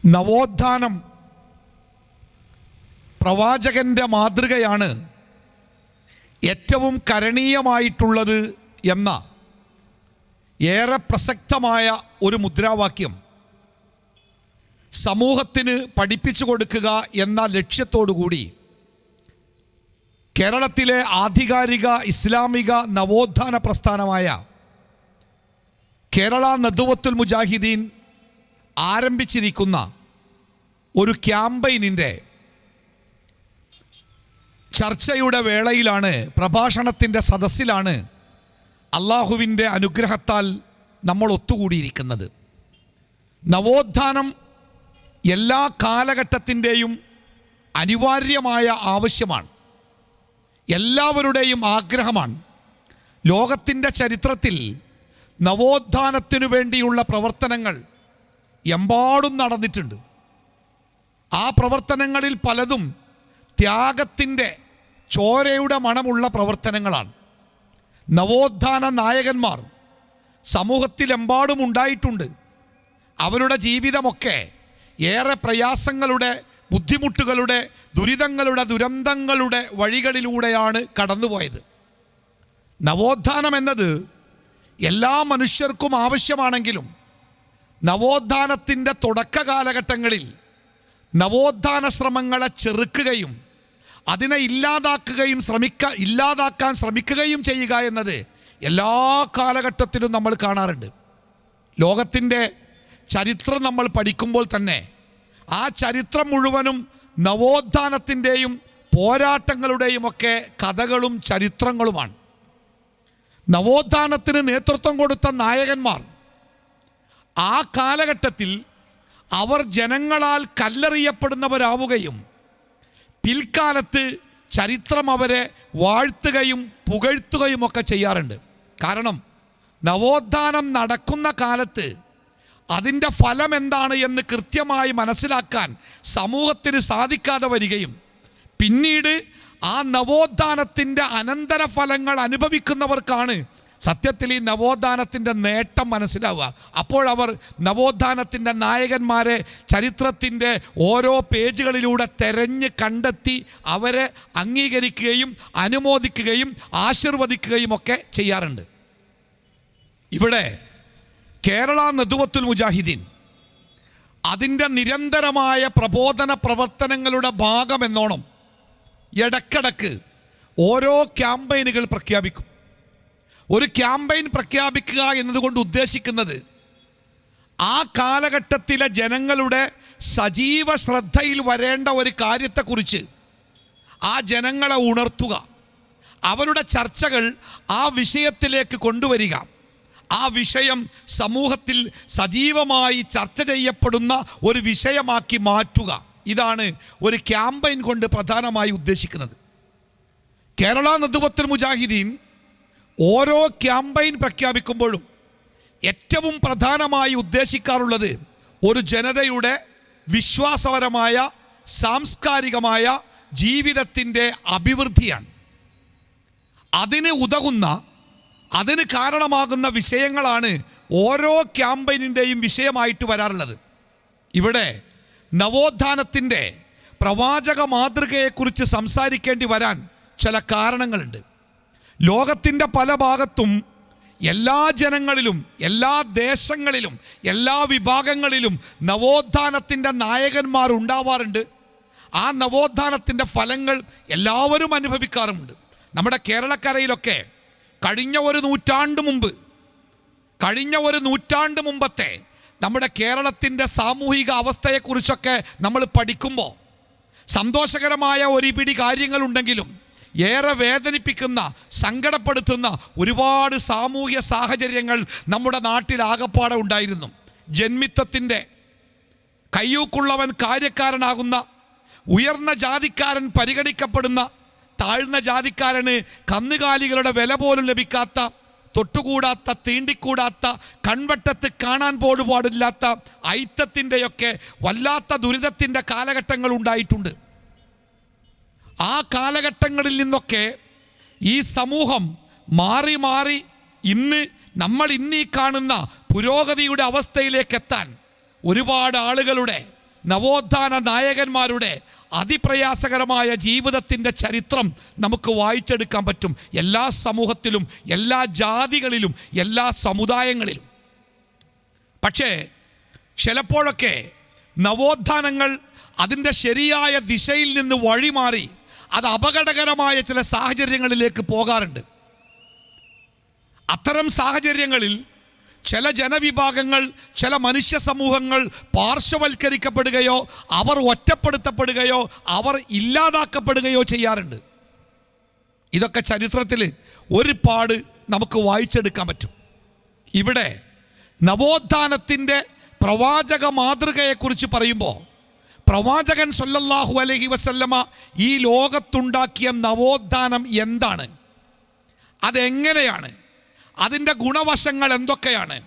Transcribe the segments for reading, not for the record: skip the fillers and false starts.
നവോത്ഥാനം പ്രവാചകൻ്റെ മാതൃകയാണ് ഏറ്റവും കരണീയമായിട്ടുള്ളത് എന്ന ഏറെ പ്രസക്തമായ ഒരു മുദ്രാവാക്യം സമൂഹത്തിന് പഠിപ്പിച്ചു കൊടുക്കുക എന്ന ലക്ഷ്യത്തോടുകൂടി കേരളത്തിലെ ആധികാരിക ഇസ്ലാമിക നവോത്ഥാന പ്രസ്ഥാനമായ കേരള നദ്വത്തുൽ മുജാഹിദീൻ ആരംഭിച്ചിരിക്കുന്ന ഒരു ക്യാമ്പയിനിൻ്റെ ചർച്ചയുടെ വേളയിലാണ്, പ്രഭാഷണത്തിൻ്റെ സദസ്സിലാണ് അള്ളാഹുവിൻ്റെ അനുഗ്രഹത്താൽ നമ്മൾ ഒത്തുകൂടിയിരിക്കുന്നത്. നവോത്ഥാനം എല്ലാ കാലഘട്ടത്തിൻ്റെയും അനിവാര്യമായ ആവശ്യമാണ്, എല്ലാവരുടെയും ആഗ്രഹമാണ്. ലോകത്തിൻ്റെ ചരിത്രത്തിൽ നവോത്ഥാനത്തിനു വേണ്ടിയുള്ള പ്രവർത്തനങ്ങൾ എമ്പാടും നടന്നിട്ടുണ്ട്. ആ പ്രവർത്തനങ്ങളിൽ പലതും ത്യാഗത്തിൻ്റെ, ചോരയുടെ മണമുള്ള പ്രവർത്തനങ്ങളാണ്. നവോത്ഥാന നായകന്മാർ സമൂഹത്തിലെമ്പാടും ഉണ്ടായിട്ടുണ്ട്. അവരുടെ ജീവിതമൊക്കെ ഏറെ പ്രയാസങ്ങളുടെ, ബുദ്ധിമുട്ടുകളുടെ, ദുരിതങ്ങളുടെ, ദുരന്തങ്ങളുടെ വഴികളിലൂടെയാണ് കടന്നുപോയത്. നവോത്ഥാനം എന്നത് എല്ലാ മനുഷ്യർക്കും ആവശ്യമാണെങ്കിലും നവോത്ഥാനത്തിൻ്റെ തുടക്ക കാലഘട്ടങ്ങളിൽ നവോത്ഥാന ശ്രമങ്ങളെ ചെറുക്കുകയും അതിനെ ഇല്ലാതാക്കാൻ ശ്രമിക്കുകയും ചെയ്യുക എന്നത് എല്ലാ കാലഘട്ടത്തിലും നമ്മൾ കാണാറുണ്ട്. ലോകത്തിൻ്റെ ചരിത്രം നമ്മൾ പഠിക്കുമ്പോൾ തന്നെ ആ ചരിത്രം മുഴുവനും നവോത്ഥാനത്തിൻ്റെയും പോരാട്ടങ്ങളുടെയും ഒക്കെ കഥകളും ചരിത്രങ്ങളുമാണ്. നവോത്ഥാനത്തിന് നേതൃത്വം കൊടുത്ത നായകന്മാർ ആ കാലഘട്ടത്തിൽ അവർ ജനങ്ങളാൽ കല്ലെറിയപ്പെടുന്നവരാവുകയും പിൽക്കാലത്ത് ചരിത്രം അവരെ വാഴ്ത്തുകയും പുകഴ്ത്തുകയും ഒക്കെ ചെയ്യാറുണ്ട്. കാരണം നവോത്ഥാനം നടക്കുന്ന കാലത്ത് അതിൻ്റെ ഫലം എന്താണ് എന്ന് കൃത്യമായി മനസ്സിലാക്കാൻ സമൂഹത്തിന് സാധിക്കാതെ വരികയും പിന്നീട് ആ നവോത്ഥാനത്തിൻ്റെ അനന്തരഫലങ്ങൾ അനുഭവിക്കുന്നവർക്കാണ് സത്യത്തിൽ ഈ നവോത്ഥാനത്തിൻ്റെ നേട്ടം മനസ്സിലാവുക. അപ്പോഴവർ നവോത്ഥാനത്തിൻ്റെ നായകന്മാരെ ചരിത്രത്തിൻ്റെ ഓരോ പേജുകളിലൂടെ തെരഞ്ഞ് കണ്ടെത്തി അവരെ അംഗീകരിക്കുകയും അനുമോദിക്കുകയും ആശീർവദിക്കുകയും ഒക്കെ ചെയ്യാറുണ്ട്. ഇവിടെ കേരള നദ്വത്തുൽ മുജാഹിദീൻ അതിൻ്റെ നിരന്തരമായ പ്രബോധന പ്രവർത്തനങ്ങളുടെ ഭാഗമെന്നോണം ഇടക്കിടക്ക് ഓരോ ക്യാമ്പയിനുകൾ പ്രഖ്യാപിക്കും. ഒരു ക്യാമ്പയിൻ പ്രഖ്യാപിക്കുക എന്നതുകൊണ്ട് ഉദ്ദേശിക്കുന്നത് ആ കാലഘട്ടത്തിലെ ജനങ്ങളുടെ സജീവ ശ്രദ്ധയിൽ വരേണ്ട ഒരു കാര്യത്തെക്കുറിച്ച് ആ ജനങ്ങളെ ഉണർത്തുക, അവരുടെ ചർച്ചകൾ ആ വിഷയത്തിലേക്ക് കൊണ്ടുവരിക, ആ വിഷയം സമൂഹത്തിൽ സജീവമായി ചർച്ച ചെയ്യപ്പെടുന്ന ഒരു വിഷയമാക്കി മാറ്റുക. ഇതാണ് ഒരു ക്യാമ്പയിൻ കൊണ്ട് പ്രധാനമായി ഉദ്ദേശിക്കുന്നത്. കേരള നദ്വത്തുൽ മുജാഹിദീൻ ഓരോ ക്യാമ്പയിൻ പ്രഖ്യാപിക്കുമ്പോഴും ഏറ്റവും പ്രധാനമായി ഉദ്ദേശിക്കാറുള്ളത് ഒരു ജനതയുടെ വിശ്വാസപരമായ, സാംസ്കാരികമായ ജീവിതത്തിൻ്റെ അഭിവൃദ്ധിയാണ്. അതിന് ഉതകുന്ന, അതിന് കാരണമാകുന്ന വിഷയങ്ങളാണ് ഓരോ ക്യാമ്പയിനിൻ്റെയും വിഷയമായിട്ട് വരാറുള്ളത്. ഇവിടെ നവോത്ഥാനത്തിൻ്റെ പ്രവാചക മാതൃകയെക്കുറിച്ച് സംസാരിക്കേണ്ടി വരാൻ ചില കാരണങ്ങളുണ്ട്. ലോകത്തിൻ്റെ പല ഭാഗത്തും എല്ലാ ജനങ്ങളിലും, എല്ലാ ദേശങ്ങളിലും, എല്ലാ വിഭാഗങ്ങളിലും നവോത്ഥാനത്തിൻ്റെ നായകന്മാർ ഉണ്ടാവാറുണ്ട്. ആ നവോത്ഥാനത്തിൻ്റെ ഫലങ്ങൾ എല്ലാവരും അനുഭവിക്കാറുമുണ്ട്. നമ്മുടെ കേരളക്കരയിലൊക്കെ കഴിഞ്ഞ ഒരു നൂറ്റാണ്ട് മുമ്പത്തെ നമ്മുടെ കേരളത്തിൻ്റെ സാമൂഹിക അവസ്ഥയെക്കുറിച്ചൊക്കെ നമ്മൾ പഠിക്കുമ്പോൾ സന്തോഷകരമായ ഒരു പിടി കാര്യങ്ങളുണ്ടെങ്കിലും ഏറെ വേദനിപ്പിക്കുന്ന, സങ്കടപ്പെടുത്തുന്ന ഒരുപാട് സാമൂഹ്യ സാഹചര്യങ്ങൾ നമ്മുടെ നാട്ടിലാകപ്പാടെ ഉണ്ടായിരുന്നു. ജന്മിത്വത്തിൻ്റെ, കയ്യൂക്കുള്ളവൻ കാര്യക്കാരനാകുന്ന, ഉയർന്ന ജാതിക്കാരൻ പരിഗണിക്കപ്പെടുന്ന, താഴ്ന്ന ജാതിക്കാരന് കന്നുകാലികളുടെ വില പോലും ലഭിക്കാത്ത, തൊട്ടുകൂടാത്ത, തീണ്ടിക്കൂടാത്ത, കൺവട്ടത്ത് കാണാൻ പോലും പാടില്ലാത്ത ഐത്തത്തിൻ്റെയൊക്കെ വല്ലാത്ത ദുരിതത്തിൻ്റെ കാലഘട്ടങ്ങൾ ഉണ്ടായിട്ടുണ്ട്. ആ കാലഘട്ടങ്ങളിൽ നിന്നൊക്കെ ഈ സമൂഹം മാറി മാറി നമ്മൾ ഇന്നീ കാണുന്ന പുരോഗതിയുടെ അവസ്ഥയിലേക്ക് എത്താൻ ഒരുപാട് ആളുകളുടെ നവോത്ഥാന നായകന്മാരുടെ അതിപ്രയാസകരമായ ജീവിതത്തിൻ്റെ ചരിത്രം നമുക്ക് വായിച്ചെടുക്കാൻ പറ്റും. എല്ലാ സമൂഹത്തിലും, എല്ലാ ജാതികളിലും, എല്ലാ സമുദായങ്ങളിലും. പക്ഷേ ചിലപ്പോഴൊക്കെ നവോത്ഥാനങ്ങൾ അതിൻ്റെ ശരിയായ ദിശയിൽ നിന്ന് വഴിമാറി അത് അപകടകരമായ ചില സാഹചര്യങ്ങളിലേക്ക് പോകാറുണ്ട്. അത്തരം സാഹചര്യങ്ങളിൽ ചില ജനവിഭാഗങ്ങൾ, ചില മനുഷ്യ സമൂഹങ്ങൾ പാർശ്വവൽക്കരിക്കപ്പെടുകയോ അവർ ഒറ്റപ്പെടുത്തപ്പെടുകയോ അവർ ഇല്ലാതാക്കപ്പെടുകയോ ചെയ്യാറുണ്ട്. ഇതൊക്കെ ചരിത്രത്തിൽ ഒരുപാട് നമുക്ക് വായിച്ചെടുക്കാൻ പറ്റും. ഇവിടെ നവോത്ഥാനത്തിൻ്റെ പ്രവാചക മാതൃകയെക്കുറിച്ച് പറയുമ്പോൾ പ്രവാചകൻ സല്ലല്ലാഹു അലൈഹി വസല്ലമ ഈ ലോകത്തുണ്ടാക്കിയ നവോത്ഥാനം എന്താണ്, അതെങ്ങനെയാണ്, അതിൻ്റെ ഗുണവശങ്ങൾ എന്തൊക്കെയാണ്,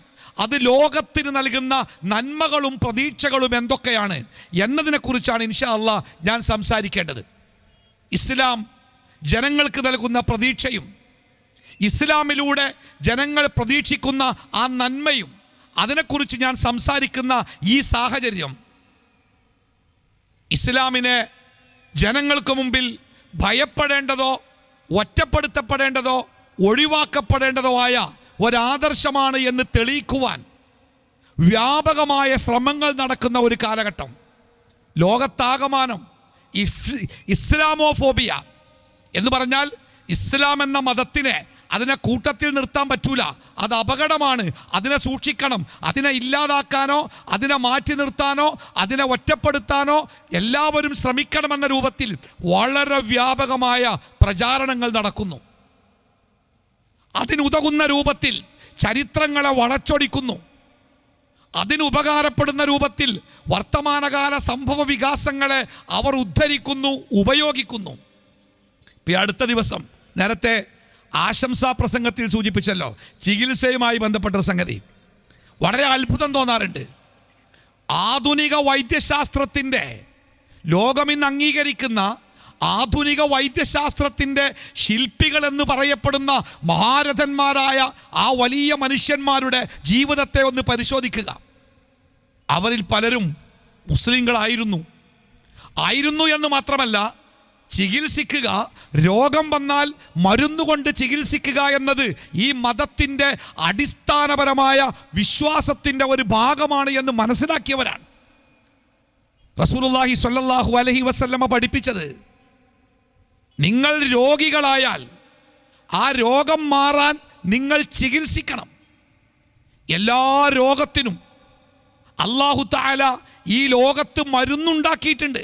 അത് ലോകത്തിന് നൽകുന്ന നന്മകളും പ്രതീക്ഷകളും എന്തൊക്കെയാണ് എന്നതിനെക്കുറിച്ചാണ് ഇൻഷാ അല്ലാഹ് ഞാൻ സംസാരിക്കേണ്ടത്. ഇസ്ലാം ജനങ്ങൾക്ക് നൽകുന്ന പ്രതീക്ഷയും ഇസ്ലാമിലൂടെ ജനങ്ങൾ പ്രതീക്ഷിക്കുന്ന ആ നന്മയും അതിനെക്കുറിച്ച് ഞാൻ സംസാരിക്കുന്ന ഈ സാഹചര്യം ഇസ്ലാമിനെ ജനങ്ങൾക്ക് മുമ്പിൽ ഭയപ്പെടേണ്ടതോ ഒറ്റപ്പെടുത്തപ്പെടേണ്ടതോ ഒഴിവാക്കപ്പെടേണ്ടതോ ആയ ഒരാദർശമാണ് എന്ന് തെളിയിക്കുവാൻ വ്യാപകമായ ശ്രമങ്ങൾ നടക്കുന്ന ഒരു കാലഘട്ടം. ലോകത്താകമാനം ഇസ്ലാമോഫോബിയ എന്ന് പറഞ്ഞാൽ ഇസ്ലാം എന്ന മതത്തിനെ അതിനെ കൂട്ടത്തിൽ നിർത്താൻ പറ്റൂല, അത് അപകടമാണ്, അതിനെ സൂക്ഷിക്കണം. അതിനെ ഇല്ലാതാക്കാനോ അതിനെ മാറ്റി നിർത്താനോ അതിനെ ഒറ്റപ്പെടുത്താനോ എല്ലാവരും ശ്രമിക്കണമെന്ന രൂപത്തിൽ വളരെ വ്യാപകമായ പ്രചാരണങ്ങൾ നടക്കുന്നു. അതിനുതകുന്ന രൂപത്തിൽ ചരിത്രങ്ങളെ വളച്ചൊടിക്കുന്നു. അതിനുപകാരപ്പെടുന്ന രൂപത്തിൽ വർത്തമാനകാല സംഭവ വികാസങ്ങളെ അവർ ഉദ്ധരിക്കുന്നു, ഉപയോഗിക്കുന്നു. ഈ അടുത്ത ദിവസം നേരത്തെ ആശംസാ പ്രസംഗത്തിൽ സൂചിപ്പിച്ചല്ലോ, ചികിത്സയുമായി ബന്ധപ്പെട്ട സംഗതി വളരെ അത്ഭുതം തോന്നാറുണ്ട്. ആധുനിക വൈദ്യശാസ്ത്രത്തിൻ്റെ, ലോകമിന്ന് അംഗീകരിക്കുന്ന ആധുനിക വൈദ്യശാസ്ത്രത്തിൻ്റെ ശില്പികൾ എന്ന് പറയപ്പെടുന്ന മഹാരഥന്മാരായ ആ വലിയ മനുഷ്യന്മാരുടെ ജീവിതത്തെ ഒന്ന് പരിശോധിക്കുക. അവരിൽ പലരും മുസ്ലിങ്ങളായിരുന്നു എന്ന് മാത്രമല്ല, ചികിത്സിക്കുക, രോഗം വന്നാൽ മരുന്നുകൊണ്ട് ചികിത്സിക്കുക എന്നത് ഈ മതത്തിൻ്റെ അടിസ്ഥാനപരമായ വിശ്വാസത്തിൻ്റെ ഒരു ഭാഗമാണ് എന്ന് മനസ്സിലാക്കിയവരാണ്. റസൂലുള്ളാഹി സ്വല്ലല്ലാഹു അലൈഹി വസല്ലമ പഠിപ്പിച്ചത്, നിങ്ങൾ രോഗികളായാൽ ആ രോഗം മാറാൻ നിങ്ങൾ ചികിത്സിക്കണം. എല്ലാ രോഗത്തിനും അല്ലാഹു തആല ഈ ലോകത്ത് മരുന്നുണ്ടാക്കിയിട്ടുണ്ട്.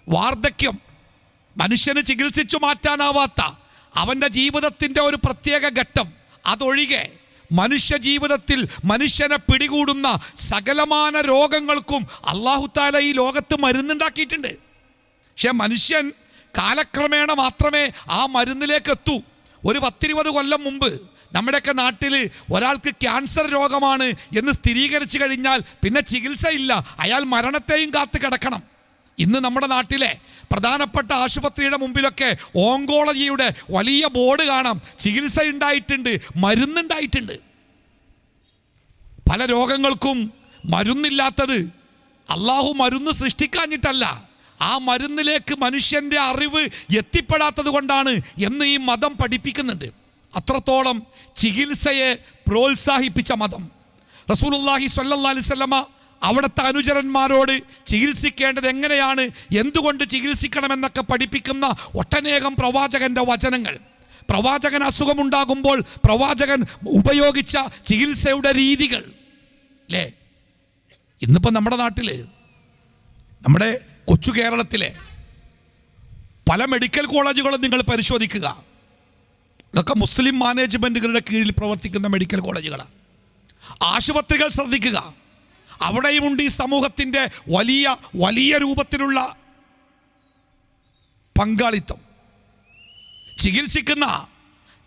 വാർദ്ധക്യം മനുഷ്യന് ചികിത്സിച്ചു മാറ്റാനാവാത്ത അവൻ്റെ ജീവിതത്തിൻ്റെ ഒരു പ്രത്യേക ഘട്ടം, അതൊഴികെ മനുഷ്യ ജീവിതത്തിൽ മനുഷ്യനെ പിടികൂടുന്ന സകലമാന രോഗങ്ങൾക്കും അല്ലാഹു തആല ഈ ലോകത്ത് മരുന്നുണ്ടാക്കിയിട്ടുണ്ട്. പക്ഷെ മനുഷ്യൻ കാലക്രമേണ മാത്രമേ ആ മരുന്നിലേക്ക് എത്തൂ. ഒരു 10-20 കൊല്ലം മുമ്പ് നമ്മുടെയൊക്കെ നാട്ടിൽ ഒരാൾക്ക് ക്യാൻസർ രോഗമാണ് എന്ന് സ്ഥിരീകരിച്ചു കഴിഞ്ഞാൽ പിന്നെ ചികിത്സയില്ല, അയാൾ മരണത്തെയും കാത്തു കിടക്കണം. ഇന്ന് നമ്മുടെ നാട്ടിലെ പ്രധാനപ്പെട്ട ആശുപത്രിയുടെ മുമ്പിലൊക്കെ ഓങ്കോളജിയുടെ വലിയ ബോർഡ് കാണാം. ചികിത്സ ഉണ്ടായിട്ടുണ്ട്, മരുന്നുണ്ടായിട്ടുണ്ട്. പല രോഗങ്ങൾക്കും മരുന്നില്ലാത്തത് അള്ളാഹു മരുന്ന് സൃഷ്ടിക്കാഞ്ഞിട്ടല്ല, ആ മരുന്നിലേക്ക് മനുഷ്യൻ്റെ അറിവ് എത്തിപ്പെടാത്തത് കൊണ്ടാണ് എന്ന് ഈ മതം പഠിപ്പിക്കുന്നുണ്ട്. അത്രത്തോളം ചികിത്സയെ പ്രോത്സാഹിപ്പിച്ച മതം. റസൂലുള്ളാഹി സ്വല്ലല്ലാഹി അലൈഹി വസല്ലമ അവിടുത്തെ അനുചരന്മാരോട് ചികിത്സിക്കേണ്ടത് എങ്ങനെയാണ്, എന്തുകൊണ്ട് ചികിത്സിക്കണമെന്നൊക്കെ പഠിപ്പിക്കുന്ന ഒട്ടനേകം പ്രവാചകൻ്റെ വചനങ്ങൾ. പ്രവാചകൻ അസുഖമുണ്ടാകുമ്പോൾ പ്രവാചകൻ ഉപയോഗിച്ച ചികിത്സയുടെ രീതികൾ അല്ലേ. ഇന്നിപ്പോൾ നമ്മുടെ നാട്ടിൽ, നമ്മുടെ കൊച്ചു കേരളത്തിലെ പല മെഡിക്കൽ കോളേജുകളും നിങ്ങൾ പരിശോധിക്കുക. ഇതൊക്കെ മുസ്ലിം മാനേജ്മെൻറ്റുകളുടെ കീഴിൽ പ്രവർത്തിക്കുന്ന മെഡിക്കൽ കോളേജുകളാണ്. ആശുപത്രികൾ ശ്രദ്ധിക്കുക, അവിടെയുമുണ്ട് ഈ സമൂഹത്തിൻ്റെ വലിയ വലിയ രൂപത്തിലുള്ള പങ്കാളിത്തം.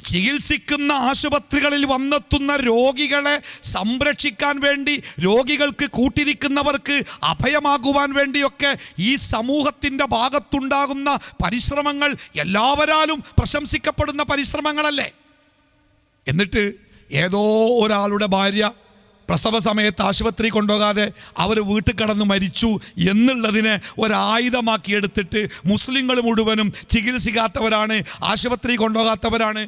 ചികിത്സിക്കുന്ന ആശുപത്രികളിൽ വന്നെത്തുന്ന രോഗികളെ സംരക്ഷിക്കാൻ വേണ്ടി, രോഗികൾക്ക് കൂട്ടിരിക്കുന്നവർക്ക് അഭയമാകുവാൻ വേണ്ടിയൊക്കെ ഈ സമൂഹത്തിൻ്റെ ഭാഗത്തുണ്ടാകുന്ന പരിശ്രമങ്ങൾ എല്ലാവരാലും പ്രശംസിക്കപ്പെടുന്ന പരിശ്രമങ്ങളല്ലേ. എന്നിട്ട് ഏതോ ഒരാളുടെ ഭാര്യ പ്രസവ സമയത്ത് ആശുപത്രി കൊണ്ടുപോകാതെ അവർ വീട്ടിൽ കിടന്ന് മരിച്ചു എന്നുള്ളതിനെ ഒരായുധമാക്കി എടുത്തിട്ട് മുസ്ലിങ്ങൾ മുഴുവനും ചികിത്സിക്കാത്തവരാണ്, ആശുപത്രി കൊണ്ടുപോകാത്തവരാണ്.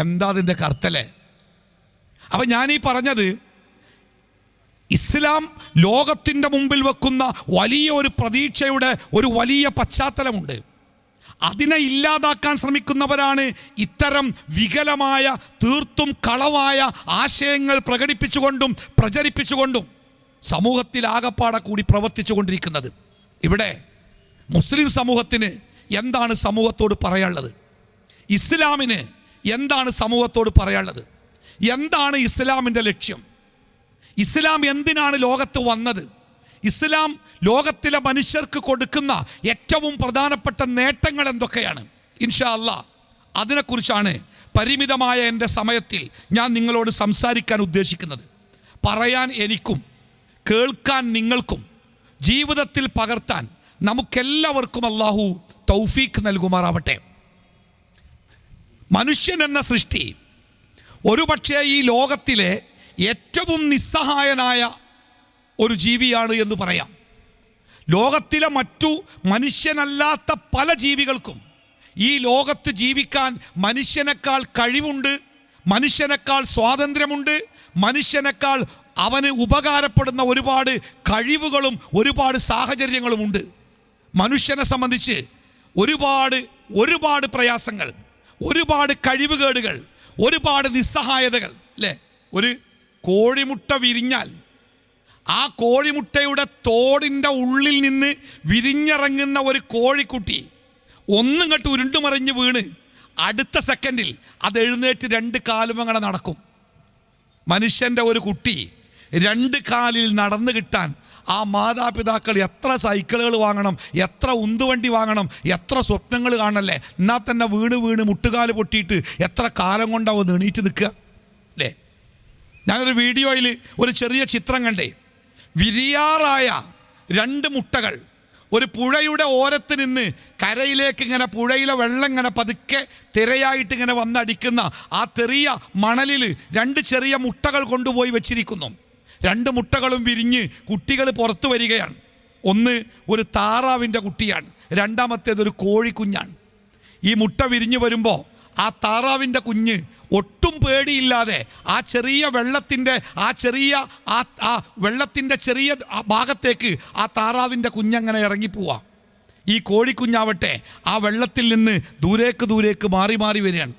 എന്താ അതിൻ്റെ കർത്തലേ? അപ്പം ഞാനീ പറഞ്ഞത്, ഇസ്ലാം ലോകത്തിൻ്റെ മുമ്പിൽ വെക്കുന്ന വലിയ ഒരു പ്രതീക്ഷയുടെ ഒരു വലിയ പശ്ചാത്തലമുണ്ട്. അതിനെ ഇല്ലാതാക്കാൻ ശ്രമിക്കുന്നവരാണ് ഇത്തരം വികലമായ, തീർത്തും കളവായ ആശയങ്ങൾ പ്രകടിപ്പിച്ചുകൊണ്ടും പ്രചരിപ്പിച്ചുകൊണ്ടും സമൂഹത്തിൽ ആകപ്പാടെ കൂടി പ്രവർത്തിച്ചു കൊണ്ടിരിക്കുന്നത്. ഇവിടെ മുസ്ലിം സമൂഹത്തിന് എന്താണ് സമൂഹത്തോട് പറയാനുള്ളത്? ഇസ്ലാമിന് എന്താണ് സമൂഹത്തോട് പറയാനുള്ളത്? എന്താണ് ഇസ്ലാമിൻ്റെ ലക്ഷ്യം? ഇസ്ലാം എന്തിനാണ് ലോകത്ത് വന്നത്? ഇസ്ലാം ലോകത്തിലെ മനുഷ്യർക്ക് കൊടുക്കുന്ന ഏറ്റവും പ്രധാനപ്പെട്ട നേട്ടങ്ങൾ എന്തൊക്കെയാണ്? ഇൻഷാ അല്ലാഹ് അതിനെക്കുറിച്ചാണ് പരിമിതമായ എൻ്റെ സമയത്തിൽ ഞാൻ നിങ്ങളോട് സംസാരിക്കാൻ ഉദ്ദേശിക്കുന്നത്. പറയാൻ എനിക്കും കേൾക്കാൻ നിങ്ങൾക്കും ജീവിതത്തിൽ പകർത്താൻ നമുക്കെല്ലാവർക്കും അല്ലാഹു തൗഫീഖ് നൽകുമാറാവട്ടെ. മനുഷ്യൻ എന്ന സൃഷ്ടി ഒരുപക്ഷേ ഈ ലോകത്തിലെ ഏറ്റവും നിസ്സഹായനായ ഒരു ജീവിയാണ് എന്ന് പറയാം. ലോകത്തിലെ മറ്റു മനുഷ്യനല്ലാത്ത പല ജീവികൾക്കും ഈ ലോകത്ത് ജീവിക്കാൻ മനുഷ്യനേക്കാൾ കഴിവുണ്ട്, മനുഷ്യനേക്കാൾ സ്വാതന്ത്ര്യമുണ്ട്, മനുഷ്യനേക്കാൾ അവന് ഉപകാരപ്പെടുന്ന ഒരുപാട് കഴിവുകളും ഒരുപാട് സാഹചര്യങ്ങളുമുണ്ട്. മനുഷ്യനെ സംബന്ധിച്ച് ഒരുപാട് പ്രയാസങ്ങൾ, ഒരുപാട് കഴിവുകേടുകൾ, ഒരുപാട് നിസ്സഹായതകൾ അല്ലേ? ഒരു കോഴിമുട്ട വിരിഞ്ഞാൽ ആ കോഴിമുട്ടയുടെ തോടിൻ്റെ ഉള്ളിൽ നിന്ന് വിരിഞ്ഞിറങ്ങുന്ന ഒരു കോഴിക്കുട്ടി ഒന്നിങ്ങോട്ട് ഉരുണ്ടുമറിഞ്ഞ് വീണ് അടുത്ത സെക്കൻഡിൽ അത് എഴുന്നേറ്റ് 2 കാലും അങ്ങനെ നടക്കും. മനുഷ്യൻ്റെ ഒരു കുട്ടി 2 കാലിൽ നടന്നു കിട്ടാൻ ആ മാതാപിതാക്കൾ എത്ര സൈക്കിളുകൾ വാങ്ങണം, എത്ര ഉന്തുവണ്ടി വാങ്ങണം, എത്ര സ്വപ്നങ്ങൾ കാണണല്ലേ? എന്നാൽ തന്നെ വീണ് മുട്ടുകാല് പൊട്ടിയിട്ട് എത്ര കാലം കൊണ്ടാവും എണീറ്റ് നിൽക്കുക അല്ലേ? ഞാനൊരു വീഡിയോയിൽ ഒരു ചെറിയ ചിത്രം കണ്ടേ. വിരിയാറായ 2 മുട്ടകൾ ഒരു പുഴയുടെ ഓരത്ത് നിന്ന് കരയിലേക്ക് ഇങ്ങനെ പുഴയിലെ വെള്ളം ഇങ്ങനെ പതുക്കെ തിരയായിട്ട് ഇങ്ങനെ വന്നടിക്കുന്ന ആ തെറിയ മണലിൽ 2 ചെറിയ മുട്ടകൾ കൊണ്ടുപോയി വെച്ചിരിക്കുന്നു. 2 മുട്ടകളും വിരിഞ്ഞ് കുട്ടികൾ പുറത്തു വരികയാണ്. ഒന്ന് ഒരു താറാവിൻ്റെ കുട്ടിയാണ്, രണ്ടാമത്തേതൊരു കോഴിക്കുഞ്ഞാണ്. ഈ മുട്ട വിരിഞ്ഞു വരുമ്പോൾ ആ താറാവിൻ്റെ കുഞ്ഞ് ഒട്ടും പേടിയില്ലാതെ ആ ചെറിയ വെള്ളത്തിൻ്റെ ചെറിയ ഭാഗത്തേക്ക് ആ താറാവിൻ്റെ കുഞ്ഞങ്ങനെ ഇറങ്ങിപ്പോവാ. ഈ കോഴിക്കുഞ്ഞാവട്ടെ ആ വെള്ളത്തിൽ നിന്ന് ദൂരേക്ക് മാറി വരികയാണ്.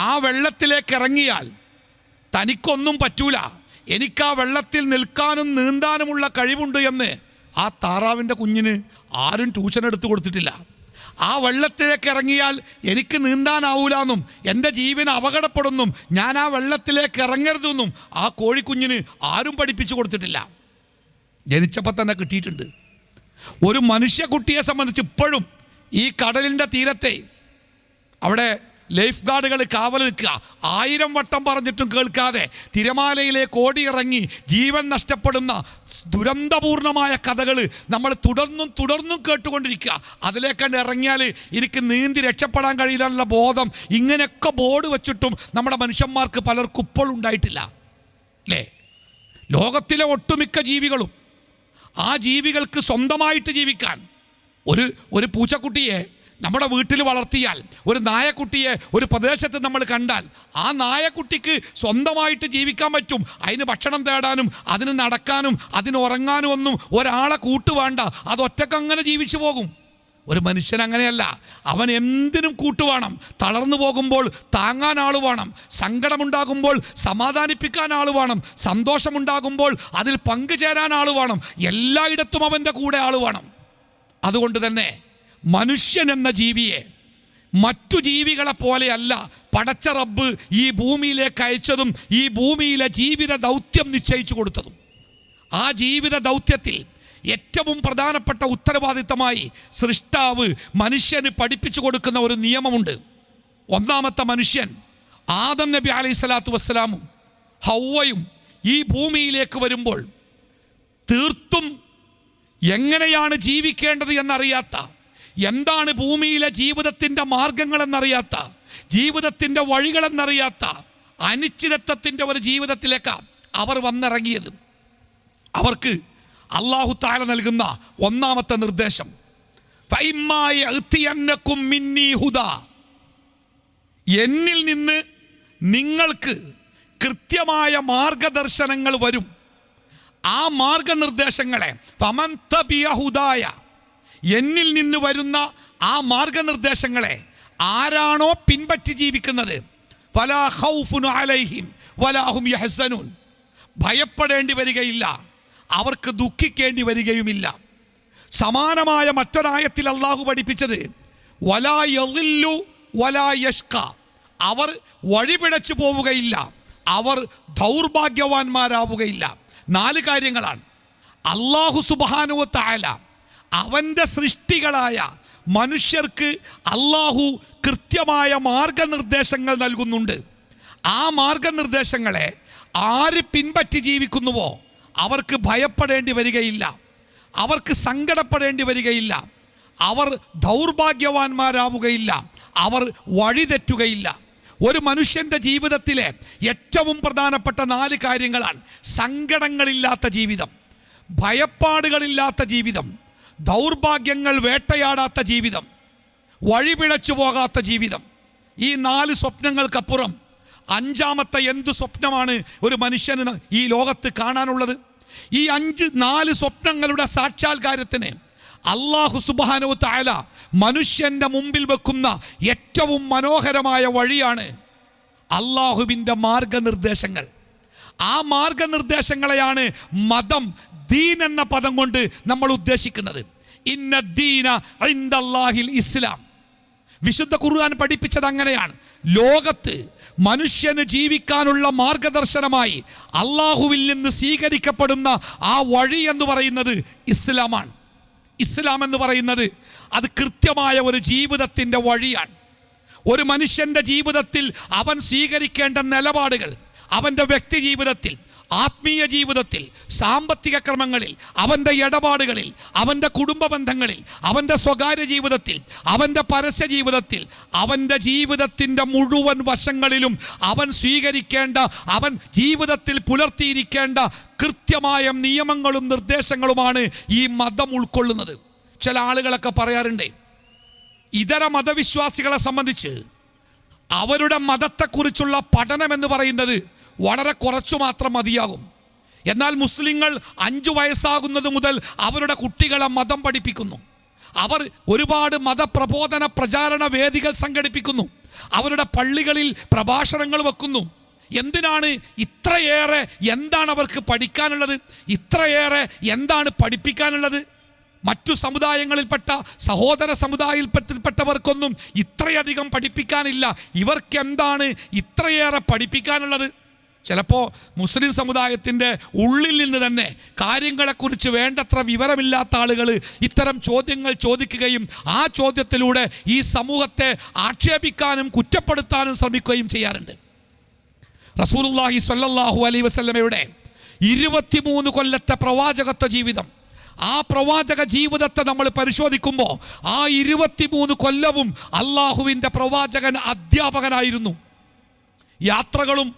ആ വെള്ളത്തിലേക്ക് ഇറങ്ങിയാൽ തനിക്കൊന്നും പറ്റൂല, എനിക്ക് ആ വെള്ളത്തിൽ നിൽക്കാനും നീന്താനുമുള്ള കഴിവുണ്ട് എന്ന് ആ താറാവിൻ്റെ കുഞ്ഞിന് ആരും ട്യൂഷൻ എടുത്തു കൊടുത്തിട്ടില്ല. ആ വെള്ളത്തിലേക്ക് ഇറങ്ങിയാൽ എനിക്ക് നീന്താനാവൂലെന്നും എൻ്റെ ജീവന് അപകടപ്പെടുന്നും ഞാൻ ആ വെള്ളത്തിലേക്ക് ഇറങ്ങരുതെന്നും ആ കോഴിക്കുഞ്ഞിന് ആരും പഠിപ്പിച്ചു കൊടുത്തിട്ടില്ല. ജനിച്ചപ്പോൾ തന്നെ കിട്ടിയിട്ടുണ്ട്. ഒരു മനുഷ്യക്കുട്ടിയെ സംബന്ധിച്ച് ഇപ്പോഴും ഈ കടലിൻ്റെ തീരത്തെ അവിടെ ലൈഫ് ഗാർഡുകൾ കാവൽ നിൽക്കുക. 1000 വട്ടം പറഞ്ഞിട്ടും കേൾക്കാതെ തിരമാലയിലേക്ക് ഓടിയിറങ്ങി ജീവൻ നഷ്ടപ്പെടുന്ന ദുരന്തപൂർണമായ കഥകൾ നമ്മൾ തുടർന്നും കേട്ടുകൊണ്ടിരിക്കുക. അതിലേക്കണ്ട് ഇറങ്ങിയാൽ എനിക്ക് നീന്തി രക്ഷപ്പെടാൻ കഴിയില്ല ബോധം ഇങ്ങനെയൊക്കെ ബോർഡ് വെച്ചിട്ടും നമ്മുടെ മനുഷ്യന്മാർക്ക് പലർക്കും ഇപ്പോൾ ഉണ്ടായിട്ടില്ല അല്ലേ? ലോകത്തിലെ ഒട്ടുമിക്ക ജീവികളും ആ ജീവികൾക്ക് സ്വന്തമായിട്ട് ജീവിക്കാൻ ഒരു പൂച്ചക്കുട്ടിയെ നമ്മുടെ വീട്ടിൽ വളർത്തിയാൽ, ഒരു നായക്കുട്ടിയെ ഒരു പ്രദേശത്ത് നമ്മൾ കണ്ടാൽ ആ നായക്കുട്ടിക്ക് സ്വന്തമായിട്ട് ജീവിക്കാൻ പറ്റും. അതിന് ഭക്ഷണം തേടാനും അതിന് നടക്കാനും അതിന് ഉറങ്ങാനും ഒന്നും ഒരാളെ കൂട്ടുവേണ്ട, അത് ഒറ്റക്കങ്ങനെ ജീവിച്ചു പോകും. ഒരു മനുഷ്യൻ അങ്ങനെയല്ല, അവൻ എന്തിനും കൂട്ടുവേണം. തളർന്നു പോകുമ്പോൾ താങ്ങാൻ ആൾ വേണം, സങ്കടമുണ്ടാകുമ്പോൾ സമാധാനിപ്പിക്കാൻ ആൾ വേണം, സന്തോഷമുണ്ടാകുമ്പോൾ അതിൽ പങ്കുചേരാൻ ആൾ വേണം, എല്ലായിടത്തും അവൻ്റെ കൂടെ ആൾ വേണം. അതുകൊണ്ട് തന്നെ മനുഷ്യൻ എന്ന ജീവിയെ മറ്റു ജീവികളെ പോലെയല്ല പടച്ച റബ്ബ് ഈ ഭൂമിയിലേക്ക് അയച്ചതും ഈ ഭൂമിയിലെ ജീവിത ദൗത്യം നിശ്ചയിച്ചു കൊടുത്തതും. ആ ജീവിത ദൗത്യത്തിൽ ഏറ്റവും പ്രധാനപ്പെട്ട ഉത്തരവാദിത്തമായി സൃഷ്ടാവ് മനുഷ്യന് പഠിപ്പിച്ചു കൊടുക്കുന്ന ഒരു നിയമമുണ്ട്. ഒന്നാമത്തെ മനുഷ്യൻ ആദം നബി അലൈഹി സ്വലാത്തു വസ്സലാമും ഹവ്വയും ഈ ഭൂമിയിലേക്ക് വരുമ്പോൾ തീർത്തും എങ്ങനെയാണ് ജീവിക്കേണ്ടത് എന്നറിയാത്ത, എന്താണ് ഭൂമിയിലെ ജീവിതത്തിൻ്റെ മാർഗങ്ങളെന്നറിയാത്ത, ജീവിതത്തിൻ്റെ വഴികളെന്നറിയാത്ത അനിശ്ചിതത്വത്തിൻ്റെ ഒരു ജീവിതത്തിലേക്ക് അവർ വന്നിറങ്ങിയത്. അവർക്ക് അല്ലാഹു തആല നൽകുന്ന ഒന്നാമത്തെ നിർദ്ദേശം, ഫഇമ്മാ യഅ്തിയന്നകും മിന്നീ ഹുദാ, എന്നിൽ നിന്ന് നിങ്ങൾക്ക് കൃത്യമായ മാർഗദർശനങ്ങൾ വരും. ആ മാർഗനിർദ്ദേശങ്ങളെ ഫമൻ തബിയ ഹുദായ, എന്നിൽ നിന്ന് വരുന്ന ആ മാർഗനിർദ്ദേശങ്ങളെ ആരാണോ പിൻപറ്റി ജീവിക്കുന്നത്, ഫലാ ഖൗഫുൻ അലൈഹിം വലാ ഹും യഹ്സനൂൻ, ഭയപ്പെടേണ്ടി വരികയില്ല, അവർക്ക് ദുഃഖിക്കേണ്ടി വരികയുമില്ല. സമാനമായ മറ്റൊരായത്തിൽ അള്ളാഹു പഠിപ്പിച്ചത് വലാ യളില്ലു വലാ യഷ്ക, അവർ വഴിപിഴച്ചു പോവുകയില്ല, അവർ ദൗർഭാഗ്യവാന്മാരാവുകയില്ല. 4 കാര്യങ്ങളാണ്. അല്ലാഹു സുബ്ഹാനഹു വ തആല അവൻ്റെ സൃഷ്ടികളായ മനുഷ്യർക്ക് അല്ലാഹു കൃത്യമായ മാർഗനിർദ്ദേശങ്ങൾ നൽകുന്നുണ്ട്. ആ മാർഗനിർദ്ദേശങ്ങളെ ആര് പിൻപറ്റി ജീവിക്കുന്നുവോ അവർക്ക് ഭയപ്പെടേണ്ടി വരികയില്ല, അവർക്ക് സങ്കടപ്പെടേണ്ടി വരികയില്ല, അവർ ദൗർഭാഗ്യവാന്മാരാവുകയില്ല, അവർ വഴിതെറ്റുകയില്ല. ഒരു മനുഷ്യൻ്റെ ജീവിതത്തിലെ ഏറ്റവും പ്രധാനപ്പെട്ട 4 കാര്യങ്ങളാണ്: സങ്കടങ്ങളില്ലാത്ത ജീവിതം, ഭയപ്പാടുകളില്ലാത്ത ജീവിതം, ദൗർഭാഗ്യങ്ങൾ വേട്ടയാടാത്ത ജീവിതം, വഴിപിഴച്ചു പോകാത്ത ജീവിതം. ഈ 4 സ്വപ്നങ്ങൾക്കപ്പുറം 5ാമത്തെ എന്ത് സ്വപ്നമാണ് ഒരു മനുഷ്യന് ഈ ലോകത്ത് കാണാനുള്ളത്? ഈ 4 സ്വപ്നങ്ങളുടെ സാക്ഷാത്കാരത്തിന് അല്ലാഹു സുബ്ഹാനഹു വ തആല മനുഷ്യൻ്റെ മുമ്പിൽ വെക്കുന്ന ഏറ്റവും മനോഹരമായ വഴിയാണ് അല്ലാഹുവിൻ്റെ മാർഗനിർദ്ദേശങ്ങൾ. ആ മാർഗനിർദ്ദേശങ്ങളെയാണ് മതം, ദീൻ എന്ന പദം കൊണ്ട് നമ്മൾ ഉദ്ദേശിക്കുന്നത്. ഇന്ന ദീന ഇൻദല്ലാഹിൽ ഇസ്ലാം. വിശുദ്ധ ഖുർആൻ പഠിപ്പിച്ചത് അങ്ങനെയാണ്. ലോകത്ത് മനുഷ്യന് ജീവിക്കാനുള്ള മാർഗദർശനമായി അള്ളാഹുവിൽ നിന്ന് സ്വീകരിക്കപ്പെടുന്ന ആ വഴി എന്ന് പറയുന്നത് ഇസ്ലാമാണ്. ഇസ്ലാം എന്ന് പറയുന്നത് അത് കൃത്യമായ ഒരു ജീവിതത്തിൻ്റെ വഴിയാണ്. ഒരു മനുഷ്യൻ്റെ ജീവിതത്തിൽ അവൻ സ്വീകരിക്കേണ്ട നിലപാടുകൾ, അവൻ്റെ വ്യക്തി ജീവിതത്തിൽ, ആത്മീയ ജീവിതത്തിൽ, സാമ്പത്തിക ക്രമങ്ങളിൽ, അവൻ്റെ ഇടപാടുകളിൽ, അവൻ്റെ കുടുംബ ബന്ധങ്ങളിൽ, അവൻ്റെ സ്വകാര്യ ജീവിതത്തിൽ, അവൻ്റെ പരസ്യ ജീവിതത്തിൽ, അവൻ്റെ ജീവിതത്തിൻ്റെ മുഴുവൻ വശങ്ങളിലും അവൻ സ്വീകരിക്കേണ്ട, അവൻ ജീവിതത്തിൽ പുലർത്തിയിരിക്കേണ്ട കൃത്യമായ നിയമങ്ങളും നിർദ്ദേശങ്ങളുമാണ് ഈ മതം ഉൾക്കൊള്ളുന്നത്. ചില ആളുകളൊക്കെ പറയാറുണ്ട്, ഇതര മതവിശ്വാസികളെ സംബന്ധിച്ച് അവരുടെ മതത്തെക്കുറിച്ചുള്ള പഠനം എന്ന് പറയുന്നത് വളരെ കുറച്ചു മാത്രം മതിയാകും. എന്നാൽ മുസ്ലിങ്ങൾ 5 വയസ്സാകുന്നത് മുതൽ അവരുടെ കുട്ടികളെ മതം പഠിപ്പിക്കുന്നു. അവർ ഒരുപാട് മതപ്രബോധന പ്രചാരണ വേദികൾ സംഘടിപ്പിക്കുന്നു. അവരുടെ പള്ളികളിൽ പ്രഭാഷണങ്ങൾ വെക്കുന്നു. എന്തിനാണ് ഇത്രയേറെ? എന്താണ് അവർക്ക് പഠിക്കാനുള്ളത്? ഇത്രയേറെ എന്താണ് പഠിപ്പിക്കാനുള്ളത്? മറ്റു സമുദായങ്ങളിൽപ്പെട്ട സഹോദര സമുദായത്തിൽപ്പെട്ടവർക്കൊന്നും ഇത്രയധികം പഠിപ്പിക്കാനില്ല. ഇവർക്ക് എന്താണ് ഇത്രയേറെ പഠിപ്പിക്കാനുള്ളത്? ചിലപ്പോൾ മുസ്ലിം സമുദായത്തിൻ്റെ ഉള്ളിൽ നിന്ന് തന്നെ കാര്യങ്ങളെക്കുറിച്ച് വേണ്ടത്ര വിവരമില്ലാത്ത ആളുകൾ ഇത്തരം ചോദ്യങ്ങൾ ചോദിക്കുകയും ആ ചോദ്യത്തിലൂടെ ഈ സമൂഹത്തെ ആക്ഷേപിക്കാനും കുറ്റപ്പെടുത്താനും ശ്രമിക്കുകയും ചെയ്യാറുണ്ട്. റസൂലുള്ളാഹി സ്വല്ലല്ലാഹു അലൈഹി വസല്ലമയുടെ 23 കൊല്ലത്തെ പ്രവാചകത്വ ജീവിതം, ആ പ്രവാചക ജീവിതത്തെ നമ്മൾ പരിശോധിക്കുമ്പോൾ ആ 23 കൊല്ലവും അള്ളാഹുവിൻ്റെ പ്രവാചകൻ അധ്യാപകനായിരുന്നു. യാത്രകളും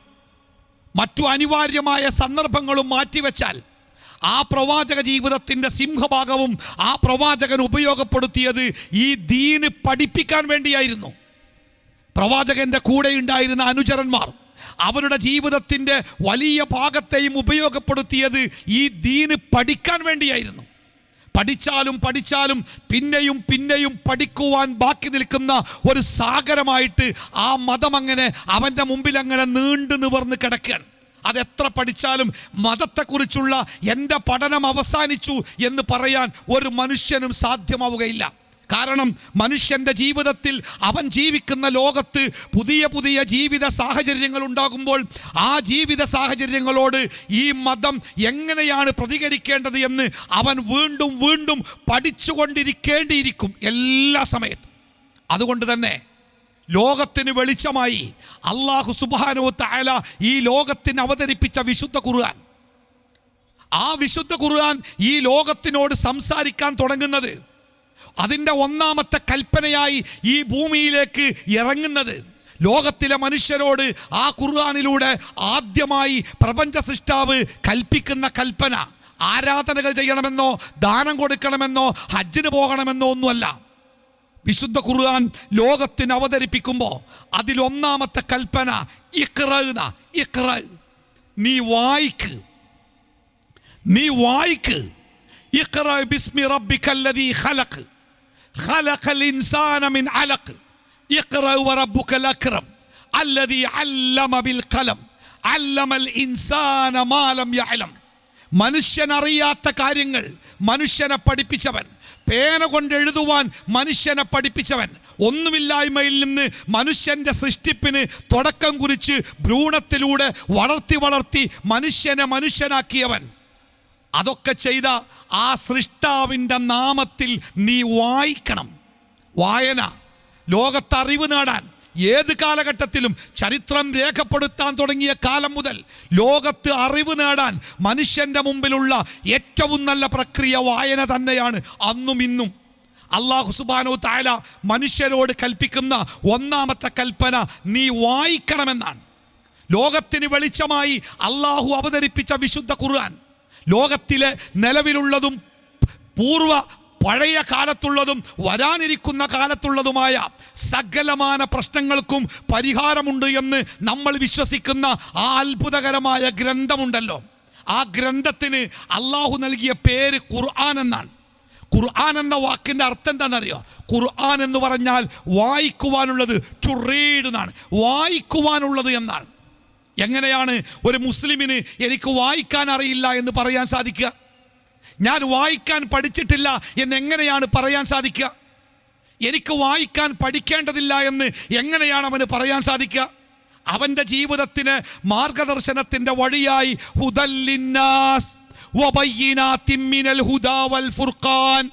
മറ്റു അനിവാര്യമായ സന്ദർഭങ്ങളും മാറ്റിവെച്ചാൽ ആ പ്രവാചക ജീവിതത്തിൻ്റെ സിംഹഭാഗവും ആ പ്രവാചകൻ ഉപയോഗപ്പെടുത്തിയത് ഈ ദീന് പഠിപ്പിക്കാൻ വേണ്ടിയായിരുന്നു. പ്രവാചകൻ്റെ കൂടെ ഉണ്ടായിരുന്ന അനുചരന്മാർ അവരുടെ ജീവിതത്തിൻ്റെ വലിയ ഭാഗത്തെയും ഉപയോഗപ്പെടുത്തിയത് ഈ ദീന് പഠിക്കാൻ വേണ്ടിയായിരുന്നു. പഠിച്ചാലും പിന്നെയും പിന്നെയും പഠിക്കുവാൻ ബാക്കി നിൽക്കുന്ന ഒരു സാഗരമായിട്ട് ആ മതം അങ്ങനെ അവൻ്റെ മുമ്പിൽ അങ്ങനെ നീണ്ടു നിവർന്ന് കിടക്കുകയാണ്. അതെത്ര പഠിച്ചാലും മതത്തെക്കുറിച്ചുള്ള എൻ്റെ പഠനം അവസാനിച്ചു എന്ന് പറയാൻ ഒരു മനുഷ്യനും സാധ്യമാവുകയില്ല. കാരണം മനുഷ്യൻ്റെ ജീവിതത്തിൽ അവൻ ജീവിക്കുന്ന ലോകത്ത് പുതിയ പുതിയ ജീവിത സാഹചര്യങ്ങൾ ഉണ്ടാകുമ്പോൾ ആ ജീവിത സാഹചര്യങ്ങളോട് ഈ മതം എങ്ങനെയാണ് പ്രതികരിക്കേണ്ടത് എന്ന് അവൻ വീണ്ടും വീണ്ടും പഠിച്ചുകൊണ്ടിരിക്കേണ്ടിയിരിക്കും എല്ലാ സമയത്തും. അതുകൊണ്ട് തന്നെ ലോകത്തിന് വെളിച്ചമായി അല്ലാഹു സുബ്ഹാനഹു വ തആല ഈ ലോകത്തിന് അവതരിപ്പിച്ച വിശുദ്ധ ഖുർആൻ, ആ വിശുദ്ധ ഖുർആൻ ഈ ലോകത്തിനോട് സംസാരിക്കാൻ തുടങ്ങുന്നത്, അതിൻ്റെ 1ാമത്തെ കൽപ്പനയായി ഈ ഭൂമിയിലേക്ക് ഇറങ്ങുന്നത് ലോകത്തിലെ മനുഷ്യരോട് ആ ഖുർആനിലൂടെ ആദ്യമായി പ്രപഞ്ച സൃഷ്ടാവ് കൽപ്പിക്കുന്ന കൽപ്പന ആരാധനകൾ ചെയ്യണമെന്നോ ദാനം കൊടുക്കണമെന്നോ ഹജ്ജിന് പോകണമെന്നോ ഒന്നുമല്ല. വിശുദ്ധ ഖുർആൻ ലോകത്തിന് അവതരിപ്പിക്കുമ്പോൾ അതിലൊന്നാമത്തെ കൽപ്പന ഇഖ്റ, നീ വായിക്ക്. ഇഖ്റ ബിസ്മി റബ്ബിക്കല്ലദീ ഖലഖ് ഖലഖൽ ഇൻസാന മിൻ അലഖ് ഇഖ്റ വറബ്ബുക്കൽ അക്രം അല്ലദീ അല്ലമ ബിൽ ഖലം അല്ലമൽ ഇൻസാന മാ ലം യഅലം. മനുഷ്യൻ അറിയാത്ത കാര്യങ്ങൾ മനുഷ്യനെ പഠിപ്പിച്ചവൻ, പേന കൊണ്ട് എഴുതുവാൻ മനുഷ്യനെ പഠിപ്പിച്ചവൻ, ഒന്നുമില്ലായ്മയിൽ നിന്ന് മനുഷ്യൻ്റെ സൃഷ്ടിപ്പിന് തുടക്കം കുറിച്ച് ഭ്രൂണത്തിലൂടെ വളർത്തി മനുഷ്യനെ മനുഷ്യനാക്കിയവൻ. അതൊക്കെ ചെയ്ത ആ സൃഷ്ടാവിൻ്റെ നാമത്തിൽ നീ വായിക്കണം. വായന ലോകത്ത് അറിവ് നേടാൻ ഏത് കാലഘട്ടത്തിലും ചരിത്രം രേഖപ്പെടുത്താൻ തുടങ്ങിയ കാലം മുതൽ ലോകത്ത് അറിവ് നേടാൻ മനുഷ്യൻ്റെ മുമ്പിലുള്ള ഏറ്റവും നല്ല പ്രക്രിയ വായന തന്നെയാണ് അന്നും ഇന്നും. അല്ലാഹു സുബ്ഹാനഹു തആല മനുഷ്യരോട് കൽപ്പിക്കുന്ന ഒന്നാമത്തെ കൽപ്പന നീ വായിക്കണമെന്നാണ്. ലോകത്തിന് വെളിച്ചമായി അല്ലാഹു അവതരിപ്പിച്ച വിശുദ്ധ ഖുർആൻ ലോകത്തിലെ നിലവിലുള്ളതും പഴയ കാലത്തുള്ളതും വരാനിരിക്കുന്ന കാലത്തുള്ളതുമായ സകലമാന പ്രശ്നങ്ങൾക്കും പരിഹാരമുണ്ട് എന്ന് നമ്മൾ വിശ്വസിക്കുന്ന ആ അത്ഭുതകരമായ ഗ്രന്ഥമുണ്ടല്ലോ, ആ ഗ്രന്ഥത്തിന് അള്ളാഹു നൽകിയ പേര് ഖുർആൻ എന്നാണ്. ഖുർആൻ എന്ന വാക്കിൻ്റെ അർത്ഥം എന്താണെന്നറിയോ? ഖുർആൻ എന്ന് പറഞ്ഞാൽ വായിക്കുവാനുള്ളത്, ടു റീഡ് എന്നാണ്, വായിക്കുവാനുള്ളത് എന്നാണ്. എങ്ങനെയാണ് ഒരു മുസ്ലിമിന് എനിക്ക് വായിക്കാൻ അറിയില്ല എന്ന് പറയാൻ സാധിക്കുക? ഞാൻ വായിക്കാൻ പഠിച്ചിട്ടില്ല എന്നെങ്ങനെയാണ് പറയാൻ സാധിക്കുക? എനിക്ക് വായിക്കാൻ പഠിക്കേണ്ടതില്ല എന്ന് എങ്ങനെയാണ് അവന് പറയാൻ സാധിക്കുക? അവൻ്റെ ജീവിതത്തിന് മാർഗദർശനത്തിൻ്റെ വഴിയായി ഹുദല്ലിന്നാസ് വബയ്യിനാത്തിൻ മിനൽ ഹുദാ വൽ ഫുർഖാൻ,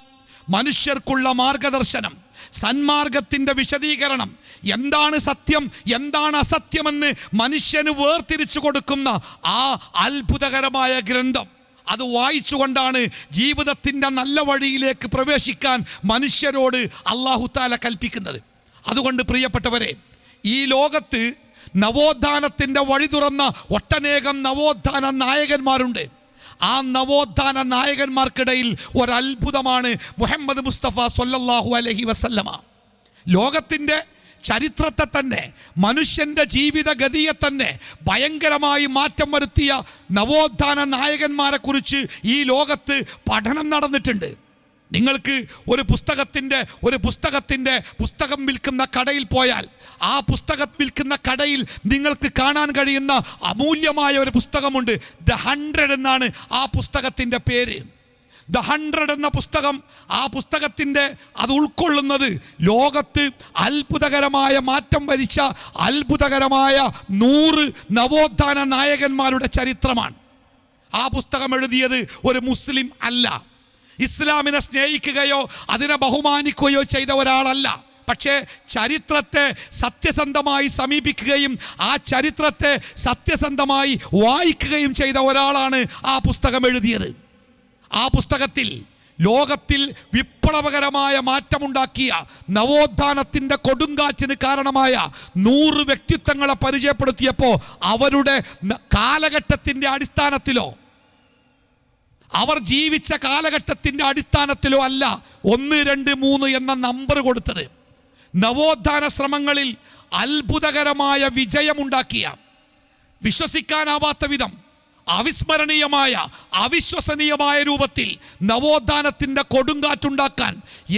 മനുഷ്യർക്കുള്ള മാർഗദർശനം, സന്മാർഗത്തിൻ്റെ വിശദീകരണം, എന്താണ് സത്യം എന്താണ് അസത്യമെന്ന് മനുഷ്യന് വേർതിരിച്ചു കൊടുക്കുന്ന ആ അത്ഭുതകരമായ ഗ്രന്ഥം, അത് വായിച്ചുകൊണ്ടാണ് ജീവിതത്തിൻ്റെ നല്ല വഴിയിലേക്ക് പ്രവേശിക്കാൻ മനുഷ്യരോട് അല്ലാഹു തആല കൽപ്പിക്കുന്നത്. അതുകൊണ്ട് പ്രിയപ്പെട്ടവരെ, ഈ ലോകത്ത് നവോത്ഥാനത്തിൻ്റെ വഴി തുറന്ന ഒട്ടനേകം നവോത്ഥാന നായകന്മാരുണ്ട്. ആ നവോത്ഥാന നായകന്മാർക്കിടയിൽ ഒരത്ഭുതമാണ് മുഹമ്മദ് മുസ്തഫ സ്വല്ലല്ലാഹു അലൈഹി വസല്ലമ. ലോകത്തിൻ്റെ ചരിത്രത്തെ തന്നെ, മനുഷ്യൻ്റെ ജീവിതഗതിയെ തന്നെ ഭയങ്കരമായി മാറ്റം വരുത്തിയ നവോത്ഥാന നായകന്മാരെ കുറിച്ച് ഈ ലോകത്ത് പഠനം നടന്നിട്ടുണ്ട്. നിങ്ങൾക്ക് ഒരു പുസ്തകം വിൽക്കുന്ന കടയിൽ പോയാൽ ആ പുസ്തകം വിൽക്കുന്ന കടയിൽ നിങ്ങൾക്ക് കാണാൻ കഴിയുന്ന അമൂല്യമായ ഒരു പുസ്തകമുണ്ട്. ദ 100 എന്നാണ് ആ പുസ്തകത്തിൻ്റെ പേര്. ദ 100 എന്ന പുസ്തകം, ആ പുസ്തകത്തിൻ്റെ അത് ഉൾക്കൊള്ളുന്നത് ലോകത്ത് അത്ഭുതകരമായ മാറ്റം വരിച്ച അത്ഭുതകരമായ 100 നവോത്ഥാന നായകന്മാരുടെ ചരിത്രമാണ്. ആ പുസ്തകം എഴുതിയത് ഒരു മുസ്ലിം അല്ല, ഇസ്ലാമിനെ സ്നേഹിക്കുകയോ അതിനെ ബഹുമാനിക്കുകയോ ചെയ്ത ഒരാളല്ല. പക്ഷേ ചരിത്രത്തെ സത്യസന്ധമായി സമീപിക്കുകയും ആ ചരിത്രത്തെ സത്യസന്ധമായി വായിക്കുകയും ചെയ്ത ഒരാളാണ് ആ പുസ്തകം എഴുതിയത്. ആ പുസ്തകത്തിൽ ലോകത്തിൽ വിപ്ലവകരമായ മാറ്റമുണ്ടാക്കിയ നവോത്ഥാനത്തിൻ്റെ കൊടുങ്കാറ്റിന് കാരണമായ 100 വ്യക്തിത്വങ്ങളെ പരിചയപ്പെടുത്തിയപ്പോൾ അവരുടെ കാലഘട്ടത്തിൻ്റെ അടിസ്ഥാനത്തിലോ അവർ ജീവിച്ച കാലഘട്ടത്തിൻ്റെ അടിസ്ഥാനത്തിലോ അല്ല 1, 2, 3 എന്ന നമ്പർ കൊടുത്തത്. നവോത്ഥാന ശ്രമങ്ങളിൽ അത്ഭുതകരമായ വിജയമുണ്ടാക്കിയ, വിശ്വസിക്കാനാവാത്ത വിധം അവിസ്മരണീയമായ, അവിശ്വസനീയമായ രൂപത്തിൽ നവോത്ഥാനത്തിൻ്റെ കൊടുങ്കാറ്റുണ്ടാക്കാൻ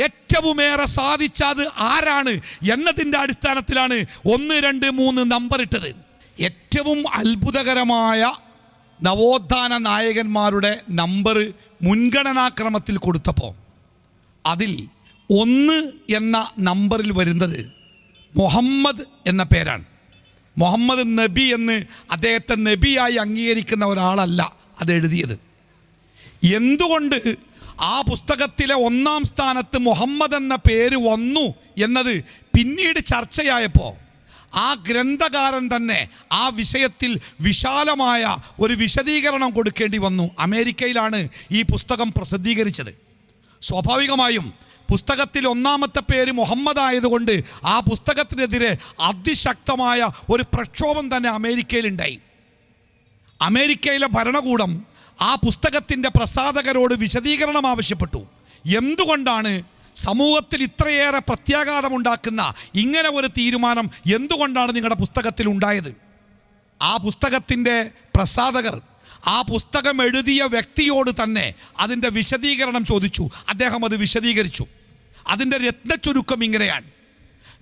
ഏറ്റവുമേറെ സാധിച്ചത് ആരാണ് എന്നതിൻ്റെ അടിസ്ഥാനത്തിലാണ് 1, 2, 3 നമ്പർ ഇട്ടത്. ഏറ്റവും അത്ഭുതകരമായ നവോത്ഥാന നായകന്മാരുടെ നമ്പർ മുൻഗണനാക്രമത്തിൽ കൊടുത്തപ്പോൾ അതിൽ 1 എന്ന നമ്പറിൽ വരുന്നത് മുഹമ്മദ് എന്ന പേരാണ്. മുഹമ്മദ് നബി എന്ന് അദ്ദേഹത്തെ നബിയായി അംഗീകരിക്കുന്ന ഒരാളല്ല അത് എഴുതിയത്. എന്തുകൊണ്ട് ആ പുസ്തകത്തിലെ 1-ാം സ്ഥാനത്ത് മുഹമ്മദ് എന്ന പേര് വന്നു എന്നത് പിന്നീട് ചർച്ചയായപ്പോൾ ആ ഗ്രന്ഥകാരൻ തന്നെ ആ വിഷയത്തിൽ വിശാലമായ ഒരു വിശദീകരണം കൊടുക്കേണ്ടി വന്നു. അമേരിക്കയിലാണ് ഈ പുസ്തകം പ്രസിദ്ധീകരിച്ചത്. സ്വാഭാവികമായും പുസ്തകത്തിൽ ഒന്നാമത്തെ പേര് മുഹമ്മദ് ആയതുകൊണ്ട് ആ പുസ്തകത്തിനെതിരെ അതിശക്തമായ ഒരു പ്രക്ഷോഭം തന്നെ അമേരിക്കയിലുണ്ടായി. അമേരിക്കയിലെ ഭരണകൂടം ആ പുസ്തകത്തിൻ്റെ പ്രസാധകരോട് വിശദീകരണം ആവശ്യപ്പെട്ടു. എന്തുകൊണ്ടാണ് സമൂഹത്തിൽ ഇത്രയേറെ പ്രത്യാഘാതമുണ്ടാക്കുന്ന ഇങ്ങനെ ഒരു തീരുമാനം എന്തുകൊണ്ടാണ് നിങ്ങളുടെ പുസ്തകത്തിൽ ഉണ്ടായത്? ആ പുസ്തകത്തിൻ്റെ പ്രസാധകർ ആ പുസ്തകം എഴുതിയ വ്യക്തിയോട് തന്നെ അതിൻ്റെ വിശദീകരണം ചോദിച്ചു. അദ്ദേഹം അത് വിശദീകരിച്ചു. അതിൻ്റെ രത്നച്ചുരുക്കം ഇങ്ങനെയാണ്: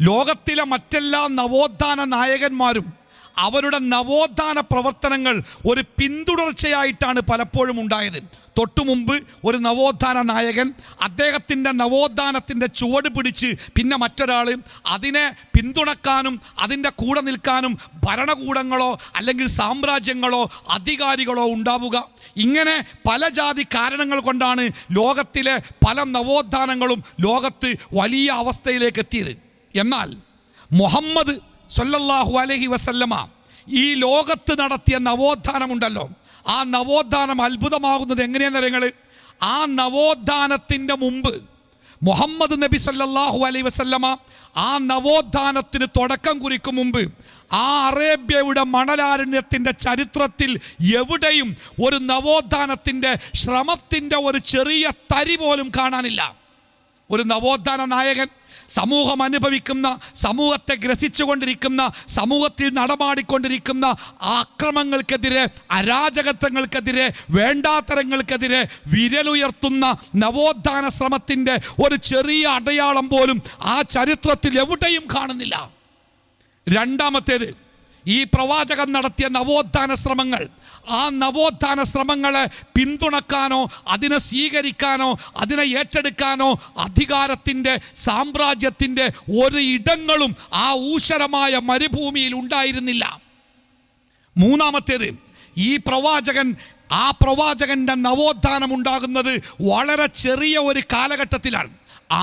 ലോകത്തിലെ മറ്റെല്ലാ നവോത്ഥാന നായകന്മാരും അവരുടെ നവോത്ഥാന പ്രവർത്തനങ്ങൾ ഒരു പിന്തുടർച്ചയായിട്ടാണ് പലപ്പോഴും ഉണ്ടായത്. തൊട്ടു മുമ്പ് ഒരു നവോത്ഥാന നായകൻ അദ്ദേഹത്തിൻ്റെ നവോത്ഥാനത്തിൻ്റെ ചുവട് പിടിച്ച് പിന്നെ മറ്റൊരാൾ അതിനെ പിന്തുണക്കാനും അതിൻ്റെ കൂടെ നിൽക്കാനും ഭരണകൂടങ്ങളോ അല്ലെങ്കിൽ സാമ്രാജ്യങ്ങളോ അധികാരികളോ ഉണ്ടാവുക. ഇങ്ങനെ പല ജാതി കാരണങ്ങൾ കൊണ്ടാണ് ലോകത്തിലെ പല നവോത്ഥാനങ്ങളും ലോകത്ത് വലിയ അവസ്ഥയിലേക്ക് എത്തിയത്. എന്നാൽ മുഹമ്മദ് സല്ലല്ലാഹു അലൈഹി വസല്ലമ ഈ ലോകത്ത് നടത്തിയ നവോത്ഥാനമുണ്ടല്ലോ, ആ നവോത്ഥാനം അത്ഭുതമാകുന്നത് എങ്ങനെയാണെന്ന് നിങ്ങൾ, ആ നവോത്ഥാനത്തിൻ്റെ മുമ്പ് മുഹമ്മദ് നബി സല്ലല്ലാഹു അലൈഹി വസല്ലമ ആ നവോത്ഥാനത്തിന് തുടക്കം കുറിക്കും മുമ്പ് ആ അറേബ്യയുടെ മണലാരണ്യത്തിൻ്റെ ചരിത്രത്തിൽ എവിടെയും ഒരു നവോത്ഥാനത്തിൻ്റെ ശ്രമത്തിൻ്റെ ഒരു ചെറിയ തരി പോലും കാണാനില്ല. ഒരു നവോത്ഥാന നായകൻ സമൂഹം അനുഭവിക്കുന്ന, സമൂഹത്തെ ഗ്രസിച്ചുകൊണ്ടിരിക്കുന്ന, സമൂഹത്തിൽ നടമാടിക്കൊണ്ടിരിക്കുന്ന ആ അക്രമങ്ങൾക്കെതിരെ, അരാജകത്വങ്ങൾക്കെതിരെ, വേണ്ടാത്തരങ്ങൾക്കെതിരെ വിരലുയർത്തുന്ന നവോത്ഥാന ശ്രമത്തിൻ്റെ ഒരു ചെറിയ അടയാളം പോലും ആ ചരിത്രത്തിൽ എവിടെയും കാണുന്നില്ല. രണ്ടാമത്തേത്, ഈ പ്രവാചകൻ നടത്തിയ നവോത്ഥാന ശ്രമങ്ങൾ, ആ നവോത്ഥാന ശ്രമങ്ങളെ പിന്തുണക്കാനോ അതിനെ സ്വീകരിക്കാനോ അതിനെ ഏറ്റെടുക്കാനോ അധികാരത്തിൻ്റെ, സാമ്രാജ്യത്തിൻ്റെ ഒരു ഇടങ്ങളും ആ ഊഷരമായ മരുഭൂമിയിൽ ഉണ്ടായിരുന്നില്ല. മൂന്നാമത്തേത്, ഈ പ്രവാചകൻ, ആ പ്രവാചകൻ്റെ നവോത്ഥാനം ഉണ്ടാകുന്നത് വളരെ ചെറിയ ഒരു കാലഘട്ടത്തിലാണ്.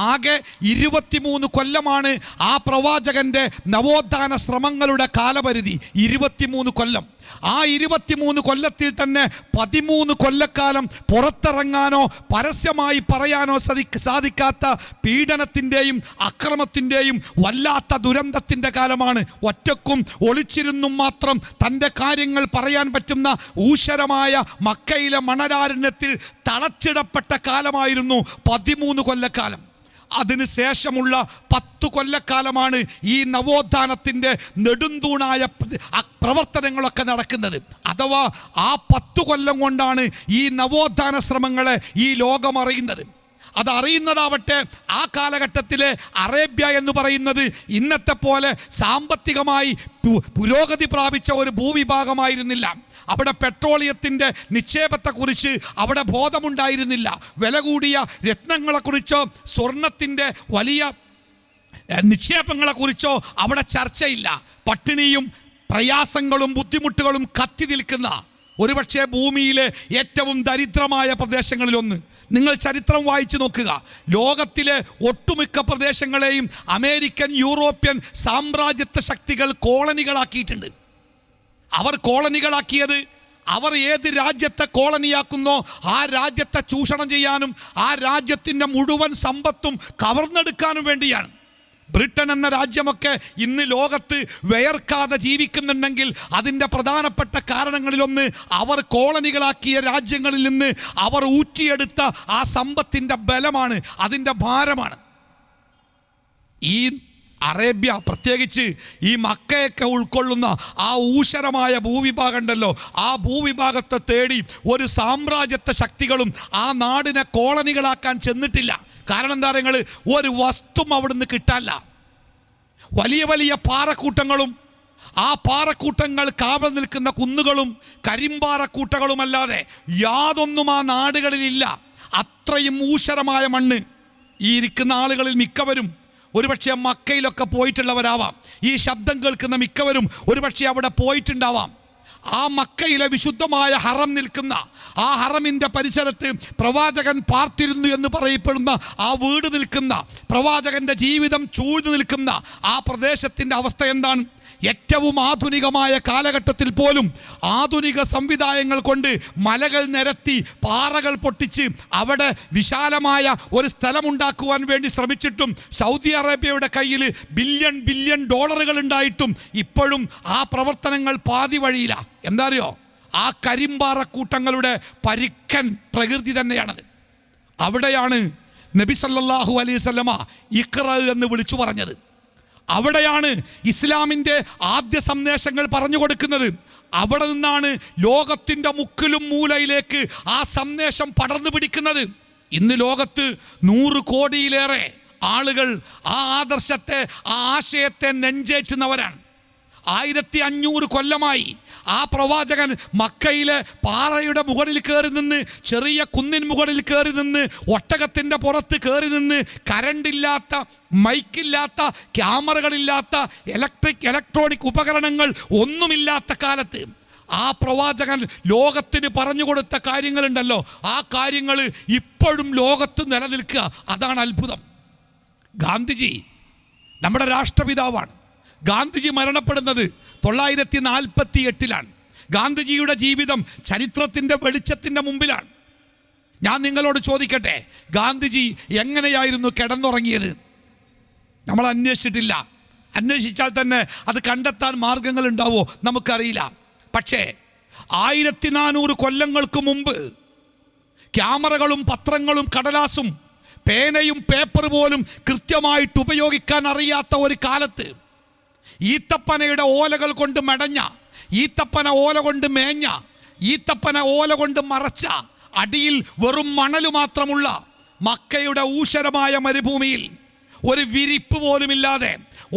ആകെ 23 കൊല്ലമാണ് ആ പ്രവാചകൻ്റെ നവോത്ഥാന ശ്രമങ്ങളുടെ കാലപരിധി. 23 കൊല്ലം. ആ 23 കൊല്ലത്തിൽ തന്നെ 13 കൊല്ലക്കാലം പുറത്തിറങ്ങാനോ പരസ്യമായി പറയാനോ സാധിക്കാത്ത പീഡനത്തിൻ്റെയും അക്രമത്തിൻ്റെയും വല്ലാത്ത ദുരന്തത്തിൻ്റെ കാലമാണ്. ഒറ്റക്കും ഒളിച്ചിരുന്നും മാത്രം തൻ്റെ കാര്യങ്ങൾ പറയാൻ പറ്റുന്ന ഊഷരമായ മക്കയിലെ മണലാരണ്യത്തിൽ തളച്ചിടപ്പെട്ട കാലമായിരുന്നു 13 കൊല്ലക്കാലം. അതിന് ശേഷമുള്ള 10 കൊല്ലക്കാലമാണ് ഈ നവോത്ഥാനത്തിൻ്റെ നെടുന്തൂണായ പ്രവർത്തനങ്ങളൊക്കെ നടക്കുന്നത്. അഥവാ ആ 10 കൊല്ലം കൊണ്ടാണ് ഈ നവോത്ഥാന ശ്രമങ്ങളെ ഈ ലോകം അറിയുന്നത്. അതറിയുന്നതാവട്ടെ ആ കാലഘട്ടത്തിലെ അറേബ്യ എന്ന് പറയുന്നത് ഇന്നത്തെ പോലെ സാമ്പത്തികമായി പുരോഗതി പ്രാപിച്ച ഒരു ഭൂവിഭാഗമായിരുന്നില്ല. അവിടെ പെട്രോളിയത്തിൻ്റെ നിക്ഷേപത്തെക്കുറിച്ച് അവിടെ ബോധമുണ്ടായിരുന്നില്ല. വില കൂടിയ രത്നങ്ങളെക്കുറിച്ചോ സ്വർണത്തിൻ്റെ വലിയ നിക്ഷേപങ്ങളെക്കുറിച്ചോ അവിടെ ചർച്ചയില്ല. പട്ടിണിയും പ്രയാസങ്ങളും ബുദ്ധിമുട്ടുകളും കത്തി നിൽക്കുന്ന, ഒരുപക്ഷെ ഭൂമിയിലെ ഏറ്റവും ദരിദ്രമായ പ്രദേശങ്ങളിലൊന്ന്. നിങ്ങൾ ചരിത്രം വായിച്ചു നോക്കുക. ലോകത്തിലെ ഒട്ടുമിക്ക പ്രദേശങ്ങളെയും അമേരിക്കൻ, യൂറോപ്യൻ സാമ്രാജ്യത്വ ശക്തികൾ കോളനികളാക്കിയിട്ടുണ്ട്. അവർ കോളനികളാക്കിയത് അവർ ഏത് രാജ്യത്തെ കോളനിയാക്കുന്നോ ആ രാജ്യത്തെ ചൂഷണം ചെയ്യാനും ആ രാജ്യത്തിൻ്റെ മുഴുവൻ സമ്പത്തും കവർന്നെടുക്കാനും വേണ്ടിയാണ്. ബ്രിട്ടൻ എന്ന രാജ്യമൊക്കെ ഇന്ന് ലോകത്ത് വിയർക്കാതെ ജീവിക്കുന്നുണ്ടെങ്കിൽ അതിൻ്റെ പ്രധാനപ്പെട്ട കാരണങ്ങളിലൊന്ന് അവർ കോളനികളാക്കിയ രാജ്യങ്ങളിൽ നിന്ന് അവർ ഊറ്റിയെടുത്ത ആ സമ്പത്തിൻ്റെ ബലമാണ്, അതിൻ്റെ ഭാരമാണ്. ഈ അറേബ്യ, പ്രത്യേകിച്ച് ഈ മക്കയൊക്കെ ഉൾക്കൊള്ളുന്ന ആ ഊഷരമായ ഭൂവിഭാഗം ഉണ്ടല്ലോ, ആ ഭൂവിഭാഗത്തെ തേടി ഒരു സാമ്രാജ്യത്വ ശക്തികളും ആ നാടിനെ കോളനികളാക്കാൻ ചെന്നിട്ടില്ല. കാരണം എന്താ പറയുക, ഒരു വസ്തുവും അവിടുന്ന് കിട്ടാല്ല. വലിയ വലിയ പാറക്കൂട്ടങ്ങളും ആ പാറക്കൂട്ടങ്ങൾ കാവൽ നിൽക്കുന്ന കുന്നുകളും കരിമ്പാറക്കൂട്ടങ്ങളുമല്ലാതെ യാതൊന്നും ആ നാടുകളിലില്ല. അത്രയും ഊഷരമായ മണ്ണ്. ഈ ഇരിക്കുന്ന ആളുകളിൽ മിക്കവരും ഒരുപക്ഷെ മക്കയിലൊക്കെ പോയിട്ടുള്ളവരാവാം. ഈ ശബ്ദം കേൾക്കുന്ന മിക്കവരും ഒരുപക്ഷെ അവിടെ പോയിട്ടുണ്ടാവാം. ആ മക്കയിലെ വിശുദ്ധമായ ഹറം നിൽക്കുന്ന ആ ഹറമിൻ്റെ പരിസരത്ത് പ്രവാചകൻ പാർത്തിരുന്നു എന്ന് പറയപ്പെടുന്ന ആ വീട് നിൽക്കുന്ന, പ്രവാചകൻ്റെ ജീവിതം ചൂഴ്ന്നു നിൽക്കുന്ന ആ പ്രദേശത്തിൻ്റെ അവസ്ഥ എന്താണ്? ഏറ്റവും ആധുനികമായ കാലഘട്ടത്തിൽ പോലും ആധുനിക സംവിധാനങ്ങൾ കൊണ്ട് മലകൾ നിരത്തി പാറകൾ പൊട്ടിച്ച് അവിടെ വിശാലമായ ഒരു സ്ഥലമുണ്ടാക്കുവാൻ വേണ്ടി ശ്രമിച്ചിട്ടും സൗദി അറേബ്യയുടെ കയ്യിൽ ബില്യൺ ഡോളറുകൾ ഉണ്ടായിട്ടും ഇപ്പോഴും ആ പ്രവർത്തനങ്ങൾ പാതി വഴിയില്ല. എന്താ അറിയോ? ആ കരിമ്പാറക്കൂട്ടങ്ങളുടെ പരിക്കൻ പ്രകൃതി തന്നെയാണത്. അവിടെയാണ് നബി സല്ലല്ലാഹു അലൈഹി വസല്ലമ ഇഖ്റ എന്ന് വിളിച്ചു പറഞ്ഞത്. അവിടെയാണ് ഇസ്ലാമിൻ്റെ ആദ്യ സന്ദേശങ്ങൾ പറഞ്ഞു കൊടുക്കുന്നത്. അവിടെ നിന്നാണ് ലോകത്തിൻ്റെ മുക്കിലും മൂലയിലേക്ക് ആ സന്ദേശം പടർന്നു പിടിക്കുന്നത്. ഇന്ന് ലോകത്ത് 100 കോടിയിലേറെ ആളുകൾ ആ ആദർശത്തെ, ആ ആശയത്തെ നെഞ്ചേറ്റുന്നവരാണ്. 1500 കൊല്ലമായി ആ പ്രവാചകൻ മക്കയിലെ പാറയുടെ മുകളിൽ കയറി നിന്ന്, ചെറിയ കുന്നിൻ മുകളിൽ കയറി നിന്ന്, ഒട്ടകത്തിൻ്റെ പുറത്ത് കയറി നിന്ന്, കരണ്ടില്ലാത്ത, മൈക്കില്ലാത്ത, ക്യാമറകളില്ലാത്ത, ഇലക്ട്രോണിക് ഉപകരണങ്ങൾ ഒന്നുമില്ലാത്ത കാലത്ത് ആ പ്രവാചകൻ ലോകത്തിന് പറഞ്ഞു കൊടുത്ത കാര്യങ്ങളുണ്ടല്ലോ, ആ കാര്യങ്ങൾ ഇപ്പോഴും ലോകത്ത് നിലനിൽക്കുക. അതാണ് അത്ഭുതം. ഗാന്ധിജി നമ്മുടെ രാഷ്ട്രപിതാവാണ്. ഗാന്ധിജി മരണപ്പെടുന്നത് 948-ലാണ്. ഗാന്ധിജിയുടെ ജീവിതം ചരിത്രത്തിൻ്റെ വെളിച്ചത്തിൻ്റെ മുമ്പിലാണ്. ഞാൻ നിങ്ങളോട് ചോദിക്കട്ടെ, ഗാന്ധിജി എങ്ങനെയായിരുന്നു കിടന്നുറങ്ങിയത്? നമ്മൾ അന്വേഷിച്ചിട്ടില്ല. അന്വേഷിച്ചാൽ തന്നെ അത് കണ്ടെത്താൻ മാർഗങ്ങൾ ഉണ്ടാവോ നമുക്കറിയില്ല. പക്ഷേ 1400 കൊല്ലങ്ങൾക്ക് മുമ്പ് ക്യാമറകളും പത്രങ്ങളും കടലാസും പേനയും പേപ്പർ പോലും കൃത്യമായിട്ട് ഉപയോഗിക്കാൻ അറിയാത്ത ഒരു കാലത്ത് ഈത്തപ്പനയുടെ ഓലകൾ കൊണ്ട് മെടഞ്ഞ, ഈത്തപ്പന ഓല കൊണ്ട് മേഞ്ഞ, ഈത്തപ്പന ഓല കൊണ്ട് മറച്ച, അടിയിൽ വെറും മണൽ മാത്രമുള്ള മക്കയുടെ ഊഷരമായ മരുഭൂമിയിൽ ഒരു വിരിപ്പ് പോലുമില്ലാതെ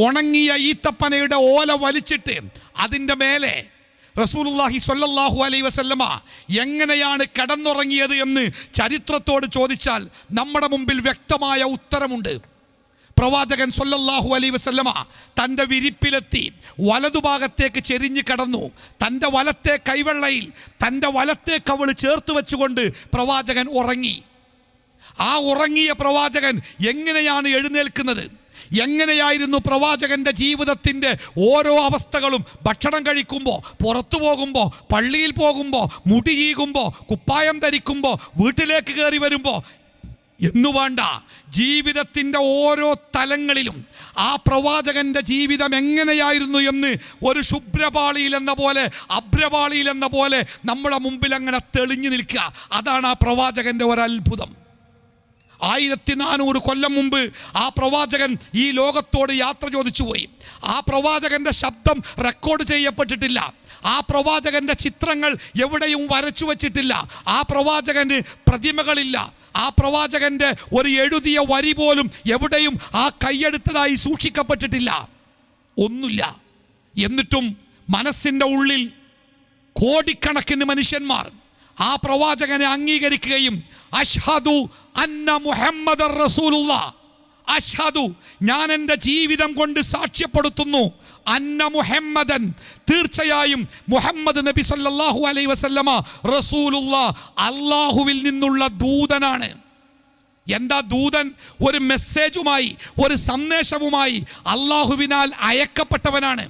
ഉണങ്ങിയ ഈത്തപ്പനയുടെ ഓല വലിച്ചിട്ട് അതിൻ്റെ മേലെ റസൂലുള്ളാഹി സ്വല്ലല്ലാഹു അലൈഹി വസല്ലമ എങ്ങനെയാണ് കിടന്നുറങ്ങിയത് എന്ന് ചരിത്രത്തോട് ചോദിച്ചാൽ നമ്മുടെ മുമ്പിൽ വ്യക്തമായ ഉത്തരമുണ്ട്. പ്രവാചകൻ സ്വല്ലല്ലാഹു അലൈഹി വസല്ലമ തൻ്റെ വിരിപ്പിലെത്തി വലതുഭാഗത്തേക്ക് ചെരിഞ്ഞു കിടന്നു. തൻ്റെ വലത്തെ കൈവെള്ളയിൽ തൻ്റെ വലത്തെ കവിള് ചേർത്ത് വെച്ചുകൊണ്ട് പ്രവാചകൻ ഉറങ്ങി. ആ ഉറങ്ങിയ പ്രവാചകൻ എങ്ങനെയാണ് എഴുന്നേൽക്കുന്നത്? എങ്ങനെയായിരുന്നു പ്രവാചകൻ്റെ ജീവിതത്തിൻ്റെ ഓരോ അവസ്ഥകളും? ഭക്ഷണം കഴിക്കുമ്പോൾ, പുറത്തു പോകുമ്പോൾ, പള്ളിയിൽ പോകുമ്പോൾ, മുടി ചീകുമ്പോൾ, കുപ്പായം ധരിക്കുമ്പോൾ, വീട്ടിലേക്ക് കയറി വരുമ്പോൾ എന്നു വേണ്ട, ജീവിതത്തിൻ്റെ ഓരോ തലങ്ങളിലും ആ പ്രവാചകൻ്റെ ജീവിതം എങ്ങനെയായിരുന്നു എന്ന് ഒരു ശുഭ്രപാളിയിൽ എന്ന പോലെ, അഭ്രപാളിയിൽ എന്ന പോലെ നമ്മുടെ മുമ്പിൽ അങ്ങനെ തെളിഞ്ഞു നിൽക്കുക. അതാണ് ആ പ്രവാചകൻ്റെ ഒരത്ഭുതം. 1400 കൊല്ലം മുമ്പ് ആ പ്രവാചകൻ ഈ ലോകത്തോട് യാത്ര ചോദിച്ചു പോയി. ആ പ്രവാചകൻ്റെ ശബ്ദം റെക്കോർഡ് ചെയ്യപ്പെട്ടിട്ടില്ല. ആ പ്രവാചകൻ്റെ ചിത്രങ്ങൾ എവിടെയും വരച്ചു വച്ചിട്ടില്ല. ആ പ്രവാചകന് പ്രതിമകളില്ല. ആ പ്രവാചകൻ്റെ ഒരു എഴുതിയ വരി പോലും എവിടെയും ആ കൈയെടുത്തതായി സൂക്ഷിക്കപ്പെട്ടിട്ടില്ല. ഒന്നുമില്ല. എന്നിട്ടും മനസ്സിൻ്റെ ഉള്ളിൽ കോടിക്കണക്കിന് മനുഷ്യന്മാർ ആ പ്രവാചകനെ അംഗീകരിക്കുകയും അഷ്ഹദു അന്ന മുഹമ്മദർ റസൂലുള്ളാഹ്, അഷ്ഹദു, ഞാൻ എൻ്റെ ജീവിതം കൊണ്ട് സാക്ഷ്യപ്പെടുത്തുന്നു, അന്ന മുഹമ്മദൻ, തീർച്ചയായും മുഹമ്മദ് നബി സല്ലല്ലാഹു അലൈഹി വസല്ലമ റസൂലുള്ളാഹ്, അല്ലാഹുവിൽ നിന്നുള്ള ദൂതനാണ്. എന്താ ദൂതൻ? ഒരു മെസ്സേജുമായി, ഒരു സന്ദേശവുമായി അല്ലാഹുവിനാൽ അയക്കപ്പെട്ടവനാണ്.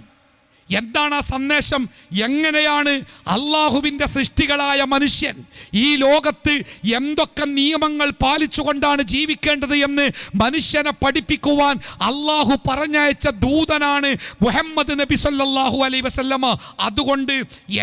എന്താണ് ആ സന്ദേശം? എങ്ങനെയാണ് അള്ളാഹുവിൻ്റെ സൃഷ്ടികളായ മനുഷ്യൻ ഈ ലോകത്ത് എന്തൊക്കെ നിയമങ്ങൾ പാലിച്ചുകൊണ്ടാണ് ജീവിക്കേണ്ടത് എന്ന് മനുഷ്യനെ പഠിപ്പിക്കുവാൻ അള്ളാഹു പറഞ്ഞയച്ച ദൂതനാണ് മുഹമ്മദ് നബി സല്ലല്ലാഹു അലൈഹി വസല്ലമ. അതുകൊണ്ട്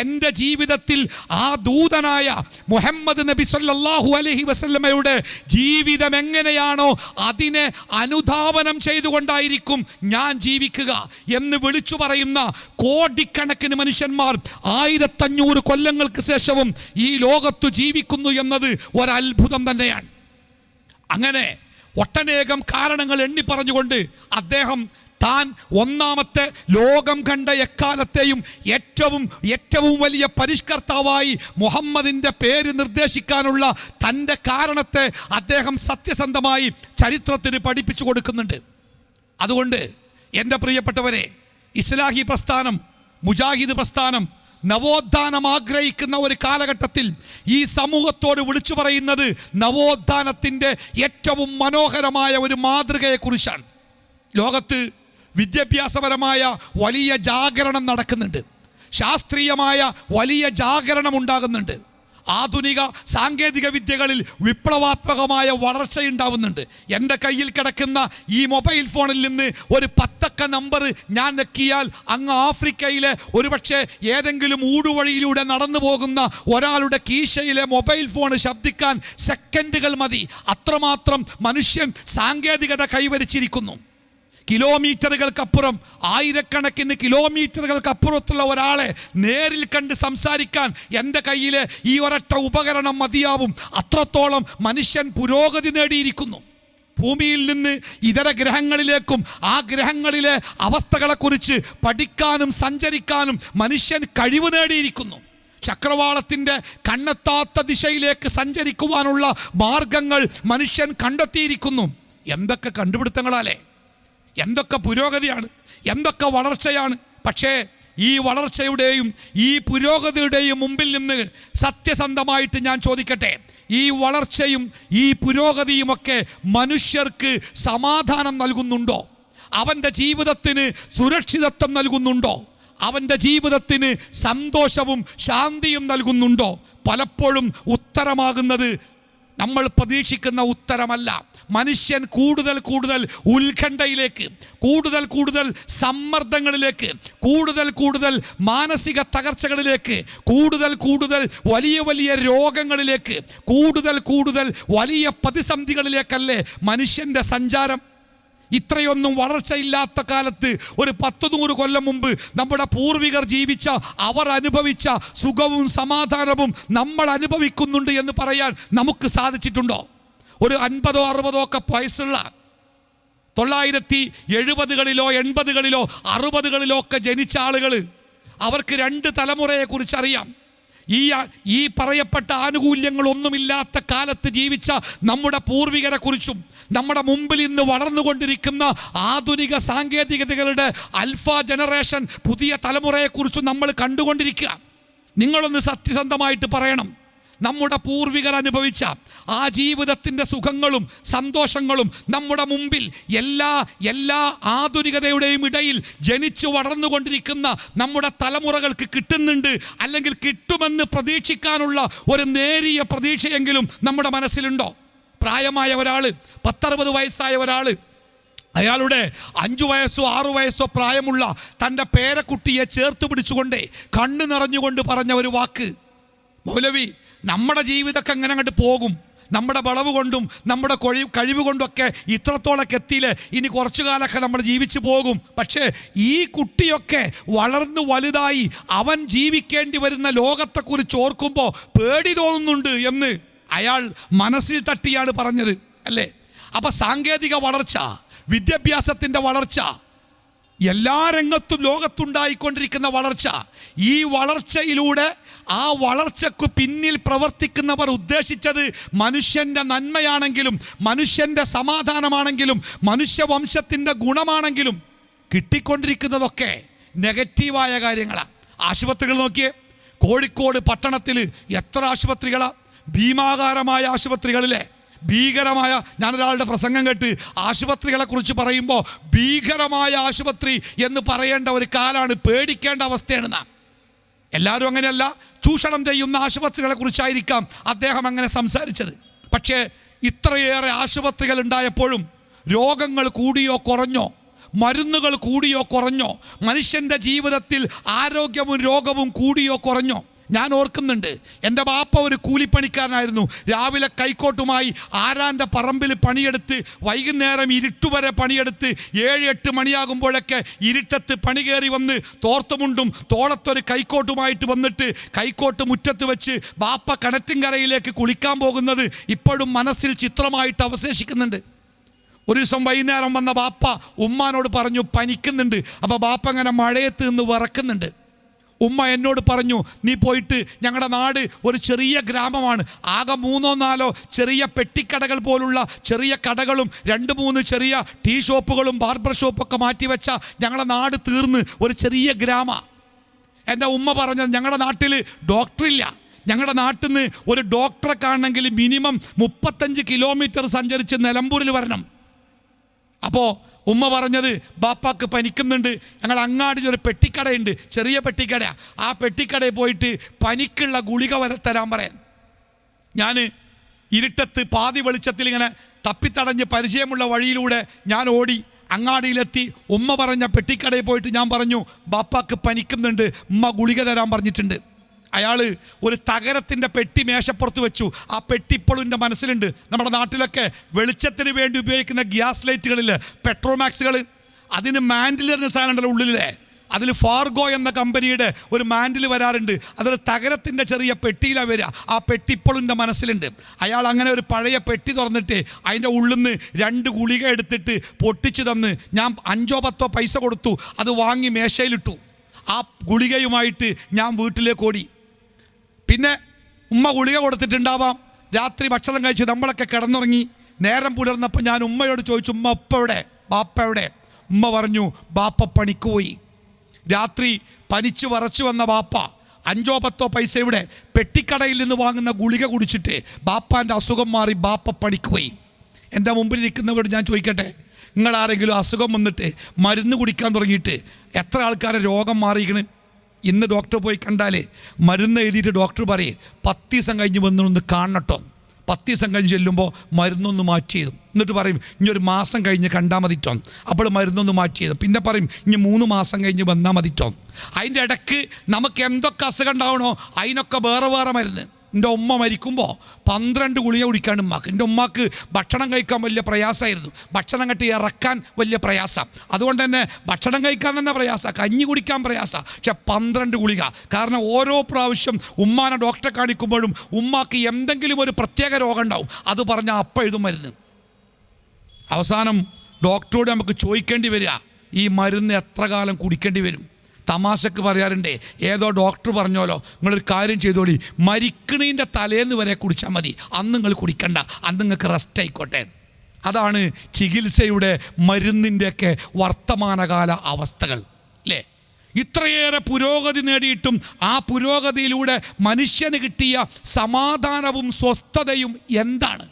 എൻ്റെ ജീവിതത്തിൽ ആ ദൂതനായ മുഹമ്മദ് നബി സല്ലല്ലാഹു അലൈഹി വസല്ലമയുടെ ജീവിതം എങ്ങനെയാണോ അതിനെ അനുധാവനം ചെയ്തുകൊണ്ടായിരിക്കും ഞാൻ ജീവിക്കുക എന്ന് വിളിച്ചു പറയുന്ന കോടിക്കണക്കിന് മനുഷ്യന്മാർ 1500 കൊല്ലങ്ങൾക്ക് ശേഷവും ഈ ലോകത്തു ജീവിക്കുന്നു എന്നത് ഒരത്ഭുതം തന്നെയാണ്. അങ്ങനെ ഒട്ടനേകം കാരണങ്ങൾ എണ്ണി പറഞ്ഞുകൊണ്ട് അദ്ദേഹം താൻ ഒന്നാമത്തെ ലോകം കണ്ട എക്കാലത്തെയും ഏറ്റവും വലിയ പരിഷ്കർത്താവായി മുഹമ്മദിൻ്റെ പേര് നിർദ്ദേശിക്കാനുള്ള തൻ്റെ കാരണത്തെ അദ്ദേഹം സത്യസന്ധമായി ചരിത്രത്തിന് പഠിപ്പിച്ചു കൊടുക്കുന്നുണ്ട്. അതുകൊണ്ട് എൻ്റെ പ്രിയപ്പെട്ടവരെ, ഇസ്ലാഹി പ്രസ്ഥാനം, മുജാഹിദ് പ്രസ്ഥാനം നവോത്ഥാനം ആഗ്രഹിക്കുന്ന ഒരു കാലഘട്ടത്തിൽ ഈ സമൂഹത്തോട് വിളിച്ചു പറയുന്നത് നവോത്ഥാനത്തിൻ്റെ ഏറ്റവും മനോഹരമായ ഒരു മാതൃകയെക്കുറിച്ചാണ്. ലോകത്ത് വിദ്യാഭ്യാസപരമായ വലിയ ജാഗരണം നടക്കുന്നുണ്ട്, ശാസ്ത്രീയമായ വലിയ ജാഗരണം ഉണ്ടാകുന്നുണ്ട്, ആധുനിക സാങ്കേതിക വിദ്യകളിൽ വിപ്ലവാത്മകമായ വളർച്ചയുണ്ടാവുന്നുണ്ട്. എൻ്റെ കയ്യിൽ കിടക്കുന്ന ഈ മൊബൈൽ ഫോണിൽ നിന്ന് ഒരു 10 അക്ക നമ്പർ ഞാൻ നെക്കിയാൽ അങ്ങ് ആഫ്രിക്കയിലെ ഒരുപക്ഷെ ഏതെങ്കിലും ഊടുവഴിയിലൂടെ നടന്നു പോകുന്ന ഒരാളുടെ കീശയിലെ മൊബൈൽ ഫോൺ ശബ്ദിക്കാൻ സെക്കൻഡുകൾ മതി. അത്രമാത്രം മനുഷ്യൻ സാങ്കേതികത കൈവരിച്ചിരിക്കുന്നു. കിലോമീറ്ററുകൾക്കപ്പുറം, ആയിരക്കണക്കിന് കിലോമീറ്ററുകൾക്കപ്പുറത്തുള്ള ഒരാളെ നേരിൽ കണ്ട് സംസാരിക്കാൻ എൻ്റെ കയ്യിലെ ഈ ഒരൊറ്റ ഉപകരണം മതിയാവും. അത്രത്തോളം മനുഷ്യൻ പുരോഗതി നേടിയിരിക്കുന്നു. ഭൂമിയിൽ നിന്ന് ഇതര ഗ്രഹങ്ങളിലേക്കും ആ ഗ്രഹങ്ങളിലെ അവസ്ഥകളെക്കുറിച്ച് പഠിക്കാനും സഞ്ചരിക്കാനും മനുഷ്യൻ കഴിവ് നേടിയിരിക്കുന്നു. ചക്രവാളത്തിൻ്റെ കണ്ണെത്താത്ത ദിശയിലേക്ക് സഞ്ചരിക്കുവാനുള്ള മാർഗങ്ങൾ മനുഷ്യൻ കണ്ടെത്തിയിരിക്കുന്നു. എന്തൊക്കെ കണ്ടുപിടുത്തങ്ങളാലേ, എന്തൊക്കെ പുരോഗതിയാണ്, എന്തൊക്കെ വളർച്ചയാണ്. പക്ഷേ ഈ വളർച്ചയുടെയും ഈ പുരോഗതിയുടെയും മുമ്പിൽ നിന്ന് സത്യസന്ധമായിട്ട് ഞാൻ ചോദിക്കട്ടെ, ഈ വളർച്ചയും ഈ പുരോഗതിയുമൊക്കെ മനുഷ്യർക്ക് സമാധാനം നൽകുന്നുണ്ടോ? അവൻ്റെ ജീവിതത്തിന് സുരക്ഷിതത്വം നൽകുന്നുണ്ടോ? അവൻ്റെ ജീവിതത്തിന് സന്തോഷവും ശാന്തിയും നൽകുന്നുണ്ടോ? പലപ്പോഴും ഉത്തരമാകുന്നത് നമ്മൾ പ്രതീക്ഷിക്കുന്ന ഉത്തരമല്ല. മനുഷ്യൻ കൂടുതൽ കൂടുതൽ ഉത്കണ്ഠയിലേക്ക്, കൂടുതൽ കൂടുതൽ സമ്മർദ്ദങ്ങളിലേക്ക്, കൂടുതൽ കൂടുതൽ മാനസിക തകർച്ചകളിലേക്ക്, കൂടുതൽ കൂടുതൽ വലിയ വലിയ രോഗങ്ങളിലേക്ക്, കൂടുതൽ കൂടുതൽ വലിയ പ്രതിസന്ധികളിലേക്കല്ലേ മനുഷ്യൻ്റെ സഞ്ചാരം? ഇത്രയൊന്നും വളർച്ചയില്ലാത്ത കാലത്ത് ഒരു 10-100 കൊല്ലം മുമ്പ് നമ്മുടെ പൂർവികർ ജീവിച്ച, അവർ അനുഭവിച്ച സുഖവും സമാധാനവും നമ്മൾ അനുഭവിക്കുന്നുണ്ട് എന്ന് പറയാൻ നമുക്ക് സാധിച്ചിട്ടുണ്ടോ? ഒരു 50-60 ഒക്കെ വയസ്സുള്ള 970-കളിലോ 80-കളിലോ 60-കളിലോ ഒക്കെ ജനിച്ച ആളുകൾ, അവർക്ക് 2 തലമുറയെക്കുറിച്ച് അറിയാം. ഈ പറയപ്പെട്ട ആനുകൂല്യങ്ങളൊന്നുമില്ലാത്ത കാലത്ത് ജീവിച്ച നമ്മുടെ പൂർവികരെ കുറിച്ചും നമ്മുടെ മുമ്പിൽ ഇന്ന് വളർന്നുകൊണ്ടിരിക്കുന്ന ആധുനിക സാങ്കേതികതകളുടെ അൽഫ ജനറേഷൻ പുതിയ തലമുറയെക്കുറിച്ചും നമ്മൾ കണ്ടുകൊണ്ടിരിക്കുക. നിങ്ങളൊന്ന് സത്യസന്ധമായിട്ട് പറയണം, നമ്മുടെ പൂർവികർ അനുഭവിച്ച ആ ജീവിതത്തിൻ്റെ സുഖങ്ങളും സന്തോഷങ്ങളും നമ്മുടെ മുമ്പിൽ എല്ലാ ആധുനികതയുടെയും ഇടയിൽ ജനിച്ചു വളർന്നുകൊണ്ടിരിക്കുന്ന നമ്മുടെ തലമുറകൾക്ക് കിട്ടുന്നുണ്ട്, അല്ലെങ്കിൽ കിട്ടുമെന്ന് പ്രതീക്ഷിക്കാനുള്ള ഒരു നേരിയ പ്രതീക്ഷയെങ്കിലും നമ്മുടെ മനസ്സിലുണ്ടോ? പ്രായമായ ഒരാൾ, 10-60 വയസ്സായ ഒരാൾ, അയാളുടെ 5 വയസ്സോ 6 വയസ്സോ പ്രായമുള്ള തൻ്റെ പേരക്കുട്ടിയെ ചേർത്ത് പിടിച്ചുകൊണ്ട് കണ്ണ് നിറഞ്ഞുകൊണ്ട് പറഞ്ഞ ഒരു വാക്ക്, മൗലവി, നമ്മുടെ ജീവിതമൊക്കെ എങ്ങനെ അങ്ങോട്ട് പോകും, നമ്മുടെ വളവ് കൊണ്ടും നമ്മുടെ കഴിവ് കൊണ്ടൊക്കെ ഇത്രത്തോളൊക്കെ എത്തിയില്ലേ, ഇനി കുറച്ചു കാലമൊക്കെ നമ്മൾ ജീവിച്ചു പോകും. പക്ഷേ ഈ കുട്ടിയൊക്കെ വളർന്നു വലുതായി അവൻ ജീവിക്കേണ്ടി വരുന്ന ലോകത്തെക്കുറിച്ച് ഓർക്കുമ്പോൾ പേടി തോന്നുന്നുണ്ട് എന്ന് അയാൾ മനസ്സിൽ തട്ടിയാണ് പറഞ്ഞത്, അല്ലേ? അപ്പം സാങ്കേതിക വളർച്ച, വിദ്യാഭ്യാസത്തിൻ്റെ വളർച്ച, എല്ലാ രംഗത്തും ലോകത്തുണ്ടായിക്കൊണ്ടിരിക്കുന്ന വളർച്ച, ഈ വളർച്ചയിലൂടെ ആ വളർച്ചയ്ക്ക് പിന്നിൽ പ്രവർത്തിക്കുന്നവർ ഉദ്ദേശിച്ചത് മനുഷ്യൻ്റെ നന്മയാണെങ്കിലും മനുഷ്യൻ്റെ സമാധാനമാണെങ്കിലും മനുഷ്യവംശത്തിൻ്റെ ഗുണമാണെങ്കിലും കിട്ടിക്കൊണ്ടിരിക്കുന്നതൊക്കെ നെഗറ്റീവായ കാര്യങ്ങളാണ്. ആശുപത്രികൾ നോക്കിയേ, കോഴിക്കോട് പട്ടണത്തിൽ എത്ര ആശുപത്രികളാണ്, ഭീമാകാരമായ ആശുപത്രികളിലെ ഭീകരമായ, ഞാനൊരാളുടെ പ്രസംഗം കേട്ട് ആശുപത്രികളെ കുറിച്ച് പറയുമ്പോൾ ഭീകരമായ ആശുപത്രി എന്ന് പറയേണ്ട ഒരു കാലാണ്, പേടിക്കേണ്ട അവസ്ഥയാണ്. എല്ലാവരും അങ്ങനെയല്ല, ചൂഷണം ചെയ്യുന്ന ആശുപത്രികളെ കുറിച്ചായിരിക്കാം അദ്ദേഹം അങ്ങനെ സംസാരിച്ചത്. പക്ഷേ ഇത്രയേറെ ആശുപത്രികൾ ഉണ്ടായപ്പോഴും രോഗങ്ങൾ കൂടിയോ കുറഞ്ഞോ, മരുന്നുകൾ കൂടിയോ കുറഞ്ഞോ, മനുഷ്യൻ്റെ ജീവിതത്തിൽ ആരോഗ്യവും രോഗവും കൂടിയോ കുറഞ്ഞോ? ഞാൻ ഓർക്കുന്നുണ്ട്, എൻ്റെ ബാപ്പ ഒരു കൂലിപ്പണിക്കാരനായിരുന്നു. രാവിലെ കൈക്കോട്ടുമായി ആരാൻ്റെ പറമ്പിൽ പണിയെടുത്ത് വൈകുന്നേരം ഇരുട്ടുവരെ പണിയെടുത്ത് 7-8 മണിയാകുമ്പോഴൊക്കെ ഇരുട്ടത്ത് പണി കയറി വന്ന് തോർത്തുമുണ്ടും തോളത്തൊരു കൈക്കോട്ടുമായിട്ട് വന്നിട്ട് കൈക്കോട്ട് മുറ്റത്ത് വെച്ച് ബാപ്പ കിണറ്റിൻകരയിലേക്ക് കുളിക്കാൻ പോകുന്നത് ഇപ്പോഴും മനസ്സിൽ ചിത്രമായിട്ട് അവശേഷിക്കുന്നുണ്ട്. ഒരു ദിവസം വൈകുന്നേരം വന്ന ബാപ്പ ഉമ്മാനോട് പറഞ്ഞു പനിക്കുന്നുണ്ട്. അപ്പോൾ ബാപ്പ അങ്ങനെ മഴയത്ത് നിന്ന് വിറക്കുന്നുണ്ട്. ഉമ്മ എന്നോട് പറഞ്ഞു, നീ പോയിട്ട്, ഞങ്ങളുടെ നാട് ഒരു ചെറിയ ഗ്രാമമാണ്, ആകെ 3-4 ചെറിയ പെട്ടിക്കടകൾ പോലുള്ള ചെറിയ കടകളും 2-3 ചെറിയ ടീ ഷോപ്പുകളും ബാർബർ ഷോപ്പൊക്കെ മാറ്റിവെച്ച ഞങ്ങളുടെ നാട് തീർന്ന് ഒരു ചെറിയ ഗ്രാമ. എൻ്റെ ഉമ്മ പറഞ്ഞത്, ഞങ്ങളുടെ നാട്ടിൽ ഡോക്ടറില്ല, ഞങ്ങളുടെ നാട്ടിൽ നിന്ന് ഒരു ഡോക്ടറെ കാണണമെങ്കിൽ മിനിമം 35 കിലോമീറ്റർ സഞ്ചരിച്ച് നിലമ്പൂരിൽ വരണം. അപ്പോൾ ഉമ്മ പറഞ്ഞത് ബാപ്പാക്ക് പനിക്കുന്നുണ്ട്, ഞങ്ങൾ അങ്ങാടി ഒരു പെട്ടിക്കടയുണ്ട്, ചെറിയ പെട്ടിക്കട, ആ പെട്ടിക്കടയിൽ പോയിട്ട് പനിക്കുള്ള ഗുളിക തരാൻ പറയാൻ. ഞാൻ ഇരുട്ടത്ത് പാതി വെളിച്ചത്തിൽ ഇങ്ങനെ തപ്പിത്തടഞ്ഞ് പരിചയമുള്ള വഴിയിലൂടെ ഞാൻ ഓടി അങ്ങാടിയിലെത്തി. ഉമ്മ പറഞ്ഞ പെട്ടിക്കടയിൽ പോയിട്ട് ഞാൻ പറഞ്ഞു, ബാപ്പാക്ക് പനിക്കുന്നുണ്ട്, ഉമ്മ ഗുളിക തരാൻ പറഞ്ഞിട്ടുണ്ട്. അയാൾ ഒരു തകരത്തിൻ്റെ പെട്ടി മേശപ്പുറത്ത് വെച്ചു. ആ പെട്ടി ഇപ്പോഴും എൻ്റെ മനസ്സിലുണ്ട്. നമ്മുടെ നാട്ടിലൊക്കെ വെളിച്ചത്തിന് വേണ്ടി ഉപയോഗിക്കുന്ന ഗ്യാസ് ലൈറ്റുകളിൽ പെട്രോമാക്സുകൾ, അതിന് മാൻഡിൽ എന്ന സാധനമുണ്ടല്ലോ ഉള്ളിലെ, അതിൽ ഫാർഗോ എന്ന കമ്പനിയുടെ ഒരു മാൻഡിൽ വരാറുണ്ട്. അതൊരു തകരത്തിൻ്റെ ചെറിയ പെട്ടിയിലാണ് വരിക. ആ പെട്ടി ഇപ്പോഴും എൻ്റെ മനസ്സിലുണ്ട്. അയാൾ അങ്ങനെ ഒരു പഴയ പെട്ടി തുറന്നിട്ട് അതിൻ്റെ ഉള്ളിൽ നിന്ന് 2 ഗുളിക എടുത്തിട്ട് പൊട്ടിച്ച് തന്ന് ഞാൻ 5-10 പൈസ കൊടുത്തു. അത് വാങ്ങി മേശയിലിട്ടു. ആ ഗുളികയുമായിട്ട് ഞാൻ വീട്ടിലേക്ക് ഓടി. പിന്നെ ഉമ്മ ഗുളിക കൊടുത്തിട്ടുണ്ടാവാം. രാത്രി ഭക്ഷണം കഴിച്ച് നമ്മളൊക്കെ കിടന്നുറങ്ങി. നേരം പുലർന്നപ്പോൾ ഞാൻ ഉമ്മയോട് ചോദിച്ചു, ഉമ്മ ഉപ്പ എവിടെ, ബാപ്പ എവിടെ? ഉമ്മ പറഞ്ഞു, ബാപ്പ പണിക്ക് പോയി. രാത്രി പനിച്ചു വറച്ചു വന്ന ബാപ്പ 5-10 പൈസയുടെ പെട്ടിക്കടയിൽ നിന്ന് വാങ്ങുന്ന ഗുളിക കുടിച്ചിട്ട് ബാപ്പാൻ്റെ അസുഖം മാറി ബാപ്പ പണിക്ക് പോയി. എൻ്റെ മുമ്പിൽ നിൽക്കുന്നവരോട് ഞാൻ ചോദിക്കട്ടെ, നിങ്ങളാരെങ്കിലും അസുഖം വന്നിട്ട് മരുന്ന് കുടിക്കാൻ തുടങ്ങിയിട്ട് എത്ര ആൾക്കാരെ രോഗം മാറിയിരിക്കണ്? ഇന്ന് ഡോക്ടർ പോയി കണ്ടാൽ മരുന്ന് എഴുതിയിട്ട് ഡോക്ടർ പറയും 10 ദിവസം കഴിഞ്ഞ് വന്നൊന്ന് കാണട്ടോ. 10 ദിവസം കഴിഞ്ഞ് ചെല്ലുമ്പോൾ മരുന്നൊന്ന് മാറ്റി ചെയ്തു. എന്നിട്ട് പറയും ഇനി 1 മാസം കഴിഞ്ഞ് കണ്ടാൽ മതിട്ടോ. അപ്പോൾ മരുന്നൊന്ന് മാറ്റി ചെയ്തു. പിന്നെ പറയും ഇനി 3 മാസം കഴിഞ്ഞ് വന്നാൽ മതിട്ടോ. അതിൻ്റെ ഇടയ്ക്ക് നമുക്ക് എന്തൊക്കെ അസുഖം ഉണ്ടാവണോ അതിനൊക്കെ വേറെ വേറെ മരുന്ന്. എൻ്റെ ഉമ്മ മരിക്കുമ്പോൾ 12 ഗുളിക കുടിക്കാണ്ട് ഉമ്മാക്ക്. എൻ്റെ ഉമ്മാക്ക് ഭക്ഷണം കഴിക്കാൻ വലിയ പ്രയാസമായിരുന്നു. ഭക്ഷണം കെട്ടി ഇറക്കാൻ വലിയ പ്രയാസം. അതുകൊണ്ട് തന്നെ ഭക്ഷണം കഴിക്കാൻ തന്നെ പ്രയാസമാണ്, കഞ്ഞി കുടിക്കാൻ പ്രയാസമാണ്. പക്ഷെ 12 ഗുളിക. കാരണം ഓരോ പ്രാവശ്യം ഉമ്മാനെ ഡോക്ടറെ കാണിക്കുമ്പോഴും ഉമ്മാക്ക് എന്തെങ്കിലും ഒരു പ്രത്യേക രോഗം ഉണ്ടാവും. അത് പറഞ്ഞാൽ അപ്പം എഴുതും മരുന്ന്. അവസാനം ഡോക്ടറോട് നമുക്ക് ചോദിക്കേണ്ടി വരിക, ഈ മരുന്ന് എത്ര കാലം കുടിക്കേണ്ടി വരും? തമാശക്ക് പറയാറുണ്ട്, ഏതോ ഡോക്ടർ പറഞ്ഞോലോ, നിങ്ങളൊരു കാര്യം ചെയ്തോളി, മരിക്കണീൻ്റെ തലേന്ന് വരെ കുടിച്ചാൽ മതി, അന്ന് നിങ്ങൾ കുടിക്കണ്ട, അന്ന് നിങ്ങൾക്ക് റെസ്റ്റ് ആയിക്കോട്ടെ. അതാണ് ചികിത്സയുടെ മരുന്നിൻ്റെയൊക്കെ വർത്തമാനകാല അവസ്ഥകൾ അല്ലേ? ഇത്രയേറെ പുരോഗതി നേടിയിട്ടും ആ പുരോഗതിയിലൂടെ മനുഷ്യന് കിട്ടിയ സമാധാനവും സ്വസ്ഥതയും എന്താണ്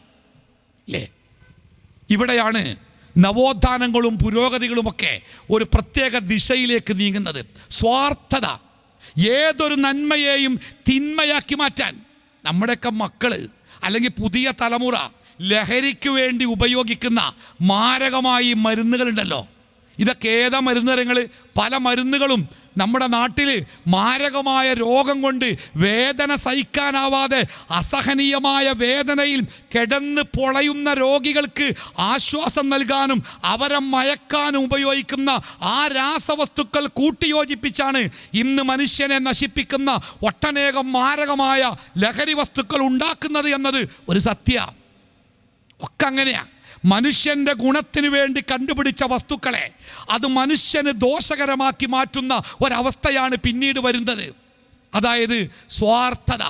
അല്ലേ? ഇവിടെയാണ് നവോത്ഥാനങ്ങളും പുരോഗതികളുമൊക്കെ ഒരു പ്രത്യേക ദിശയിലേക്ക് നീങ്ങുന്നത്. സ്വാർത്ഥത, ഏതൊരു നന്മയെയും തിന്മയാക്കി മാറ്റാൻ നമ്മുടെയൊക്കെ മക്കൾ അല്ലെങ്കിൽ പുതിയ തലമുറ ലഹരിക്ക് വേണ്ടി ഉപയോഗിക്കുന്ന മാരകമായി മരുന്നുകളുണ്ടല്ലോ. ഇതൊക്കെ ഏതാ മരുന്നുകൾ? പല മരുന്നുകളും നമ്മുടെ നാട്ടിൽ മാരകമായ രോഗം കൊണ്ട് വേദന സഹിക്കാനാവാതെ അസഹനീയമായ വേദനയിൽ കിടന്ന് പൊളയുന്ന രോഗികൾക്ക് ആശ്വാസം നൽകാനും അവരെ മയക്കാനും ഉപയോഗിക്കുന്ന ആ രാസവസ്തുക്കൾ കൂട്ടിയോജിപ്പിച്ചാണ് ഇന്ന് മനുഷ്യനെ നശിപ്പിക്കുന്ന ഒട്ടനേകം മാരകമായ ലഹരി വസ്തുക്കൾ ഉണ്ടാക്കുന്നത് എന്നത് ഒരു സത്യ. ഒക്കെ അങ്ങനെയാ. മനുഷ്യൻ്റെ ഗുണത്തിന് വേണ്ടി കണ്ടുപിടിച്ച വസ്തുക്കളെ അത് മനുഷ്യന് ദോഷകരമാക്കി മാറ്റുന്ന ഒരവസ്ഥയാണ് പിന്നീട് വരുന്നത്. അതായത് സ്വാർത്ഥത.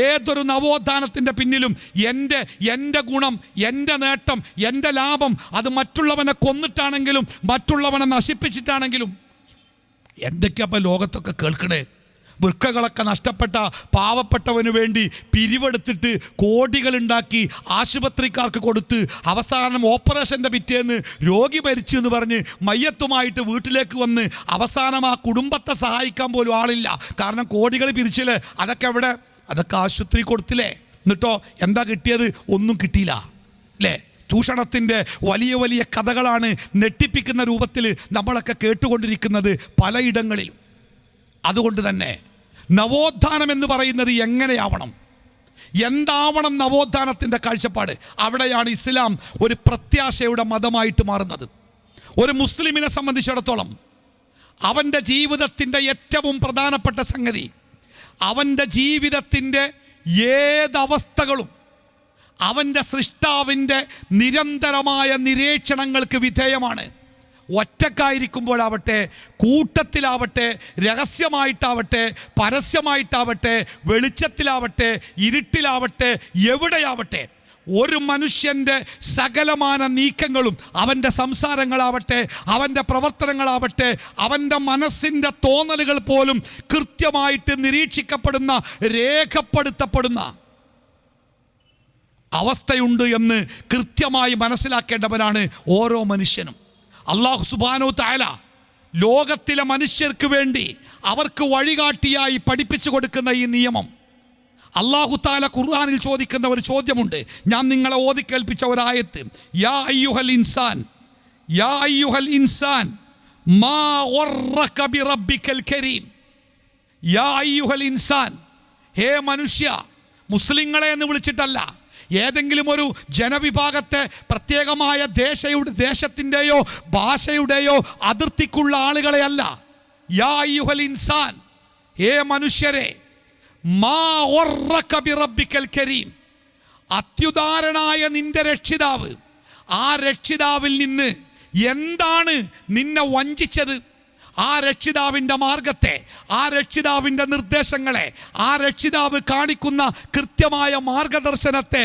ഏതൊരു നവോത്ഥാനത്തിൻ്റെ പിന്നിലും എൻ്റെ ഗുണം, എൻ്റെ നേട്ടം, എൻ്റെ ലാഭം, അത് മറ്റുള്ളവനെ കൊന്നിട്ടാണെങ്കിലും മറ്റുള്ളവനെ നശിപ്പിച്ചിട്ടാണെങ്കിലും. എന്തൊക്കെയപ്പോൾ ലോകത്തൊക്കെ കേൾക്കണേ? വൃക്കകളൊക്കെ നഷ്ടപ്പെട്ട പാവപ്പെട്ടവന് വേണ്ടി പിരിവെടുത്തിട്ട് കോടികളുണ്ടാക്കി ആശുപത്രിക്കാർക്ക് കൊടുത്ത് അവസാനം ഓപ്പറേഷൻ്റെ പിറ്റേന്ന് രോഗി മരിച്ചു എന്ന് പറഞ്ഞ് മയ്യത്തുമായിട്ട് വീട്ടിലേക്ക് വന്ന് അവസാനം ആ കുടുംബത്തെ സഹായിക്കാൻ പോലും ആളില്ല. കാരണം കോടികൾ പിരിച്ചില്ലേ, അതൊക്കെ എവിടെ? അതൊക്കെ ആശുപത്രി കൊടുത്തില്ലേ. എന്നിട്ടോ എന്താ കിട്ടിയത്? ഒന്നും കിട്ടിയില്ല അല്ലേ? ചൂഷണത്തിൻ്റെ വലിയ വലിയ കഥകളാണ് ഞെട്ടിപ്പിക്കുന്ന രൂപത്തിൽ നമ്മളൊക്കെ കേട്ടുകൊണ്ടിരിക്കുന്നത് പലയിടങ്ങളിലും. അതുകൊണ്ട് തന്നെ നവോത്ഥാനം എന്ന് പറയുന്നത് എങ്ങനെയാവണം, എന്താവണം നവോത്ഥാനത്തിൻ്റെ കാഴ്ചപ്പാട്? അവിടെയാണ് ഇസ്ലാം ഒരു പ്രത്യാശയുടെ മതമായിട്ട് മാറുന്നത്. ഒരു മുസ്ലിമിനെ സംബന്ധിച്ചിടത്തോളം അവൻ്റെ ജീവിതത്തിൻ്റെ ഏറ്റവും പ്രധാനപ്പെട്ട സംഗതി, അവൻ്റെ ജീവിതത്തിൻ്റെ ഏതവസ്ഥകളും അവൻ്റെ സൃഷ്ടാവിൻ്റെ നിരന്തരമായ നിരീക്ഷണങ്ങൾക്ക് വിധേയമാണ്. ഒറ്റക്കായിരിക്കുമ്പോഴാവട്ടെ, കൂട്ടത്തിലാവട്ടെ, രഹസ്യമായിട്ടാവട്ടെ, പരസ്യമായിട്ടാവട്ടെ, വെളിച്ചത്തിലാവട്ടെ, ഇരുട്ടിലാവട്ടെ, എവിടെയാവട്ടെ, ഒരു മനുഷ്യൻ്റെ സകലമാന നീക്കങ്ങളും, അവൻ്റെ സംസാരങ്ങളാവട്ടെ, അവൻ്റെ പ്രവർത്തനങ്ങളാവട്ടെ, അവൻ്റെ മനസ്സിൻ്റെ തോന്നലുകൾ പോലും കൃത്യമായിട്ട് നിരീക്ഷിക്കപ്പെടുന്ന, രേഖപ്പെടുത്തപ്പെടുന്ന അവസ്ഥയുണ്ട് എന്ന് കൃത്യമായി മനസ്സിലാക്കേണ്ടവനാണ് ഓരോ മനുഷ്യനും. അല്ലാഹു സുബ്ഹാനഹു തആല ലോകത്തിലെ മനുഷ്യർക്ക് വേണ്ടി അവർക്ക് വഴികാട്ടിയായി പഠിപ്പിച്ചു കൊടുക്കുന്ന ഈ നിയമം, അല്ലാഹു തആല ഖുർആനിൽ ചോദിക്കുന്ന ഒരു ചോദ്യമുണ്ട്. ഞാൻ നിങ്ങളെ ഓതി കേൾപ്പിച്ച ഒരായത്ത്, യാ അയ്യുഹൽ ഇൻസാൻ, യാ അയ്യുഹൽ ഇൻസാൻ മാ ഗർറക ബിറബ്ബിക്കൽ കരീം. യാ അയ്യുഹൽ ഇൻസാൻ, ഹേ മനുഷ്യ. മുസ്ലിങ്ങളെ എന്ന് വിളിച്ചിട്ടല്ല, ഏതെങ്കിലും ഒരു ജനവിഭാഗത്തെ പ്രത്യേകമായ ദേശത്തിൻ്റെയോ ഭാഷയുടെയോ അതിർത്തിക്കുള്ള ആളുകളെയല്ല. യാ അയ്യുഹൽ ഇൻസാൻ, ഹേ മനുഷ്യരെ. മാ ഗർറക ബിറബ്ബിക്കൽ കരീം, അത്യുദാരനായ നിന്റെ രക്ഷിതാവ്, ആ രക്ഷിതാവിൽ നിന്ന് എന്താണ് നിന്നെ വഞ്ചിച്ചത്? ആ രക്ഷിതാവിൻ്റെ മാർഗത്തെ, ആ രക്ഷിതാവിൻ്റെ നിർദ്ദേശങ്ങളെ, ആ രക്ഷിതാവ് കാണിക്കുന്ന കൃത്യമായ മാർഗദർശനത്തെ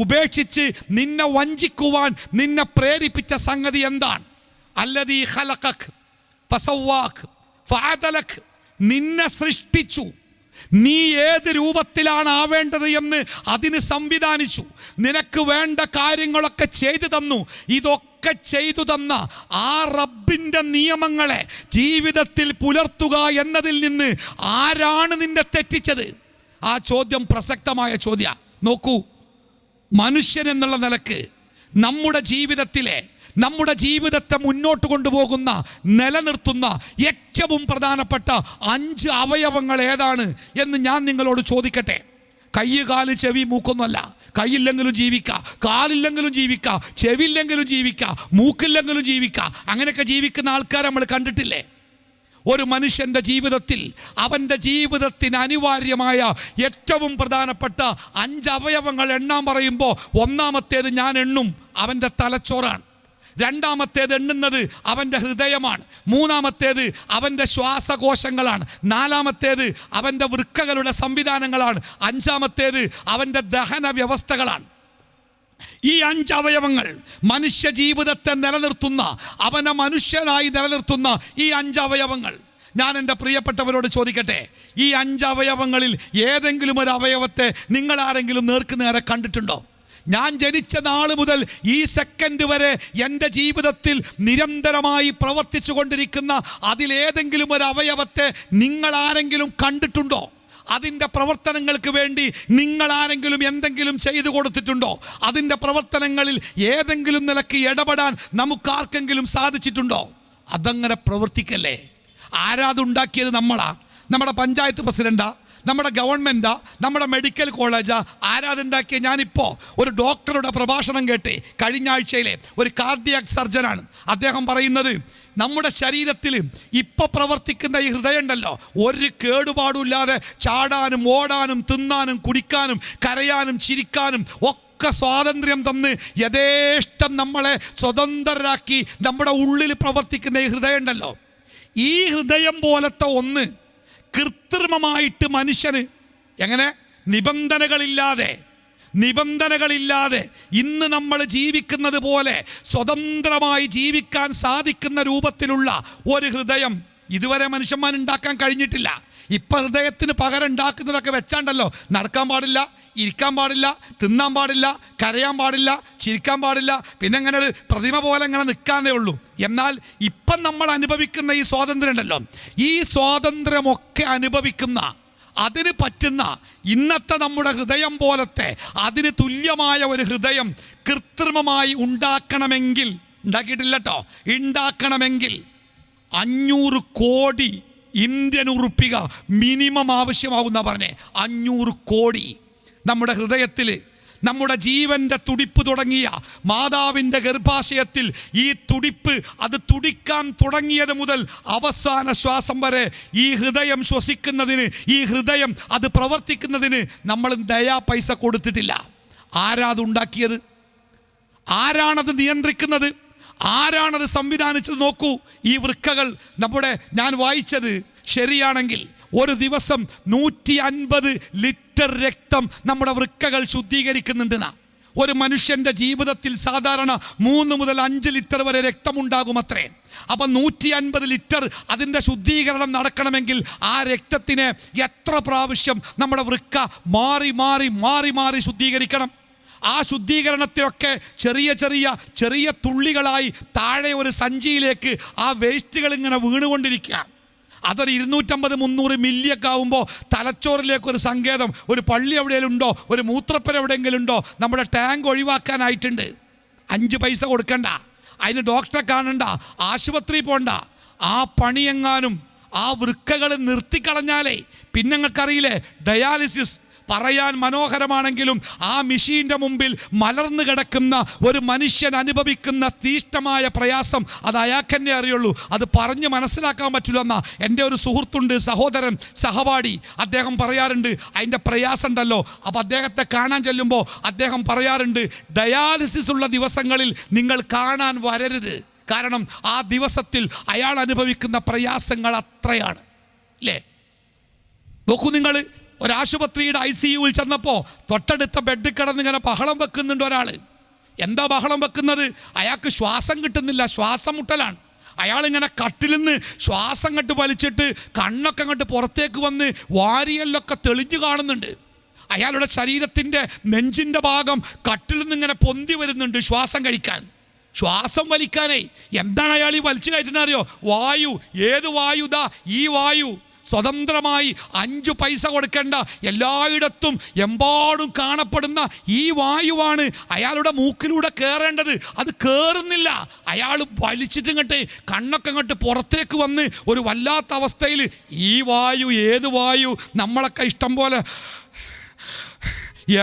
ഉപേക്ഷിച്ച് നിന്നെ വഞ്ചിക്കുവാൻ നിന്നെ പ്രേരിപ്പിച്ച സംഗതി എന്താണ്? അല്ലദീ ഖലഖക് ഫസവ്വാക് ഫഅദലക്, നിന്നെ സൃഷ്ടിച്ചു, നീ ഏത് രൂപത്തിലാണ് ആവേണ്ടത് എന്ന് അതിന് സംവിധാനിച്ചു, നിനക്ക് വേണ്ട കാര്യങ്ങളൊക്കെ ചെയ്തു തന്നു. ഇതൊക്കെ ചെയ്തു തന്ന ആ റബ്ബിൻ്റെ നിയമങ്ങളെ ജീവിതത്തിൽ പുലർത്തുക എന്നതിൽ നിന്ന് ആരാണ് നിന്നെ തെറ്റിച്ചത്? ആ ചോദ്യം പ്രസക്തമായ ചോദ്യം. നോക്കൂ, മനുഷ്യൻ എന്നുള്ള നിലക്ക് നമ്മുടെ ജീവിതത്തെ മുന്നോട്ട് കൊണ്ടുപോകുന്ന, നിലനിർത്തുന്ന ഏറ്റവും പ്രധാനപ്പെട്ട 5 അവയവങ്ങൾ ഏതാണ് എന്ന് ഞാൻ നിങ്ങളോട് ചോദിക്കട്ടെ. കൈ, കാല്, ചെവി, മൂക്കൊന്നുമല്ല. കൈയില്ലെങ്കിലും ജീവിക്കാം, കാലില്ലെങ്കിലും ജീവിക്കാം, ചെവിയില്ലെങ്കിലും ജീവിക്കാം, മൂക്കില്ലെങ്കിലും ജീവിക്കാം. അങ്ങനെയൊക്കെ ജീവിക്കുന്ന ആൾക്കാരെ നമ്മൾ കണ്ടിട്ടില്ലേ? ഒരു മനുഷ്യൻ്റെ ജീവിതത്തിൽ അവൻ്റെ ജീവിതത്തിന് അനിവാര്യമായ ഏറ്റവും പ്രധാനപ്പെട്ട 5 അവയവങ്ങൾ എണ്ണാൻ പറയുമ്പോൾ ഒന്നാമത്തേത് ഞാൻ എണ്ണും, അവൻ്റെ തലച്ചോറാണ്. രണ്ടാമത്തേത് എണ്ണുന്നത് അവൻ്റെ ഹൃദയമാണ്. മൂന്നാമത്തേത് അവൻ്റെ ശ്വാസകോശങ്ങളാണ്. നാലാമത്തേത് അവൻ്റെ വൃക്കകളുടെ സംവിധാനങ്ങളാണ്. അഞ്ചാമത്തേത് അവൻ്റെ ദഹന വ്യവസ്ഥകളാണ്. ഈ 5 അവയവങ്ങൾ മനുഷ്യ ജീവിതത്തെ നിലനിർത്തുന്ന, അവനെ മനുഷ്യനായി നിലനിർത്തുന്ന ഈ 5 അവയവങ്ങൾ, ഞാൻ എൻ്റെ പ്രിയപ്പെട്ടവരോട് ചോദിക്കട്ടെ, ഈ 5 അവയവങ്ങളിൽ ഏതെങ്കിലും ഒരു അവയവത്തെ നിങ്ങൾ ആരെങ്കിലും നേർക്കുനേരെ കണ്ടിട്ടുണ്ടോ? ഞാൻ ജനിച്ച നാൾ മുതൽ ഈ സെക്കൻഡ് വരെ എൻ്റെ ജീവിതത്തിൽ നിരന്തരമായി പ്രവർത്തിച്ചു കൊണ്ടിരിക്കുന്ന അതിലേതെങ്കിലും ഒരു അവയവത്തെ നിങ്ങൾ ആരെങ്കിലും കണ്ടിട്ടുണ്ടോ? അതിൻ്റെ പ്രവർത്തനങ്ങൾക്ക് വേണ്ടി നിങ്ങൾ ആരെങ്കിലും എന്തെങ്കിലും ചെയ്തു കൊടുത്തിട്ടുണ്ടോ? അതിൻ്റെ പ്രവർത്തനങ്ങളിൽ ഏതെങ്കിലും നിലയ്ക്ക് ഇടപെടാൻ നമുക്കാർക്കെങ്കിലും സാധിച്ചിട്ടുണ്ടോ? അതങ്ങനെ പ്രവർത്തിക്കല്ലേ. ആരാതുണ്ടാക്കിയത്? നമ്മുടെ പഞ്ചായത്ത് പ്രസിഡന്റാ, നമ്മുടെ ഗവൺമെൻറ്റാ, നമ്മുടെ മെഡിക്കൽ കോളേജാ? ആരാതുണ്ടാക്കിയ? ഞാനിപ്പോൾ ഒരു ഡോക്ടറുടെ പ്രഭാഷണം കേട്ട്, കഴിഞ്ഞ ആഴ്ചയിലെ ഒരു കാർഡിയാക് സർജനാണ്. അദ്ദേഹം പറയുന്നത്, നമ്മുടെ ശരീരത്തിൽ ഇപ്പോൾ പ്രവർത്തിക്കുന്ന ഈ ഹൃദയം ഉണ്ടല്ലോ, ഒരു കേടുപാടുമില്ലാതെ ചാടാനും ഓടാനും തിന്നാനും കുടിക്കാനും കരയാനും ചിരിക്കാനും ഒക്കെ സ്വാതന്ത്ര്യം തന്ന് യഥേഷ്ടം നമ്മളെ സ്വതന്ത്രരാക്കി നമ്മുടെ ഉള്ളിൽ പ്രവർത്തിക്കുന്ന ഈ ഹൃദയം ഉണ്ടല്ലോ, ഈ ഹൃദയം പോലത്തെ ഒന്ന് കൃത്രിമമായിട്ട് മനുഷ്യന് എങ്ങനെ നിബന്ധനകളില്ലാതെ ഇന്ന് നമ്മൾ ജീവിക്കുന്നത് പോലെ സ്വതന്ത്രമായി ജീവിക്കാൻ സാധിക്കുന്ന രൂപത്തിലുള്ള ഒരു ഹൃദയം ഇതുവരെ മനുഷ്യന്മാരുണ്ടാക്കാൻ കഴിഞ്ഞിട്ടില്ല. ഇപ്പം ഹൃദയത്തിന് പകരം ഉണ്ടാക്കുന്നതൊക്കെ വെച്ചാണ്ടല്ലോ, നടക്കാൻ പാടില്ല, ഇരിക്കാൻ പാടില്ല, തിന്നാൻ പാടില്ല, കരയാൻ പാടില്ല, ചിരിക്കാൻ പാടില്ല, പിന്നെ അങ്ങനെ ഒരു പ്രതിമ പോലെ അങ്ങനെ നിൽക്കാനേ ഉള്ളൂ. എന്നാൽ ഇപ്പം നമ്മൾ അനുഭവിക്കുന്ന ഈ സ്വാതന്ത്ര്യം ഉണ്ടല്ലോ, ഈ സ്വാതന്ത്ര്യമൊക്കെ അനുഭവിക്കുന്ന, അതിന് പറ്റുന്ന ഇന്നത്തെ നമ്മുടെ ഹൃദയം പോലത്തെ അതിന് തുല്യമായ ഒരു ഹൃദയം കൃത്രിമമായി ഉണ്ടാക്കണമെങ്കിൽ, ഉണ്ടാക്കിയിട്ടില്ല കേട്ടോ, ഉണ്ടാക്കണമെങ്കിൽ 500 കോടി ഇന്ത്യൻ ഉറുപ്പിക മിനിമം ആവശ്യമാകുന്ന പറഞ്ഞേ. 500 കോടി. നമ്മുടെ ഹൃദയത്തിൽ നമ്മുടെ ജീവൻ്റെ തുടിപ്പ് തുടങ്ങിയ മാതാവിൻ്റെ ഗർഭാശയത്തിൽ ഈ തുടിപ്പ്, അത് തുടിക്കാൻ തുടങ്ങിയത് മുതൽ അവസാന ശ്വാസം വരെ ഈ ഹൃദയം ശ്വസിക്കുന്നതിന്, ഈ ഹൃദയം അത് പ്രവർത്തിക്കുന്നതിന് നമ്മൾ പൈസ കൊടുത്തിട്ടില്ല. ആരാതുണ്ടാക്കിയത്? ആരാണത് നിയന്ത്രിക്കുന്നത്? ആരാണത് സംവിധാനിച്ചത്? നോക്കൂ, ഈ വൃക്കകൾ ഞാൻ വായിച്ചത് ശരിയാണെങ്കിൽ ഒരു ദിവസം 150 ലിറ്റർ രക്തം നമ്മുടെ വൃക്കകൾ ശുദ്ധീകരിക്കുന്നുണ്ടെന്നാ. ഒരു മനുഷ്യൻ്റെ ജീവിതത്തിൽ സാധാരണ 3 മുതൽ 5 ലിറ്റർ വരെ രക്തമുണ്ടാകുമത്രേ. അപ്പം 150 ലിറ്റർ അതിൻ്റെ ശുദ്ധീകരണം നടക്കണമെങ്കിൽ ആ രക്തത്തിനെ എത്ര പ്രാവശ്യം നമ്മുടെ വൃക്ക മാറി മാറി മാറി മാറി ശുദ്ധീകരിക്കണം. ആ ശുദ്ധീകരണത്തിലൊക്കെ ചെറിയ തുള്ളികളായി താഴെ ഒരു സഞ്ചിയിലേക്ക് ആ വേസ്റ്റുകൾ ഇങ്ങനെ വീണുകൊണ്ടിരിക്കുക. അതൊരു 250-300 മില്ലിയൊക്കെ ആകുമ്പോൾ തലച്ചോറിലേക്കൊരു സങ്കേതം, ഒരു പള്ളി എവിടെയെങ്കിലും ഉണ്ടോ, ഒരു മൂത്രപ്പുര എവിടെയെങ്കിലും ഉണ്ടോ, നമ്മുടെ ടാങ്ക് ഒഴിവാക്കാനായിട്ടുണ്ട്. 5 പൈസ കൊടുക്കണ്ട, അതിന് ഡോക്ടറെ കാണണ്ട, ആശുപത്രി പോണ്ട. ആ പണിയെങ്ങാനും ആ വൃക്കകൾ നിർത്തിക്കളഞ്ഞാലേ പിന്നെ നിങ്ങൾക്കറിയില്ലേ, ഡയാലിസിസ് പറയാൻ മനോഹരമാണെങ്കിലും ആ മെഷീൻ്റെ മുമ്പിൽ മലർന്നു കിടക്കുന്ന ഒരു മനുഷ്യൻ അനുഭവിക്കുന്ന തീഷ്ണമായ പ്രയാസം അത് അയാൾക്കെന്നെ അറിയുള്ളൂ. അത് പറഞ്ഞ് മനസ്സിലാക്കാൻ പറ്റില്ലെന്ന എൻ്റെ ഒരു സുഹൃത്തുണ്ട്, സഹോദരൻ, സഹപാഠി. അദ്ദേഹം പറയാറുണ്ട് അതിൻ്റെ പ്രയാസം ഉണ്ടല്ലോ. അപ്പോൾ അദ്ദേഹത്തെ കാണാൻ ചെല്ലുമ്പോൾ അദ്ദേഹം പറയാറുണ്ട്, ഡയാലിസിസ് ഉള്ള ദിവസങ്ങളിൽ നിങ്ങൾ കാണാൻ വരരുത്. കാരണം ആ ദിവസത്തിൽ അയാൾ അനുഭവിക്കുന്ന പ്രയാസങ്ങൾ അത്രയാണ്. അല്ലേ? നോക്കൂ, നിങ്ങൾ ഒരാശുപത്രിയുടെ ICUവിൽ ചെന്നപ്പോൾ തൊട്ടടുത്ത ബെഡ് കിടന്നിങ്ങനെ ബഹളം വെക്കുന്നുണ്ട് ഒരാൾ. എന്താ ബഹളം വെക്കുന്നത്? അയാൾക്ക് ശ്വാസം കിട്ടുന്നില്ല, ശ്വാസം മുട്ടലാണ്. അയാളിങ്ങനെ കട്ടിൽ നിന്ന് ശ്വാസം കണ്ട് വലിച്ചിട്ട് കണ്ണൊക്കെ അങ്ങോട്ട് പുറത്തേക്ക് വന്ന് വാരിയെല്ലൊക്കെ തെളിഞ്ഞു കാണുന്നുണ്ട്. അയാളുടെ ശരീരത്തിൻ്റെ നെഞ്ചിൻ്റെ ഭാഗം കട്ടിൽ നിന്ന് ഇങ്ങനെ പൊന്തി വരുന്നുണ്ട് ശ്വാസം കഴിക്കാൻ, ശ്വാസം വലിക്കാനേ. എന്താണ് അയാൾ ഈ വലിച്ചു കയറ്റുന്നറിയോ? വായു. ഏത് വായു? ദാ ഈ വായു. സ്വതന്ത്രമായി 5 പൈസ കൊടുക്കേണ്ട, എല്ലായിടത്തും എമ്പാടും കാണപ്പെടുന്ന ഈ വായുവാണ് അയാളുടെ മൂക്കിലൂടെ കയറേണ്ടത്. അത് കയറുന്നില്ല. അയാൾ വലിച്ചിട്ട് ഇങ്ങോട്ട് കണ്ണൊക്കെ ഇങ്ങോട്ട് പുറത്തേക്ക് വന്ന് ഒരു വല്ലാത്ത അവസ്ഥയിൽ ഈ വായു. ഏത് വായു? നമ്മളൊക്കെ ഇഷ്ടം പോലെ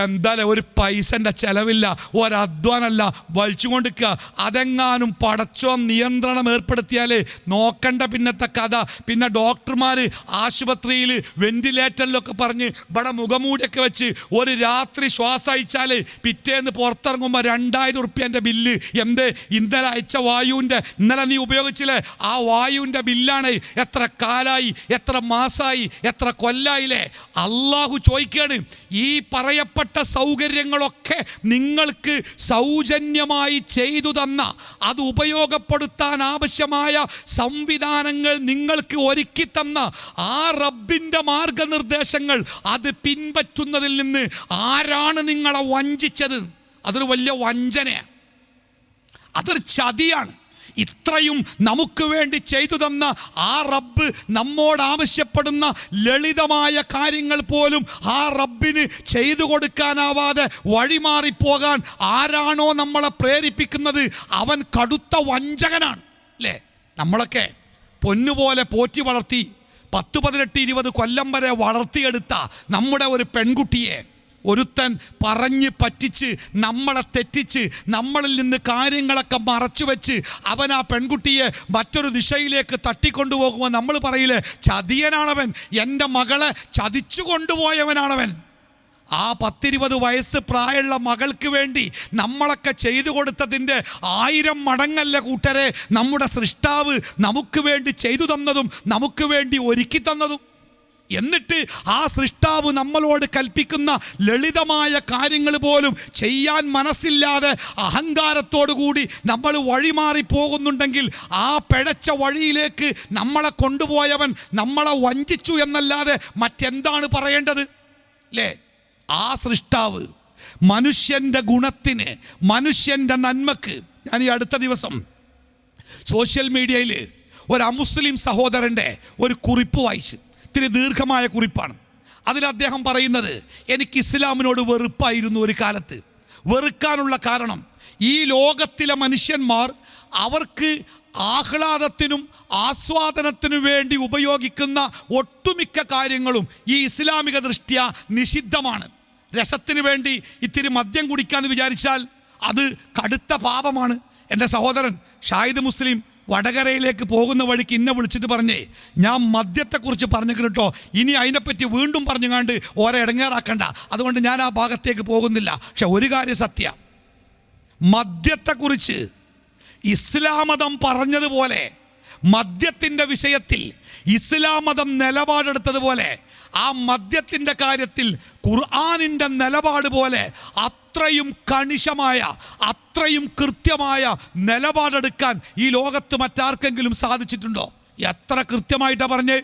എന്തായാലും ഒരു പൈസൻ്റെ ചിലവില്ല, ഒരധ്വാനമല്ല, വലിച്ചു കൊണ്ടിരിക്കുക. അതെങ്ങാനും പടച്ചോ നിയന്ത്രണം ഏർപ്പെടുത്തിയാൽ നോക്കണ്ട പിന്നത്തെ കഥ. പിന്നെ ഡോക്ടർമാർ ആശുപത്രിയിൽ വെന്റിലേറ്ററിലൊക്കെ പറഞ്ഞ് ഇവിടെ മുഖമൂടിയൊക്കെ വെച്ച് ഒരു രാത്രി ശ്വാസം അയച്ചാൽ പിറ്റേന്ന് പുറത്തിറങ്ങുമ്പോൾ 2000 ഉറുപ്പ്യൻ്റെ ബില്ല്. എന്ത്? ഇന്നലെ അയച്ച വായുവിൻ്റെ, ഇന്നലെ നീ ഉപയോഗിച്ചില്ലേ ആ വായുവിൻ്റെ ബില്ലാണ്. എത്ര കാലായി, എത്ര മാസമായി, എത്ര കൊല്ലായില്ലേ? അള്ളാഹു ചോദിക്കുകയാണ്, ഈ പറയപ്പെട്ട സൗകര്യങ്ങളൊക്കെ നിങ്ങൾക്ക് സൗജന്യമായി ചെയ്തു തന്ന, അത് ഉപയോഗപ്പെടുത്താൻ ആവശ്യമായ സംവിധാനങ്ങൾ നിങ്ങൾക്ക് ഒരുക്കി തന്ന ആ റബ്ബിൻ്റെ മാർഗനിർദ്ദേശങ്ങൾ അത് പിൻപറ്റുന്നതിൽ നിന്ന് ആരാണ് നിങ്ങളെ വഞ്ചിച്ചത്? അതൊരു വലിയ വഞ്ചനയാണ്, അതൊരു ചതിയാണ്. ഇത്രയും നമുക്ക് വേണ്ടി ചെയ്തു തന്ന ആ റബ്ബ് നമ്മോട് ആവശ്യപ്പെടുന്ന ലളിതമായ കാര്യങ്ങൾ പോലും ആ റബ്ബിന് ചെയ്തു കൊടുക്കാനാവാതെ വഴിമാറിപ്പോകാൻ ആരാണോ നമ്മളെ പ്രേരിപ്പിക്കുന്നത് അവൻ കടുത്ത വഞ്ചകനാണ്. അല്ലേ? നമ്മളൊക്കെ പൊന്നുപോലെ പോറ്റി വളർത്തി 10, 18, 20 കൊല്ലം വരെ വളർത്തിയെടുത്ത നമ്മുടെ ഒരു പെൺകുട്ടിയെ ഒരുത്തൻ പറഞ്ഞ് പറ്റിച്ച്, നമ്മളെ തെറ്റിച്ച്, നമ്മളിൽ നിന്ന് കാര്യങ്ങളൊക്കെ മറച്ചു വെച്ച് അവൻ ആ പെൺകുട്ടിയെ മറ്റൊരു ദിശയിലേക്ക് തട്ടിക്കൊണ്ടുപോകുമ്പോൾ നമ്മൾ പറയില്ലേ, ചതിയനാണവൻ, എൻ്റെ മകളെ ചതിച്ചു കൊണ്ടുപോയവനാണവൻ. ആ 10-20 വയസ്സ് പ്രായമുള്ള മകൾക്ക് വേണ്ടി നമ്മളൊക്കെ ചെയ്തു കൊടുത്തതിൻ്റെ 1000 മടങ്ങല്ല കൂട്ടരെ നമ്മുടെ സൃഷ്ടാവ് നമുക്ക് വേണ്ടി ചെയ്തു തന്നതും നമുക്ക് വേണ്ടി ഒരുക്കി തന്നതും. എന്നിട്ട് ആ സൃഷ്ടാവ് നമ്മളോട് കൽപ്പിക്കുന്ന ലളിതമായ കാര്യങ്ങൾ പോലും ചെയ്യാൻ മനസ്സില്ലാതെ അഹങ്കാരത്തോടു കൂടി നമ്മൾ വഴിമാറി പോകുന്നുണ്ടെങ്കിൽ ആ പിഴച്ച വഴിയിലേക്ക് നമ്മളെ കൊണ്ടുപോയവൻ നമ്മളെ വഞ്ചിച്ചു എന്നല്ലാതെ മറ്റെന്താണ് പറയേണ്ടത്? അല്ലേ? ആ സൃഷ്ടാവ് മനുഷ്യൻ്റെ ഗുണത്തിന്, മനുഷ്യൻ്റെ നന്മക്ക്. ഞാൻ ഈ അടുത്ത ദിവസം സോഷ്യൽ മീഡിയയിൽ ഒരു അമുസ്ലിം സഹോദരൻ്റെ ഒരു കുറിപ്പ് വായിച്ചു. ഇത്തിരി ദീർഘമായ കുറിപ്പാണ്. അതിൽ അദ്ദേഹം പറയുന്നത്, എനിക്ക് ഇസ്ലാമിനോട് വെറുപ്പായിരുന്നു ഒരു കാലത്ത്. വെറുക്കാനുള്ള കാരണം, ഈ ലോകത്തിലെ മനുഷ്യന്മാർ അവർക്ക് ആഹ്ലാദത്തിനും ആസ്വാദനത്തിനു വേണ്ടി ഉപയോഗിക്കുന്ന ഒട്ടുമിക്ക കാര്യങ്ങളും ഈ ഇസ്ലാമിക ദൃഷ്ട്യാ നിഷിദ്ധമാണ്. രസത്തിന് വേണ്ടി ഇത്തിരി മദ്യം കുടിക്കാമെന്ന് വിചാരിച്ചാൽ അത് കടുത്ത പാപമാണ്. എൻ്റെ സഹോദരൻ ഷാഹിദ് മുസ്ലിം വടകരയിലേക്ക് പോകുന്ന വഴിക്ക് എന്നെ വിളിച്ചിട്ട് പറഞ്ഞേ, ഞാൻ മദ്യത്തെക്കുറിച്ച് പറഞ്ഞിരിക്കുന്നു കേട്ടോ, ഇനി അതിനെപ്പറ്റി വീണ്ടും പറഞ്ഞുകൊണ്ട് ഓരോ ഇടങ്ങേറാക്കണ്ട, അതുകൊണ്ട് ഞാൻ ആ ഭാഗത്തേക്ക് പോകുന്നില്ല. പക്ഷെ ഒരു കാര്യം സത്യം, മദ്യത്തെക്കുറിച്ച് ഇസ്ലാം മതം പറഞ്ഞതുപോലെ, മദ്യത്തിൻ്റെ വിഷയത്തിൽ ഇസ്ലാം മതം നിലപാടെടുത്തതുപോലെ ആ മദ്യത്തിൻ്റെ കാര്യത്തിൽ ഖുർആനിൻ്റെ നിലപാട് പോലെ അത്രയും കണിശമായ, അത്രയും കൃത്യമായ നിലപാടെടുക്കാൻ ഈ ലോകത്ത് മറ്റാർക്കെങ്കിലും സാധിച്ചിട്ടുണ്ടോ? എത്ര കൃത്യമായിട്ടാണ് പറഞ്ഞേ?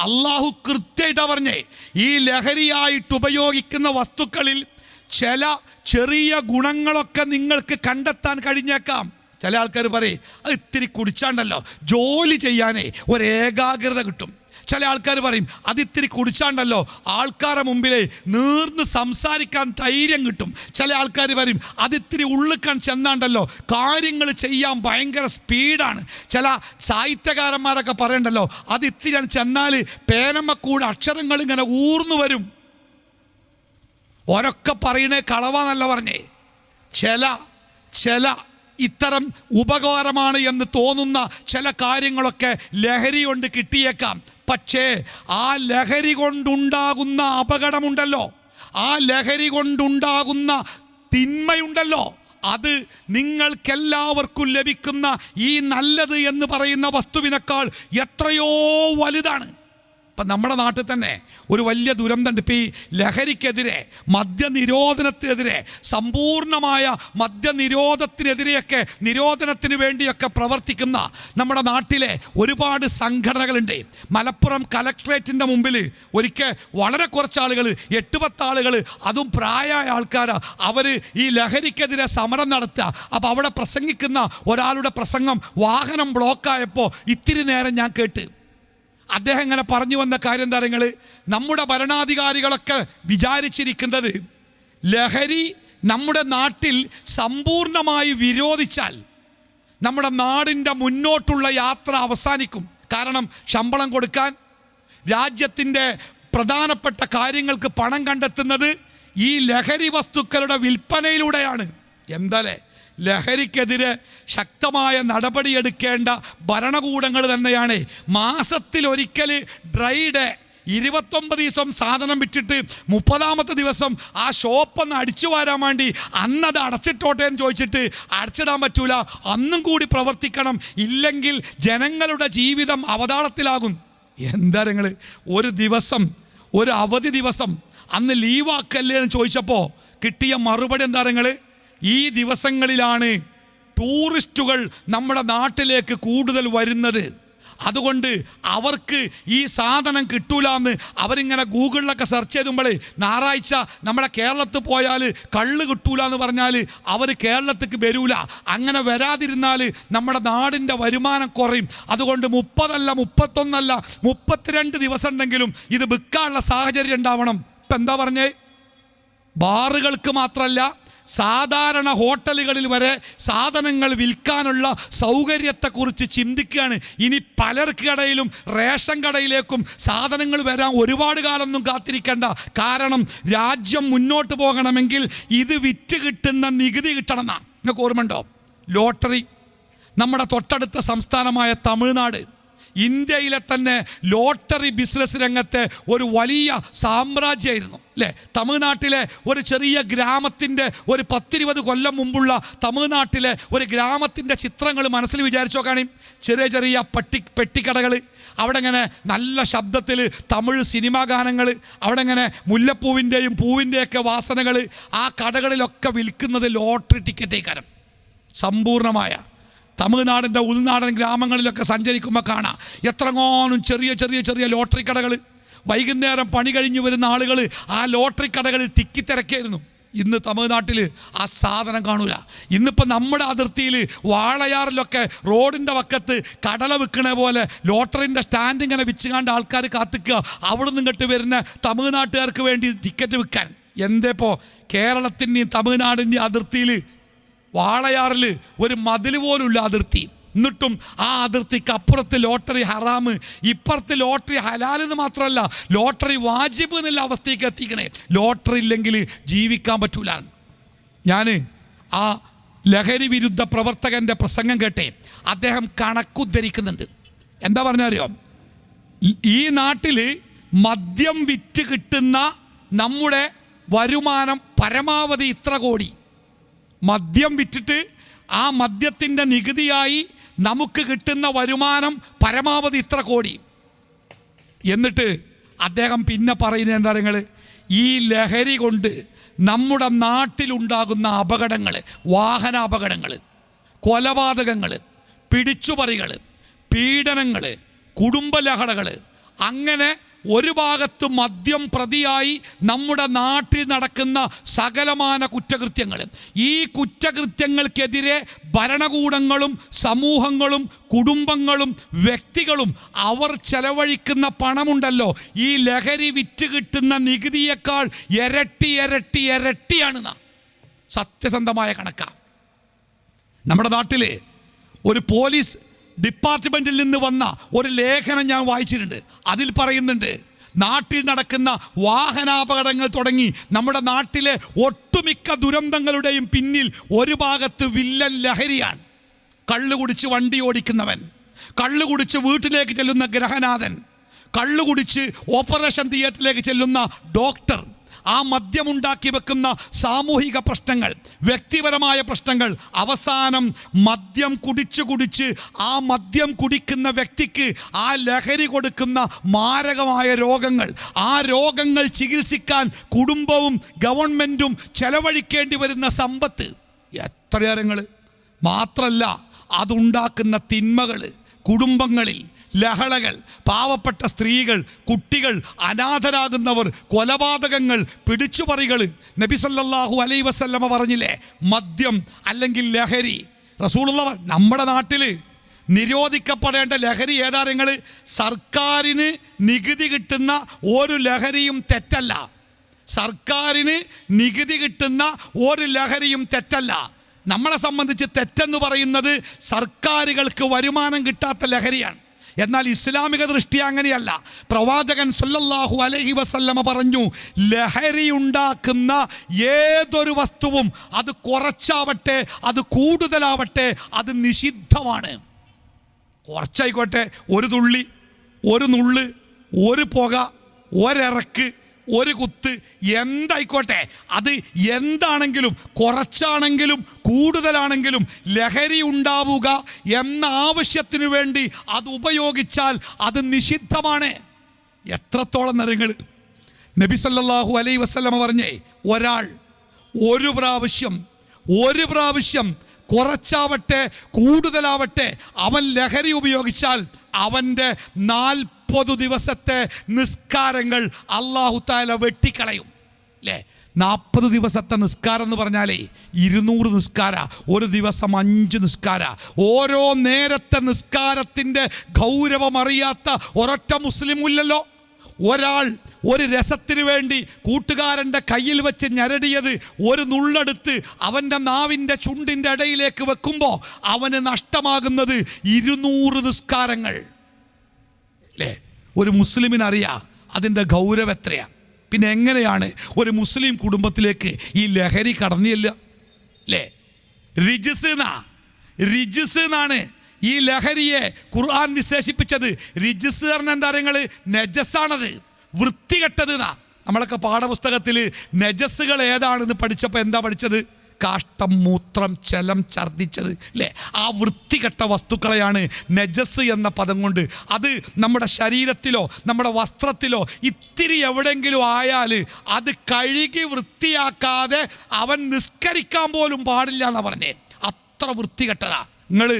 അള്ളാഹു കൃത്യമായിട്ടാണ് പറഞ്ഞേ. ഈ ലഹരിയായിട്ട് ഉപയോഗിക്കുന്ന വസ്തുക്കളിൽ ചില ചെറിയ ഗുണങ്ങളൊക്കെ നിങ്ങൾക്ക് കണ്ടെത്താൻ കഴിഞ്ഞേക്കാം. ചില ആൾക്കാർ പറയും അത് ഇത്തിരി കുടിച്ചാണ്ടല്ലോ ജോലി ചെയ്യാനേ ഒരു ഏകാഗ്രത കിട്ടും. ചില ആൾക്കാർ പറയും അതിത്തിരി കുടിച്ചാണ്ടല്ലോ ആൾക്കാരുടെ മുമ്പിലേ നീർന്ന് സംസാരിക്കാൻ ധൈര്യം കിട്ടും. ചില ആൾക്കാർ പറയും അതിത്തിരി ഉള്ളിക്കാൻ ചെന്നാണ്ടല്ലോ കാര്യങ്ങൾ ചെയ്യാൻ ഭയങ്കര സ്പീഡാണ്. ചില സാഹിത്യകാരന്മാരൊക്കെ പറയണ്ടല്ലോ അതിത്തിരിയാണ് ചെന്നാൽ പേനമ്മക്കൂടെ അക്ഷരങ്ങൾ ഇങ്ങനെ ഊർന്നു വരും. ഒരൊക്കെ പറയണേ കളവാന്നല്ല പറഞ്ഞേ. ചില ഇത്തരം ഉപകാരമാണ് എന്ന് തോന്നുന്ന ചില കാര്യങ്ങളൊക്കെ ലഹരി കൊണ്ട് കിട്ടിയേക്കാം. പക്ഷേ ആ ലഹരി കൊണ്ടുണ്ടാകുന്ന അപകടമുണ്ടല്ലോ, ആ ലഹരി കൊണ്ടുണ്ടാകുന്ന തിന്മയുണ്ടല്ലോ, അത് നിങ്ങൾക്കെല്ലാവർക്കും ലഭിക്കുന്ന ഈ നല്ലത് എന്ന് പറയുന്ന വസ്തുവിനേക്കാൾ എത്രയോ വലുതാണ്. ഇപ്പം നമ്മുടെ നാട്ടിൽ തന്നെ ഒരു വലിയ ദുരന്തമുണ്ട്. ഇപ്പം ഈ ലഹരിക്കെതിരെ, മദ്യനിരോധനത്തിനെതിരെ, സമ്പൂർണമായ മദ്യനിരോധത്തിനെതിരെയൊക്കെ, നിരോധനത്തിന് വേണ്ടിയൊക്കെ പ്രവർത്തിക്കുന്ന നമ്മുടെ നാട്ടിലെ ഒരുപാട് സംഘടനകളുണ്ട്. മലപ്പുറം കലക്ട്രേറ്റിൻ്റെ മുമ്പിൽ ഒരിക്കൽ വളരെ കുറച്ച് ആളുകൾ, 8-10 ആളുകൾ, അതും പ്രായമായ ആൾക്കാരാണ്, അവർ ഈ ലഹരിക്കെതിരെ സമരം നടത്തുക. അപ്പോൾ അവിടെ പ്രസംഗിക്കുന്ന ഒരാളുടെ പ്രസംഗം വാഹനം ബ്ലോക്കായപ്പോൾ ഇത്തിരി നേരം ഞാൻ കേട്ട്. അദ്ദേഹം ഇങ്ങനെ പറഞ്ഞു വന്ന കാര്യം എന്താ നിങ്ങൾ, നമ്മുടെ ഭരണാധികാരികളൊക്കെ വിചാരിച്ചിരിക്കുന്നത് ലഹരി നമ്മുടെ നാട്ടിൽ സമ്പൂർണമായി വിരോധിച്ചാൽ നമ്മുടെ നാടിൻ്റെ മുന്നോട്ടുള്ള യാത്ര അവസാനിക്കും. കാരണം ശമ്പളം കൊടുക്കാൻ, രാജ്യത്തിൻ്റെ പ്രധാനപ്പെട്ട കാര്യങ്ങൾക്ക് പണം കണ്ടെത്തുന്നത് ഈ ലഹരി വസ്തുക്കളുടെ വിൽപ്പനയിലൂടെയാണ്. എന്താലേ, ലഹരിക്കെതിരെ ശക്തമായ നടപടിയെടുക്കേണ്ട ഭരണകൂടങ്ങൾ തന്നെയാണ്. മാസത്തിലൊരിക്കൽ ഡ്രൈ ഡേ, 29 ദിവസം സാധനം വിറ്റിട്ട് 30ാമത്തെ ദിവസം ആ ഷോപ്പൊന്ന് അടിച്ചു വാരാൻ വേണ്ടി അന്നത് അടച്ചിട്ടോട്ടെ എന്ന് ചോദിച്ചിട്ട് അടച്ചിടാൻ പറ്റൂല, അന്നും കൂടി പ്രവർത്തിക്കണം, ഇല്ലെങ്കിൽ ജനങ്ങളുടെ ജീവിതം അവതാളത്തിലാകും. എന്താ നിങ്ങൾ ഒരു ദിവസം, ഒരു അവധി ദിവസം അന്ന് ലീവാക്കല്ലേ എന്ന് ചോദിച്ചപ്പോൾ കിട്ടിയ മറുപടി എന്താ നിങ്ങൾ, ഈ ദിവസങ്ങളിലാണ് ടൂറിസ്റ്റുകൾ നമ്മുടെ നാട്ടിലേക്ക് കൂടുതൽ വരുന്നത്, അതുകൊണ്ട് അവർക്ക് ഈ സാധനം കിട്ടൂല എന്ന് അവരിങ്ങനെ ഗൂഗിളിലൊക്കെ സെർച്ച് ചെയ്തുമ്പോൾ ഞായറാഴ്ച നമ്മുടെ കേരളത്തിൽ പോയാൽ കള്ള് കിട്ടൂല എന്ന് പറഞ്ഞാൽ അവർ കേരളത്തിലേക്ക് വരൂല. അങ്ങനെ വരാതിരുന്നാൽ നമ്മുടെ നാടിൻ്റെ വരുമാനം കുറയും. അതുകൊണ്ട് 30 അല്ല 31 അല്ല 32 ദിവസം ഉണ്ടെങ്കിലും ഇത് വിൽക്കാനുള്ള സാഹചര്യം ഉണ്ടാവണം. ഇപ്പം എന്താ പറഞ്ഞേ, ബാറുകൾക്ക് മാത്രമല്ല സാധാരണ ഹോട്ടലുകളിൽ വരെ സാധനങ്ങൾ വിൽക്കാനുള്ള സൗകര്യത്തെക്കുറിച്ച് ചിന്തിക്കുകയാണ്. ഇനി പലർക്കിടയിലും റേഷൻ കടയിലേക്കും സാധനങ്ങൾ വരാൻ ഒരുപാട് കാലമൊന്നും കാത്തിരിക്കേണ്ട. കാരണം രാജ്യം മുന്നോട്ട് പോകണമെങ്കിൽ ഇത് വിറ്റ് കിട്ടുന്ന നികുതി കിട്ടണമെന്നാണ്. നിങ്ങൾക്ക് ഓർമ്മയുണ്ടോ ലോട്ടറി? നമ്മുടെ തൊട്ടടുത്ത സംസ്ഥാനമായ തമിഴ്നാട് ഇന്ത്യയിലെ തന്നെ ലോട്ടറി ബിസിനസ് രംഗത്തെ ഒരു വലിയ സാമ്രാജ്യമായിരുന്നു അല്ലേ? തമിഴ്നാട്ടിലെ ഒരു ചെറിയ ഗ്രാമത്തിൻ്റെ, ഒരു 10-20 കൊല്ലം മുമ്പുള്ള തമിഴ്നാട്ടിലെ ഒരു ഗ്രാമത്തിൻ്റെ ചിത്രങ്ങൾ മനസ്സിൽ വിചാരിച്ചോ കാണും. ചെറിയ ചെറിയ പെട്ടിക്കടകൾ, അവിടെ ഇങ്ങനെ നല്ല ശബ്ദത്തിൽ തമിഴ് സിനിമാ ഗാനങ്ങൾ, അവിടെ ഇങ്ങനെ മുല്ലപ്പൂവിൻ്റെയും പൂവിൻ്റെയൊക്കെ വാസനകൾ, ആ കടകളിലൊക്കെ വിൽക്കുന്നത് ലോട്ടറി ടിക്കറ്റേക്കാരം. സമ്പൂർണമായ തമിഴ്നാടിൻ്റെ ഉൾനാടൻ ഗ്രാമങ്ങളിലൊക്കെ സഞ്ചരിക്കുമ്പോൾ കാണാം എത്രങ്ങാനും ചെറിയ ചെറിയ ചെറിയ ലോട്ടറി കടകൾ. വൈകുന്നേരം പണി കഴിഞ്ഞ് വരുന്ന ആളുകൾ ആ ലോട്ടറി കടകളിൽ തിക്കിത്തിരക്കായിരുന്നു. ഇന്ന് തമിഴ്നാട്ടിൽ ആ സാധനം കാണൂല. ഇന്നിപ്പോൾ നമ്മുടെ അതിർത്തിയിൽ വാളയാറിലൊക്കെ റോഡിൻ്റെ വക്കത്ത് കടല വിൽക്കണ പോലെ ലോട്ടറിൻ്റെ സ്റ്റാൻഡ് ഇങ്ങനെ വിച്ചുകാണ്ട് ആൾക്കാർ കാത്തിക്കുക, അവിടെ നിന്ന് ഇങ്ങോട്ട് വരുന്ന തമിഴ്നാട്ടുകാർക്ക് വേണ്ടി ടിക്കറ്റ് വിൽക്കാൻ. എന്തേപ്പോൾ കേരളത്തിൻ്റെയും തമിഴ്നാടിൻ്റെയും അതിർത്തിയിൽ വാളയാറിൽ ഒരു മതിൽ പോലുള്ള അതിർത്തി, എന്നിട്ടും ആ അതിർത്തിക്ക് അപ്പുറത്ത് ലോട്ടറി ഹറാമ്, ഇപ്പുറത്ത് ലോട്ടറി ഹലാലെന്ന് മാത്രമല്ല ലോട്ടറി വാജിബ് എന്നുള്ള അവസ്ഥയ്ക്ക് എത്തിക്കണേ. ലോട്ടറി ഇല്ലെങ്കിൽ ജീവിക്കാൻ പറ്റൂല. ഞാൻ ആ ലഹരി വിരുദ്ധ പ്രവർത്തകൻ്റെ പ്രസംഗം കേട്ടേ, അദ്ദേഹം കണക്കുദ്ധരിക്കുന്നുണ്ട്. എന്താ പറഞ്ഞറിയോ, ഈ നാട്ടിൽ മദ്യം വിറ്റ് കിട്ടുന്ന നമ്മുടെ വരുമാനം പരമാവധി ഇത്ര കോടി. മദ്യം വിറ്റിട്ട് ആ മദ്യത്തിൻ്റെ നികുതിയായി നമുക്ക് കിട്ടുന്ന വരുമാനം പരമാവധി ഇത്ര കോടി. എന്നിട്ട് അദ്ദേഹം പിന്നെ പറയുന്നത് എന്താ നിങ്ങൾ, ഈ ലഹരി കൊണ്ട് നമ്മുടെ നാട്ടിലുണ്ടാകുന്ന അപകടങ്ങൾ, വാഹന അപകടങ്ങൾ, കൊലപാതകങ്ങൾ, പിടിച്ചുപറികൾ, പീഡനങ്ങൾ, കുടുംബലഹളകൾ, അങ്ങനെ ഒരു ഭാഗത്ത് മദ്യം പ്രതിയായി നമ്മുടെ നാട്ടിൽ നടക്കുന്ന സകലമാന കുറ്റകൃത്യങ്ങൾ, ഈ കുറ്റകൃത്യങ്ങൾക്കെതിരെ ഭരണകൂടങ്ങളും സമൂഹങ്ങളും കുടുംബങ്ങളും വ്യക്തികളും അവർ ചെലവഴിക്കുന്ന പണമുണ്ടല്ലോ, ഈ ലഹരി വിറ്റ് കിട്ടുന്ന നികുതിയേക്കാൾ ഇരട്ടി ഇരട്ടി ഇരട്ടിയാണ്. സത്യസന്ധമായ കണക്കാണ്. നമ്മുടെ നാട്ടിൽ ഒരു പോലീസ് ഡിപ്പാർട്ട്മെൻറ്റിൽ നിന്ന് വന്ന ഒരു ലേഖനം ഞാൻ വായിച്ചിട്ടുണ്ട്. അതിൽ പറയുന്നുണ്ട്, നാട്ടിൽ നടക്കുന്ന വാഹനാപകടങ്ങൾ തുടങ്ങി നമ്മുടെ നാട്ടിലെ ഒട്ടുമിക്ക ദുരന്തങ്ങളുടെയും പിന്നിൽ ഒരു ഭാഗത്ത് വില്ലൻ ലഹരിയാണ്. കള്ളു കുടിച്ച് വണ്ടി ഓടിക്കുന്നവൻ, കള്ളു കുടിച്ച് വീട്ടിലേക്ക് ചെല്ലുന്ന ഗൃഹനാഥൻ, കള്ളു കുടിച്ച് ഓപ്പറേഷൻ തിയേറ്ററിലേക്ക് ചെല്ലുന്ന ഡോക്ടർ, ആ മദ്യമുണ്ടാക്കി വെക്കുന്ന സാമൂഹിക പ്രശ്നങ്ങൾ, വ്യക്തിപരമായ പ്രശ്നങ്ങൾ, അവസാനം മദ്യം കുടിച്ച് ആ മദ്യം കുടിക്കുന്ന വ്യക്തിക്ക് ആ ലഹരി കൊടുക്കുന്ന മാരകമായ രോഗങ്ങൾ, ആ രോഗങ്ങൾ ചികിത്സിക്കാൻ കുടുംബവും ഗവൺമെൻറ്റും ചെലവഴിക്കേണ്ടി വരുന്ന സമ്പത്ത് എത്രയേറെങ്ങൾ. മാത്രമല്ല അതുണ്ടാക്കുന്ന തിന്മകൾ, കുടുംബങ്ങളിൽ ലഹളകൾ, പാവപ്പെട്ട സ്ത്രീകൾ, കുട്ടികൾ, അനാഥരാകുന്നവർ, കൊലപാതകങ്ങൾ, പിടിച്ചുപറികൾ. നബി സല്ലല്ലാഹു അലൈഹി വസല്ലമ പറഞ്ഞില്ലേ, മദ്യം അല്ലെങ്കിൽ ലഹരി. റസൂലുള്ളാഹി നമ്മുടെ നാട്ടിൽ നിരോധിക്കപ്പെടേണ്ട ലഹരി ഏതാ നിങ്ങൾ? സർക്കാരിന് നികുതി കിട്ടുന്ന ഒരു ലഹരിയും തെറ്റല്ല. സർക്കാരിന് നികുതി കിട്ടുന്ന ഒരു ലഹരിയും തെറ്റല്ല. നമ്മളെ സംബന്ധിച്ച് തെറ്റെന്ന് പറയുന്നത് സർക്കാരുകൾക്ക് വരുമാനം കിട്ടാത്ത ലഹരിയാണ്. എന്നാൽ ഇസ്ലാമിക ദൃഷ്ടി അങ്ങനെയല്ല. പ്രവാചകൻ സല്ലല്ലാഹു അലൈഹി വസല്ലമ പറഞ്ഞു, ലഹരി ഉണ്ടാക്കുന്ന ഏതൊരു വസ്തുവും, അത് കുറച്ചാവട്ടെ അത് കൂടുതലാവട്ടെ, അത് നിഷിദ്ധമാണ്. കുറച്ചായിക്കോട്ടെ, ഒരു തുള്ളി, ഒരു നുള്ള്, ഒരു പുക, ഒരിറക്ക്, ഒരു കുത്ത്, എന്തായിക്കോട്ടെ, അത് എന്താണെങ്കിലും, കുറച്ചാണെങ്കിലും കൂടുതലാണെങ്കിലും ലഹരി ഉണ്ടാവുക എന്ന ആവശ്യത്തിനു വേണ്ടി അത് ഉപയോഗിച്ചാൽ അത് നിഷിദ്ധമാണ്. എത്രത്തോളം നിങ്ങൾ നബി സല്ലല്ലാഹു അലൈഹി വസല്ലമ പറഞ്ഞേ, ഒരാൾ ഒരു പ്രാവശ്യം കുറച്ചാവട്ടെ കൂടുതലാവട്ടെ അവൻ ലഹരി ഉപയോഗിച്ചാൽ അവൻ്റെ 40 ദിവസത്തെ നിസ്കാരങ്ങൾ അല്ലാഹു തആല വെട്ടിക്കളയും. അല്ലേ? 40 ദിവസത്തെ നിസ്കാരം എന്ന് പറഞ്ഞാലേ 200 നിസ്കാര, ഒരു ദിവസം 5 നിസ്കാര. ഓരോ നേരത്തെ നിസ്കാരത്തിൻ്റെ ഗൗരവം അറിയാത്ത ഒരൊറ്റ മുസ്ലിമില്ലല്ലോ. ഒരാൾ ഒരു രസത്തിന് വേണ്ടി കൂട്ടുകാരൻ്റെ കയ്യിൽ വെച്ച് ഞരടിയത് ഒരു നുള്ളെടുത്ത് അവൻ്റെ നാവിൻ്റെ ചുണ്ടിൻ്റെ ഇടയിലേക്ക് വെക്കുമ്പോൾ അവന് നഷ്ടമാകുന്നത് 200 നിസ്കാരങ്ങൾ. അല്ലേ? ഒരു മുസ്ലിമിനറിയാം അതിൻ്റെ ഗൗരവം എത്രയാണ്. പിന്നെ എങ്ങനെയാണ് ഒരു മുസ്ലിം കുടുംബത്തിലേക്ക് ഈ ലഹരി കടന്നില്ല? അല്ലേ? റിജ്സ് എന്നാണ് ഈ ലഹരിയെ ഖുർആൻ വിശേഷിപ്പിച്ചത്. റിജ്സ് പറഞ്ഞ എന്താ പറയുക? നജസാണത്, വൃത്തികെട്ടത് എന്നാ. നമ്മളൊക്കെ പാഠപുസ്തകത്തിൽ നജസ്സുകൾ ഏതാണെന്ന് പഠിച്ചപ്പോൾ എന്താ പഠിച്ചത്? കാഷ്ടം, മൂത്രം, ചലം, ഛർദ്ദിച്ചത്. അല്ലേ? ആ വൃത്തികെട്ട വസ്തുക്കളെയാണ് നജസ് എന്ന പദം കൊണ്ട്. അത് നമ്മുടെ ശരീരത്തിലോ നമ്മുടെ വസ്ത്രത്തിലോ ഇത്തിരി എവിടെയെങ്കിലും ആയാൽ അത് കഴുകി വൃത്തിയാക്കാതെ അവൻ നിസ്കരിക്കാൻ പോലും പാടില്ല എന്നാണ് പറഞ്ഞേ. അത്ര വൃത്തികെട്ടതാ. നിങ്ങൾ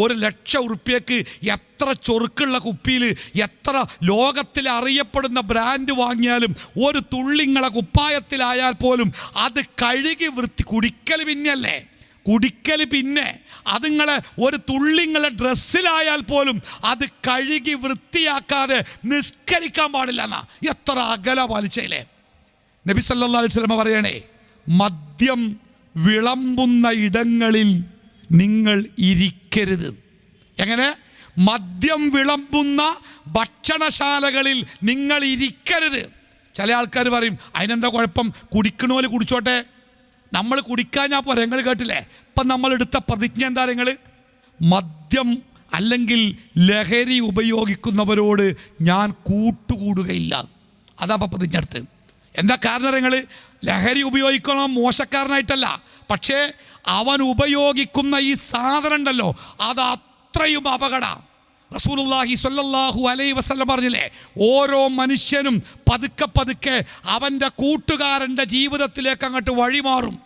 1,00,000 ഉറുപ്പ്യക്ക് എത്ര ചൊറുക്കുള്ള കുപ്പിയിൽ എത്ര ലോകത്തിൽ അറിയപ്പെടുന്ന ബ്രാൻഡ് വാങ്ങിയാലും ഒരു തുള്ളിങ്ങളെ കുപ്പായത്തിലായാൽ പോലും അത് കഴുകി കുടിക്കൽ പിന്നെയല്ലേ, കുടിക്കൽ പിന്നെ. അതുങ്ങളെ ഒരു തുള്ളിങ്ങളെ ഡ്രസ്സിലായാൽ പോലും അത് കഴുകി വൃത്തിയാക്കാതെ നിസ്കരിക്കാൻ പാടില്ല എന്നാ. എത്ര അകല പാലിച്ചയില്ലേ. നബി സല്ലല്ലാഹു അലൈഹി വസല്ലം പറയണേ, മദ്യം വിളമ്പുന്ന ഇടങ്ങളിൽ നിങ്ങൾ ഇരിക്കരുത്. എങ്ങനെ? മദ്യം വിളമ്പുന്ന ഭക്ഷണശാലകളിൽ നിങ്ങൾ ഇരിക്കരുത്. ചില ആൾക്കാർ പറയും, അതിനെന്താ കുഴപ്പം, കുടിക്കണോല് കുടിച്ചോട്ടെ, നമ്മൾ കുടിക്കാൻ ഞാൻ പോരാ. നിങ്ങൾ കേട്ടില്ലേ ഇപ്പം നമ്മളെടുത്ത പ്രതിജ്ഞ എന്താ? നിങ്ങൾ മദ്യം അല്ലെങ്കിൽ ലഹരി ഉപയോഗിക്കുന്നവരോട് ഞാൻ കൂട്ടുകൂടുകയില്ല. അതാ അപ്പം പ്രതിജ്ഞ എടുത്ത്. എന്താ കാരണം? നിങ്ങൾ ലഹരി ഉപയോഗിക്കണം മോശക്കാരനായിട്ടല്ല, പക്ഷേ അവൻ ഉപയോഗിക്കുന്ന ഈ സാധനം ഉണ്ടല്ലോ അത് അത്രയും അപകടം. റസൂലുള്ളാഹി സ്വല്ലല്ലാഹു അലൈഹി വസല്ലം പറഞ്ഞില്ലേ, ഓരോ മനുഷ്യനും പതുക്കെ പതുക്കെ അവൻ്റെ കൂട്ടുകാരൻ്റെ ജീവിതത്തിലേക്ക് അങ്ങോട്ട് വഴിമാറും.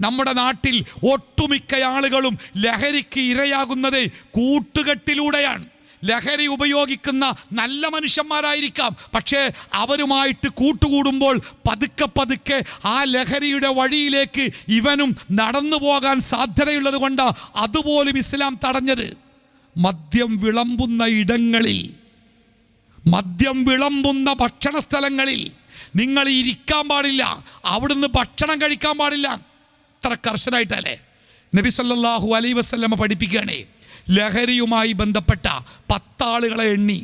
നമ്മുടെ നാട്ടിൽ ഒട്ടുമിക്ക ആളുകളും ലഹരിക്ക് ഇരയാകുന്നത് കൂട്ടുകെട്ടിലൂടെയാണ്. ലഹരി ഉപയോഗിക്കുന്ന നല്ല മനുഷ്യന്മാരായിരിക്കാം, പക്ഷേ അവരുമായിട്ട് കൂട്ടുകൂടുമ്പോൾ പതുക്കെ പതുക്കെ ആ ലഹരിയുടെ വഴിയിലേക്ക് ഇവനും നടന്നു പോകാൻ സാധ്യതയുള്ളത് കൊണ്ട് അതുപോലും ഇസ്ലാം തടഞ്ഞത്. മദ്യം വിളമ്പുന്ന ഇടങ്ങളിൽ, മദ്യം വിളമ്പുന്ന ഭക്ഷണ സ്ഥലങ്ങളിൽ നിങ്ങൾ ഇരിക്കാൻ പാടില്ല, അവിടുന്ന് ഭക്ഷണം കഴിക്കാൻ പാടില്ല. അത്ര കർശനായിട്ടല്ലേ നബി സല്ലല്ലാഹു അലൈഹി വസല്ലമ പഠിപ്പിക്കുകയാണേ. ലഹരിയുമായി ബന്ധപ്പെട്ട 10 ആളുകളെ എണ്ണി,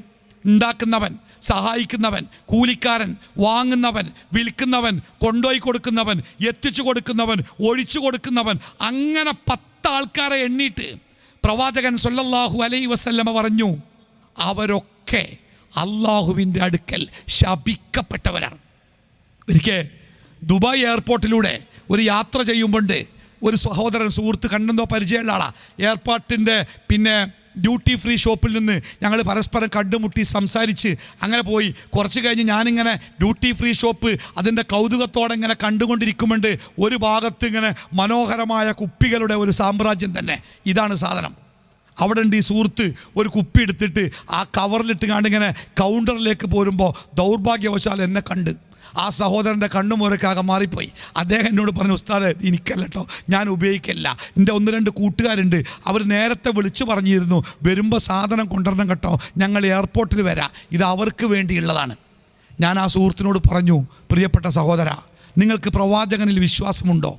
ഉണ്ടാക്കുന്നവൻ, സഹായിക്കുന്നവൻ, കൂലിക്കാരൻ, വാങ്ങുന്നവൻ, വിൽക്കുന്നവൻ, കൊണ്ടുപോയി കൊടുക്കുന്നവൻ, എത്തിച്ചു കൊടുക്കുന്നവൻ, ഒഴിച്ചു കൊടുക്കുന്നവൻ, അങ്ങനെ 10 ആൾക്കാരെ എണ്ണിയിട്ട് പ്രവാചകൻ സല്ലല്ലാഹു അലൈഹി വസല്ലമ പറഞ്ഞു, അവരൊക്കെ അള്ളാഹുവിൻ്റെ അടുക്കൽ ശപിക്കപ്പെട്ടവരാണ്. ഒരിക്കൽ ദുബായ് എയർപോർട്ടിലൂടെ ഒരു യാത്ര ചെയ്യുമ്പോണ്ട് ഒരു സഹോദരൻ, സുഹൃത്ത്, കണ്ടെന്തോ പരിചയമുള്ള ആളാണ്. എയർപോർട്ടിൻ്റെ ഡ്യൂട്ടി ഫ്രീ ഷോപ്പിൽ നിന്ന് ഞങ്ങൾ പരസ്പരം കണ്ടുമുട്ടി സംസാരിച്ച് അങ്ങനെ പോയി. കുറച്ച് കഴിഞ്ഞ് ഞാനിങ്ങനെ ഡ്യൂട്ടി ഫ്രീ ഷോപ്പ് അതിൻ്റെ കൗതുകത്തോടെ ഇങ്ങനെ കണ്ടുകൊണ്ടിരിക്കുമ്പോണ്ട് ഒരു ഭാഗത്ത് ഇങ്ങനെ മനോഹരമായ കുപ്പികളുടെ ഒരു സാമ്രാജ്യം തന്നെ. ഇതാണ് സാധനം. അവിടെ ഉണ്ട് ഈ സുഹൃത്ത് ഒരു കുപ്പി എടുത്തിട്ട് ആ കവറിലിട്ട് കണ്ടിങ്ങനെ കൗണ്ടറിലേക്ക് പോരുമ്പോൾ ദൗർഭാഗ്യവശാൽ എന്നെ കണ്ട് ആ സഹോദരൻ്റെ കണ്ണുമുറക്കാകെ മാറിപ്പോയി. അദ്ദേഹം എന്നോട് പറഞ്ഞു, ഉസ്താദേ എനിക്കല്ല കേട്ടോ, ഞാൻ ഉപയോഗിക്കില്ല, എൻ്റെ 1-2 കൂട്ടുകാരുണ്ട്, അവർ നേരത്തെ വിളിച്ചു പറഞ്ഞിരുന്നു വരുമ്പോൾ സാധനം കൊണ്ടുവരണം കേട്ടോ, ഞങ്ങൾ എയർപോർട്ടിൽ വരാം, ഇത് അവർക്ക് വേണ്ടിയുള്ളതാണ്. ഞാൻ ആ സുഹൃത്തിനോട് പറഞ്ഞു, പ്രിയപ്പെട്ട സഹോദര, നിങ്ങൾക്ക് പ്രവാചകനിൽ വിശ്വാസമുണ്ടോ?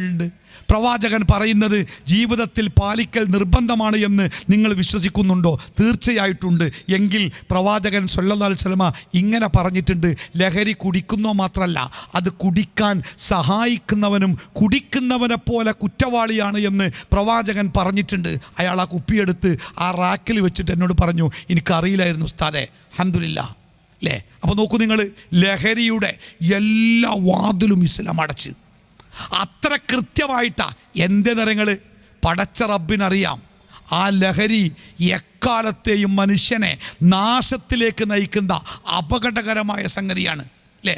ഉണ്ട്. പ്രവാചകൻ പറയുന്നത് ജീവിതത്തിൽ പാലിക്കൽ നിർബന്ധമാണ് എന്ന് നിങ്ങൾ വിശ്വസിക്കുന്നുണ്ടോ? തീർച്ചയായിട്ടുണ്ട്. എങ്കിൽ പ്രവാചകൻ സല്ലല്ലാഹു അലൈഹി വസല്ലമ ഇങ്ങനെ പറഞ്ഞിട്ടുണ്ട്, ലഹരി കുടിക്കുന്നോ മാത്രമല്ല അത് കുടിക്കാൻ സഹായിക്കുന്നവനും കുടിക്കുന്നവനെ പോലെ കുറ്റവാളിയാണ് എന്ന് പ്രവാചകൻ പറഞ്ഞിട്ടുണ്ട്. അയാൾ ആ കുപ്പിയെടുത്ത് ആ റാക്കിൽ വെച്ചിട്ട് എന്നോട് പറഞ്ഞു, എനിക്കറിയില്ലായിരുന്നു ഉസ്താദേ, അൽഹംദുലില്ലാ. അല്ലേ? അപ്പോൾ നോക്കൂ നിങ്ങൾ, ലഹരിയുടെ എല്ലാ വാതിലും ഇസ്ലാം അടച്ച്. അത്ര കൃത്യമായിട്ടാ. എൻ്റെ നിറങ്ങൾ പടച്ച റബ്ബിനറിയാം. ആ ലഹരി എക്കാലത്തെയും മനുഷ്യനെ നാശത്തിലേക്ക് നയിക്കുന്ന അപകടകരമായ സംഗതിയാണ്. അല്ലേ?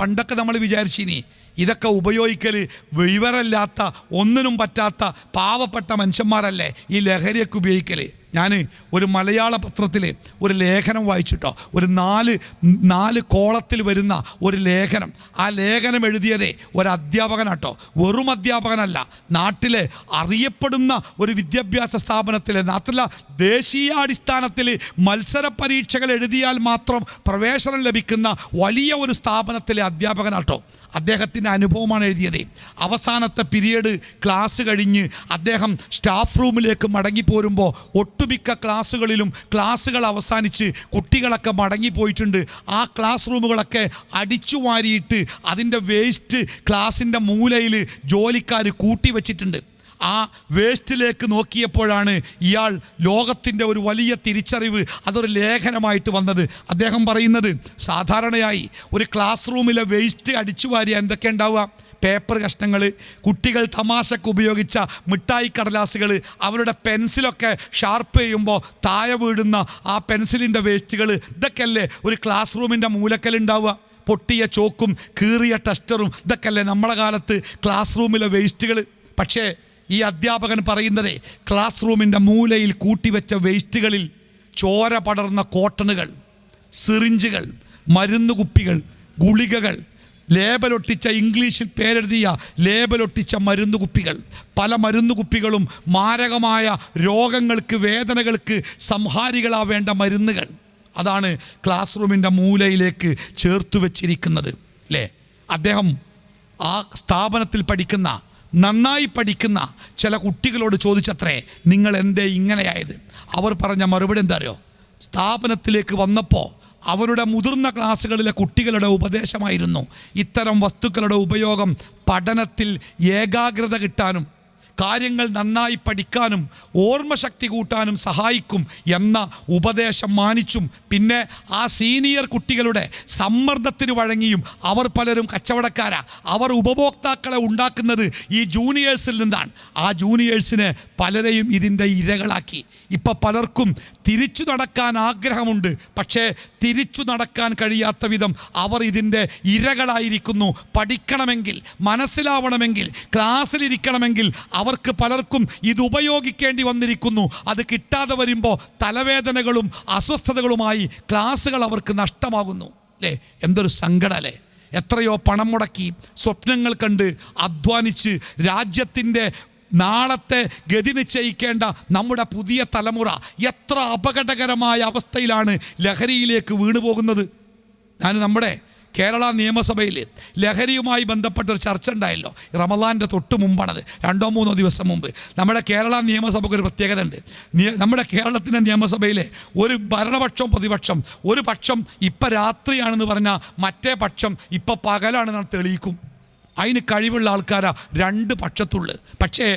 പണ്ടൊക്കെ നമ്മൾ വിചാരിച്ചിനി ഇതൊക്കെ ഉപയോഗിക്കൽ വിവരമില്ലാത്ത, ഒന്നിനും പറ്റാത്ത പാവപ്പെട്ട മനുഷ്യന്മാരല്ലേ ഈ ലഹരിയൊക്കെ ഉപയോഗിക്കൽ. ഞാൻ ഒരു മലയാള പത്രത്തിൽ ഒരു ലേഖനം വായിച്ചിട്ടോ, ഒരു 4 കോളത്തിൽ വരുന്ന ഒരു ലേഖനം. ആ ലേഖനം എഴുതിയതേ ഒരു അധ്യാപകനാട്ടോ, വെറും അധ്യാപകനല്ല, നാട്ടിലെ അറിയപ്പെടുന്ന ഒരു വിദ്യാഭ്യാസ സ്ഥാപനത്തിലെ, നാട്ടിലെ ദേശീയാടിസ്ഥാനത്തിൽ മത്സര പരീക്ഷകൾ എഴുതിയാൽ മാത്രം പ്രവേശനം ലഭിക്കുന്ന വലിയ ഒരു സ്ഥാപനത്തിലെ അധ്യാപകനാട്ടോ. അദ്ദേഹത്തിൻ്റെ അനുഭവമാണ് എഴുതിയത്. അവസാനത്തെ പീരീഡ് ക്ലാസ് കഴിഞ്ഞ് അദ്ദേഹം സ്റ്റാഫ് റൂമിലേക്ക് മടങ്ങിപ്പോരുമ്പോൾ ഒട്ടുമിക്ക ക്ലാസ്സുകളിലും ക്ലാസ്സുകൾ അവസാനിച്ച് കുട്ടികളൊക്കെ മടങ്ങിപ്പോയിട്ടുണ്ട്. ആ ക്ലാസ് റൂമുകളൊക്കെ അടിച്ചു വാരിയിട്ട് അതിൻ്റെ വേസ്റ്റ് ക്ലാസിൻ്റെ മൂലയിൽ ജോലിക്കാർ കൂട്ടി വച്ചിട്ടുണ്ട്. ആ വേസ്റ്റിലേക്ക് നോക്കിയപ്പോഴാണ് ഇയാൾ ലോകത്തിൻ്റെ ഒരു വലിയ തിരിച്ചറിവ് അതൊരു ലേഖനമായിട്ട് വന്നത്. അദ്ദേഹം പറയുന്നത്, സാധാരണയായി ഒരു ക്ലാസ് റൂമിലെ വേസ്റ്റ് അടിച്ചു വാരിയ എന്തൊക്കെ ഉണ്ടാവുക? പേപ്പർ കഷ്ണങ്ങൾ, കുട്ടികൾ തമാശക്ക് ഉപയോഗിച്ച മിഠായി കടലാസുകൾ, അവരുടെ പെൻസിലൊക്കെ ഷാർപ്പ് ചെയ്യുമ്പോൾ താഴെ വീഴുന്ന ആ പെൻസിലിൻ്റെ വേസ്റ്റുകൾ, ഇതൊക്കെയല്ലേ ഒരു ക്ലാസ് റൂമിൻ്റെ മൂലക്കലുണ്ടാവുക? പൊട്ടിയ ചോക്കും കീറിയ ടെസ്റ്ററും, ഇതൊക്കെയല്ലേ നമ്മളെ കാലത്ത് ക്ലാസ് റൂമിലെ വേസ്റ്റുകൾ. പക്ഷേ ഈ അധ്യാപകൻ പറയുന്നത്, ക്ലാസ് റൂമിൻ്റെ മൂലയിൽ കൂട്ടിവെച്ച വേസ്റ്റുകളിൽ ചോര പടർന്ന കോട്ടണുകൾ, സിറിഞ്ചുകൾ, മരുന്നുകുപ്പികൾ, ഗുളികകൾ, ലേബലൊട്ടിച്ച, ഇംഗ്ലീഷിൽ പേരെഴുതിയ ലേബലൊട്ടിച്ച മരുന്നുകുപ്പികൾ, പല മരുന്നുകുപ്പികളും മാരകമായ രോഗങ്ങൾക്ക്, വേദനകൾക്ക് സംഹാരികളാവേണ്ട മരുന്നുകൾ, അതാണ് ക്ലാസ് റൂമിൻ്റെ മൂലയിലേക്ക് ചേർത്ത് വെച്ചിരിക്കുന്നത്. അല്ലേ? അദ്ദേഹം ആ സ്ഥാപനത്തിൽ പഠിക്കുന്ന, നന്നായി പഠിക്കുന്ന ചില കുട്ടികളോട് ചോദിച്ചത്രേ, നിങ്ങൾ എന്തേ ഇങ്ങനെയായത്? അവർ പറഞ്ഞ മറുപടി എന്താ അറിയോ? സ്ഥാപനത്തിലേക്ക് വന്നപ്പോൾ അവരുടെ മുതിർന്ന ക്ലാസ്സുകളിലെ കുട്ടികളുടെ ഉപദേശമായിരുന്നു, ഇത്തരം വസ്തുക്കളുടെ ഉപയോഗം പഠനത്തിൽ ഏകാഗ്രത കിട്ടാനും കാര്യങ്ങൾ നന്നായി പഠിക്കാനും ഓർമ്മശക്തി കൂട്ടാനും സഹായിക്കും എന്ന ഉപദേശം മാനിച്ചും പിന്നെ ആ സീനിയർ കുട്ടികളുടെ സമ്മർദ്ദത്തിന് വഴങ്ങിയും അവർ പലരും കച്ചവടക്കാരാ, അവർ ഉപഭോക്താക്കളെ ഉണ്ടാക്കുന്നത് ഈ ജൂനിയേഴ്സിൽ നിന്നാണ്. ആ ജൂനിയേഴ്സിനെ പലരെയും ഇതിൻ്റെ ഇരകളാക്കി. ഇപ്പം പലർക്കും തിരിച്ചു നടക്കാൻ ആഗ്രഹമുണ്ട്, പക്ഷേ തിരിച്ചു നടക്കാൻ കഴിയാത്ത വിധം അവർ ഇതിൻ്റെ ഇരകളായിരിക്കുന്നു. പഠിക്കണമെങ്കിൽ, മനസ്സിലാവണമെങ്കിൽ, ക്ലാസ്സിലിരിക്കണമെങ്കിൽ അവർക്ക് പലർക്കും ഇത് ഉപയോഗിക്കേണ്ടി വന്നിരിക്കുന്നു. അത് കിട്ടാതെ വരുമ്പോൾ തലവേദനകളും അസ്വസ്ഥതകളുമായി ക്ലാസ്സുകൾ അവർക്ക് നഷ്ടമാകുന്നു. അല്ലേ, എന്തൊരു സങ്കടം അല്ലേ. എത്രയോ പണം മുടക്കി സ്വപ്നങ്ങൾ കണ്ട് അധ്വാനിച്ച് രാജ്യത്തിൻ്റെ നാളത്തെ ഗതി നിശ്ചയിക്കേണ്ട നമ്മുടെ പുതിയ തലമുറ എത്ര അപകടകരമായ അവസ്ഥയിലാണ് ലഹരിയിലേക്ക് വീണു പോകുന്നത്. ഞാൻ നമ്മുടെ കേരള നിയമസഭയിൽ ലഹരിയുമായി ബന്ധപ്പെട്ടൊരു ചർച്ച ഉണ്ടായല്ലോ, റമദാൻ്റെ തൊട്ട് മുമ്പാണത്, 2-3 ദിവസം മുമ്പ്. നമ്മുടെ കേരള നിയമസഭയ്ക്ക് ഒരു പ്രത്യേകത ഉണ്ട്. നമ്മുടെ കേരളത്തിൻ്റെ നിയമസഭയിലെ ഒരു ഭരണപക്ഷം പ്രതിപക്ഷം, ഒരു പക്ഷം ഇപ്പം രാത്രിയാണെന്ന് പറഞ്ഞാൽ മറ്റേ പക്ഷം ഇപ്പം പകലാണെന്ന് തെളിയിക്കും. അതിന് കഴിവുള്ള ആൾക്കാരാ രണ്ട് പക്ഷത്തുള്ളു. പക്ഷേ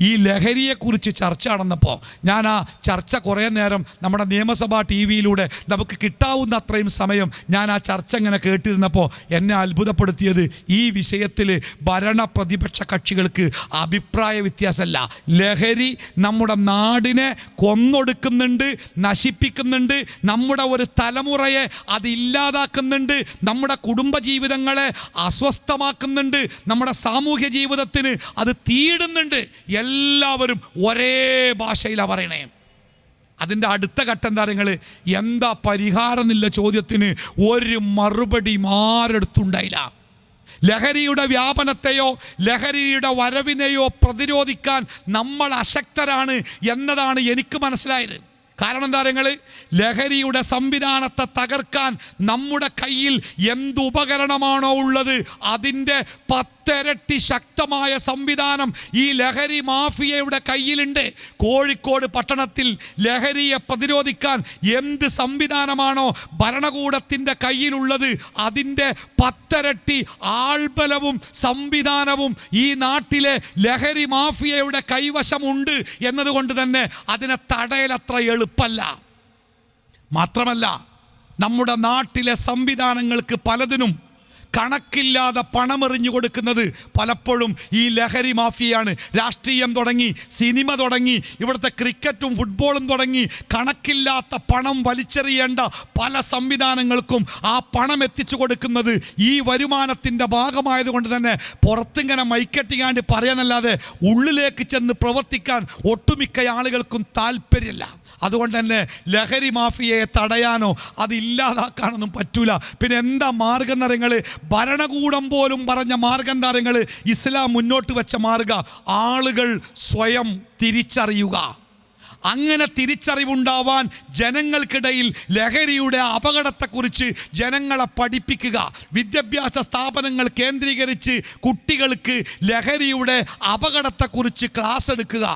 ഈ ലഹരിയെക്കുറിച്ച് ചർച്ച നടന്നപ്പോൾ ഞാൻ ആ ചർച്ച കുറേ നേരം നമ്മുടെ നിയമസഭാ ടി വിയിലൂടെ നമുക്ക് കിട്ടാവുന്ന അത്രയും സമയം ഞാൻ ആ ചർച്ച ഇങ്ങനെ കേട്ടിരുന്നപ്പോൾ എന്നെ അത്ഭുതപ്പെടുത്തിയത് ഈ വിഷയത്തിൽ ഭരണ പ്രതിപക്ഷ കക്ഷികൾക്ക് അഭിപ്രായ വ്യത്യാസമല്ല. ലഹരി നമ്മുടെ നാടിനെ കൊന്നൊടുക്കുന്നുണ്ട്, നശിപ്പിക്കുന്നുണ്ട്, നമ്മുടെ ഒരു തലമുറയെ അത് ഇല്ലാതാക്കുന്നുണ്ട്, നമ്മുടെ കുടുംബജീവിതങ്ങളെ അസ്വസ്ഥമാക്കുന്നുണ്ട്, നമ്മുടെ സാമൂഹ്യ ജീവിതത്തിന് അത് തീടുന്നുണ്ട്. എല്ലാവരും ഒരേ ഭാഷയിലാണ് പറയണേ. അതിൻ്റെ അടുത്ത ഘട്ടം താരങ്ങൾ എന്താ പരിഹാരം എന്നുള്ള ചോദ്യത്തിന് ഒരു മറുപടി ആരെടുത്തുണ്ടായില്ല. ലഹരിയുടെ വ്യാപനത്തെയോ ലഹരിയുടെ വരവിനെയോ പ്രതിരോധിക്കാൻ നമ്മൾ അശക്തരാണ് എന്നതാണ് എനിക്ക് മനസ്സിലായത്. കാരണം എന്താ പറയുക, ലഹരിയുടെ സംവിധാനത്തെ തകർക്കാൻ നമ്മുടെ കയ്യിൽ എന്ത് ഉപകരണമാണോ ഉള്ളത് അതിൻ്റെ 10 ഇരട്ടി ശക്തമായ സംവിധാനം ഈ ലഹരി മാഫിയയുടെ കയ്യിലുണ്ട്. കോഴിക്കോട് പട്ടണത്തിൽ ലഹരിയെ പ്രതിരോധിക്കാൻ എന്ത് സംവിധാനമാണോ ഭരണകൂടത്തിൻ്റെ കയ്യിലുള്ളത് അതിൻ്റെ 10 ഇരട്ടി ആൾബലവും സംവിധാനവും ഈ നാട്ടിലെ ലഹരി മാഫിയയുടെ കൈവശമുണ്ട് എന്നതുകൊണ്ട് തന്നെ അതിനെ തടയലത്ര എളുപ്പമല്ല. മാത്രമല്ല, നമ്മുടെ നാട്ടിലെ സംവിധാനങ്ങൾക്ക് പലതിനും കണക്കില്ലാതെ പണമെറിഞ്ഞു കൊടുക്കുന്നത് പലപ്പോഴും ഈ ലഹരി മാഫിയയാണ്. രാഷ്ട്രീയം തുടങ്ങി, സിനിമ തുടങ്ങി, ഇവിടുത്തെ ക്രിക്കറ്റും ഫുട്ബോളും തുടങ്ങി കണക്കില്ലാത്ത പണം വലിച്ചെറിയേണ്ട പല സംവിധാനങ്ങൾക്കും ആ പണം എത്തിച്ചു കൊടുക്കുന്നത് ഈ വരുമാനത്തിൻ്റെ ഭാഗമായതുകൊണ്ട് തന്നെ പുറത്തിങ്ങനെ മൈക്കെട്ടിക്കാണ്ട് പറയാനല്ലാതെ ഉള്ളിലേക്ക് ചെന്ന് പ്രവർത്തിക്കാൻ ഒട്ടുമിക്ക ആളുകൾക്കും താല്പര്യമില്ല. അതുകൊണ്ട് തന്നെ ലഹരി മാഫിയയെ തടയാനോ അത് ഇല്ലാതാക്കാനൊന്നും പറ്റൂല. പിന്നെ എന്താ മാർഗനിറങ്ങൾ? ഭരണകൂടം പോലും പറഞ്ഞ മാർഗനിറങ്ങൾ ഇസ്ലാം മുന്നോട്ട് വെച്ച മാർഗം ആളുകൾ സ്വയം തിരിച്ചറിയുക. അങ്ങനെ തിരിച്ചറിവുണ്ടാവാൻ ജനങ്ങൾക്കിടയിൽ ലഹരിയുടെ അപകടത്തെക്കുറിച്ച് ജനങ്ങളെ പഠിപ്പിക്കുക. വിദ്യാഭ്യാസ സ്ഥാപനങ്ങൾ കേന്ദ്രീകരിച്ച് കുട്ടികൾക്ക് ലഹരിയുടെ അപകടത്തെക്കുറിച്ച് ക്ലാസ് എടുക്കുക.